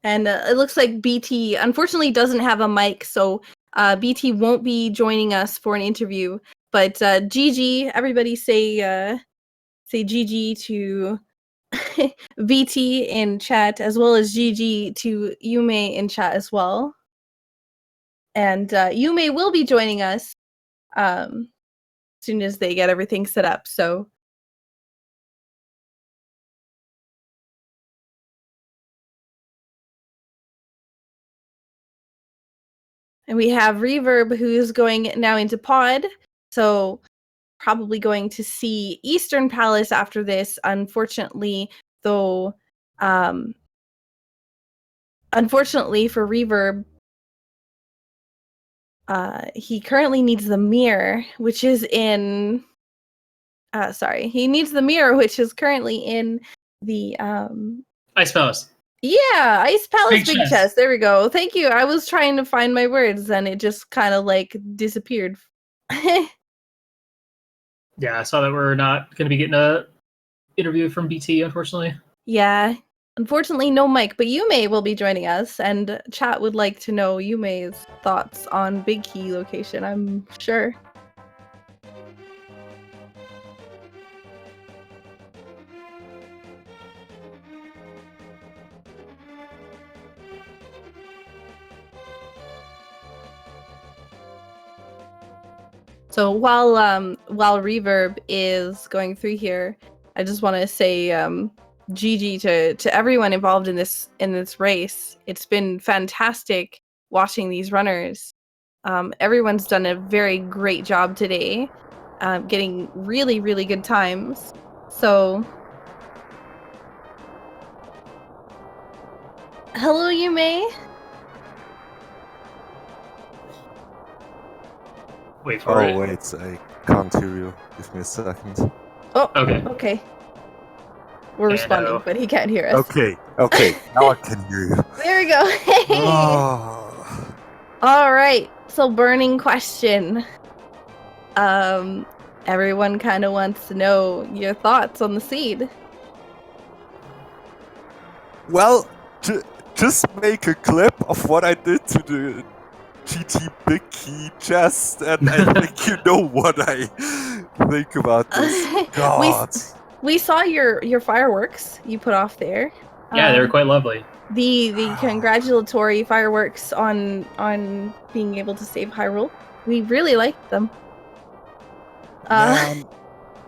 And it looks like BT unfortunately doesn't have a mic, so BT won't be joining us for an interview. But GG, everybody say GG to BT in chat, as well as GG to Yume in chat as well. And Yume will be joining us as soon as they get everything set up. So. And we have Reverb, who's going now into Pod. So probably going to see Eastern Palace after this. Unfortunately, though, unfortunately for Reverb, he currently needs the mirror, which is in. He needs the mirror, which is currently in the Ice Palace. Yeah, Ice Palace Big Big chest. Chest. There we go. Thank you. I was trying to find my words, and it just kind of like disappeared. Yeah, I saw that we're not going to be getting a interview from BT, unfortunately. Yeah, unfortunately, no mic, but Yume will be joining us, and chat would like to know Yume's thoughts on Big Key location, I'm sure. So while while Reverb is going through here, I just want to say GG to everyone involved in this race. It's been fantastic watching these runners. Everyone's done a very great job today, getting really, really good times. So, hello, Yume. Wait for it. Oh wait, I can't hear you. Give me a second. Oh, Okay. okay. We're responding, Hello. but he can't hear us. Okay, now I can hear you. There we go. Hey. Oh. All right. So, burning question. Everyone kind of wants to know your thoughts on the seed. Well, just make a clip of what I did to the GT Big Key chest, and I think you know what I think about this. God. We saw your fireworks you put off there. Yeah, they were quite lovely. The congratulatory fireworks on being able to save Hyrule. We really liked them. Man,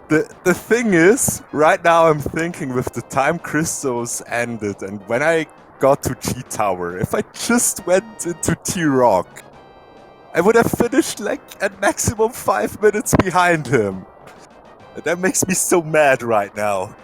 the thing is, right now I'm thinking with the time Christos ended, and when I got to G Tower, if I just went into T-Rock, I would have finished like at maximum 5 minutes behind him. And that makes me so mad right now.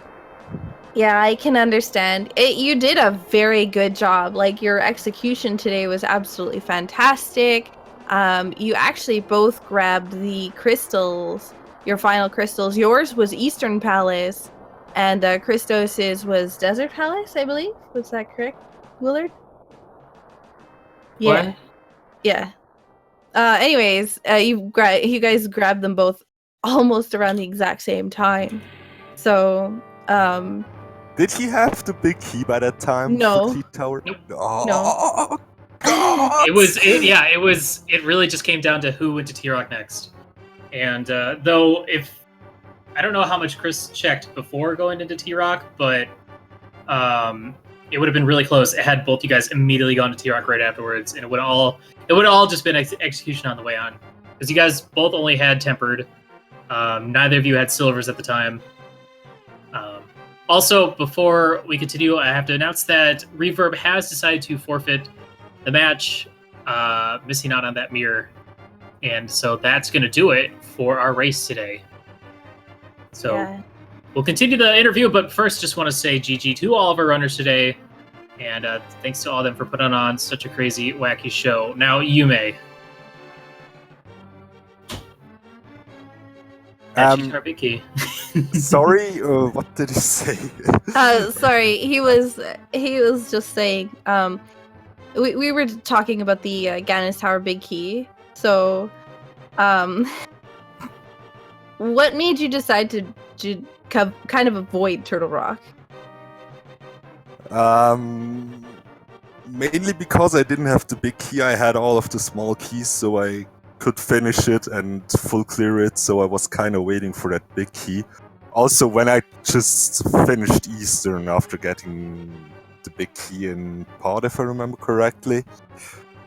Yeah, I can understand. You did a very good job. Like, your execution today was absolutely fantastic. You actually both grabbed the crystals, your final crystals. Yours was Eastern Palace, and Christos's was Desert Palace, I believe. Was that correct, Willard? Yeah. What? Yeah. Anyways, you guys grabbed them both almost around the exact same time. So, Did he have the big key by that time? No. For T Tower? Nope. Oh, God. It really just came down to who went to T-Rock next. And though I don't know how much Chris checked before going into T-Rock, but it would have been really close had both you guys immediately gone to T-Rock right afterwards, and it would all just been execution on the way on, because you guys both only had tempered. Neither of you had silvers at the time. Also, before we continue, I have to announce that Reverb has decided to forfeit the match, missing out on that mirror. And so that's going to do it for our race today. So yeah. We'll continue the interview, but first just want to say GG to all of our runners today. And thanks to all of them for putting on such a crazy, wacky show. Now, Yume. Our big key. Sorry, what did he say? Sorry, he was just saying. We were talking about the Ganis Tower Big Key. So, what made you decide to kind of avoid Turtle Rock? Mainly because I didn't have the big key. I had all of the small keys, so I could finish it and full clear it. So I was kind of waiting for that big key. Also, when I just finished Eastern after getting the big key in Pod, if I remember correctly,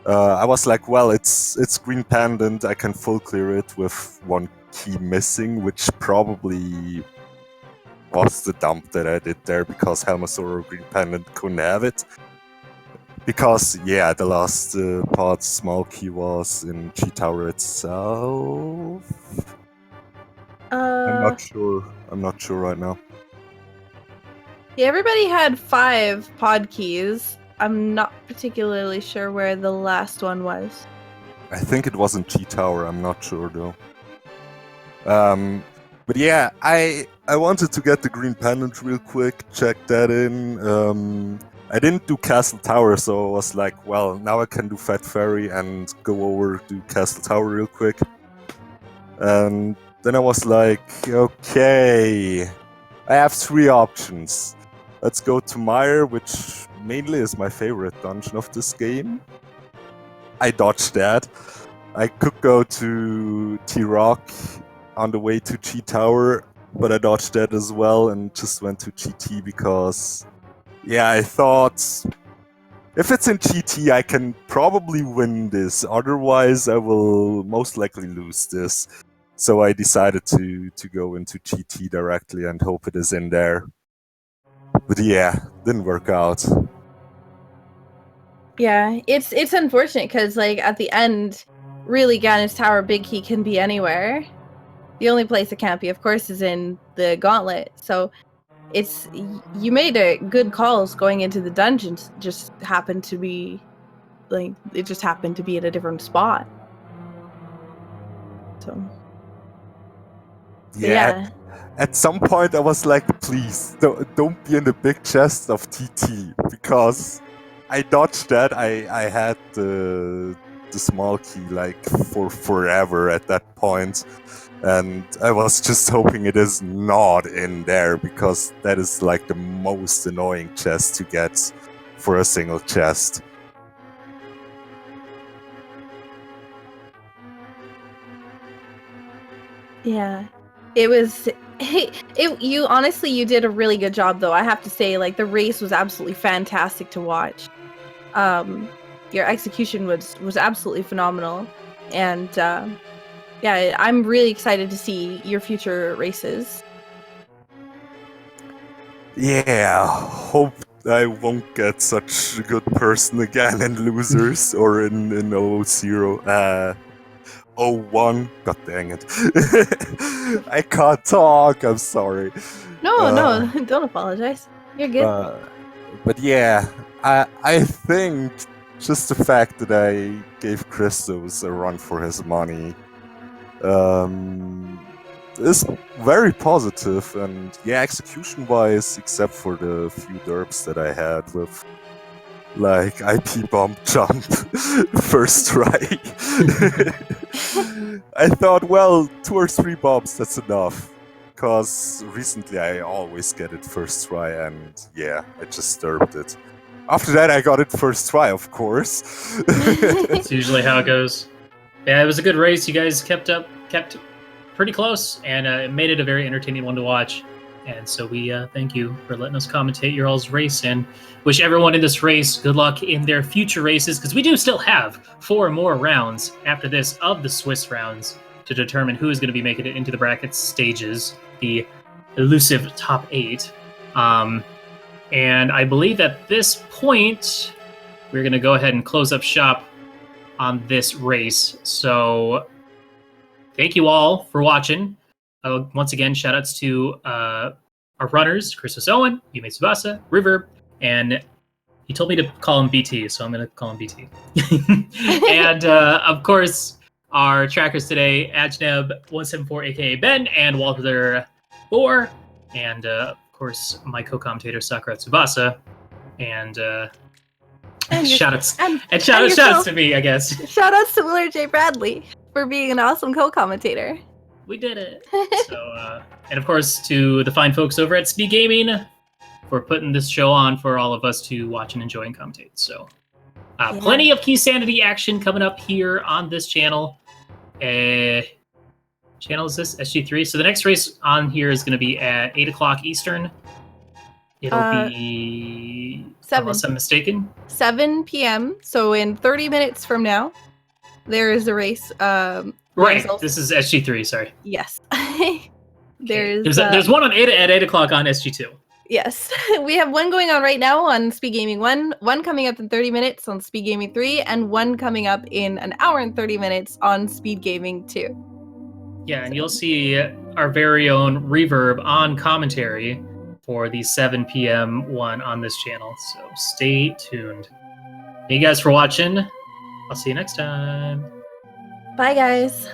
I was like, well, it's Green Pendant. I can full clear it with one key missing, which probably was the dump that I did there, because Helmasaur or Green Pendant couldn't have it. Because, yeah, the last Pod's small key was in G Tower itself. I'm not sure right now. Yeah, everybody had 5 pod keys. I'm not particularly sure where the last one was. I think it was in G Tower. I'm not sure though. But yeah, I wanted to get the Green Pendant real quick. Check that in. I didn't do Castle Tower, so I was like, well, now I can do Fat Fairy and go over to Castle Tower real quick. And then I was like, okay, I have 3 options. Let's go to Mire, which mainly is my favorite dungeon of this game. I dodged that. I could go to T-Rock on the way to G Tower, but I dodged that as well and just went to GT because, yeah, I thought if it's in GT, I can probably win this. Otherwise, I will most likely lose this. So I decided to go into GT directly and hope it is in there. But yeah, didn't work out. Yeah, it's unfortunate because like at the end, really Ganon's Tower Big Key can be anywhere. The only place it can't be, of course, is in the Gauntlet. So you made a good calls going into the dungeons. Just happened to be like it just happened to be at a different spot. So Yeah. At some point, I was like, please don't be in the big chest of TT, because I dodged that. I had the small key like for forever at that point, and I was just hoping it is not in there, because that is like the most annoying chest to get for a single chest. yeah, it was. You honestly, you did a really good job, though. I have to say, like the race was absolutely fantastic to watch. Your execution was absolutely phenomenal, and yeah, I'm really excited to see your future races. Yeah, hope I won't get such a good person again in losers or in 0-0. 01. God dang it. I can't talk. I'm sorry. No, don't apologize. You're good. But yeah, I think just the fact that I gave Christos a run for his money is very positive, and yeah, execution-wise, except for the few derps that I had with like IP bomb jump first try. I thought, well, 2 or 3 bombs, that's enough. Because recently I always get it first try, and yeah, I just derped it. After that, I got it first try, of course. That's usually how it goes. Yeah, it was a good race. You guys kept pretty close, and it made it a very entertaining one to watch. And so we thank you for letting us commentate your all's race, and wish everyone in this race good luck in their future races, because we do still have 4 more rounds after this of the Swiss rounds to determine who is going to be making it into the bracket stages, the elusive top 8. And I believe at this point, we're going to go ahead and close up shop on this race. So thank you all for watching. Once again, shoutouts to our runners, ChristosOwen, YumeTsubasaCH, Reverb, and he told me to call him BT, so I'm going to call him BT. And of course, our trackers today, Ajneb174, aka Ben, and Walter4, and of course, my co-commentator, Sakura Tsubasa, and shoutouts to me, I guess. Shoutouts to Willard J. Bradley for being an awesome co-commentator. We did it. So, and of course, to the fine folks over at Speed Gaming for putting this show on for all of us to watch and enjoy and commentate. So, plenty of Keysanity action coming up here on this channel. Channel is this? SG3. So the next race on here is going to be at 8 o'clock Eastern. It'll be 7. Unless I'm mistaken. 7 p.m. So in 30 minutes from now, there is a race. Right. This is SG3. Sorry. Yes. There's one on 8 o'clock on SG2. Yes, we have one going on right now on Speed Gaming 1, one coming up in 30 minutes on Speed Gaming 3, and one coming up in an hour and 30 minutes on Speed Gaming 2. Yeah, and you'll see our very own Reverb on commentary for the 7 p.m. one on this channel. So stay tuned. Thank you guys for watching. I'll see you next time. Bye, guys.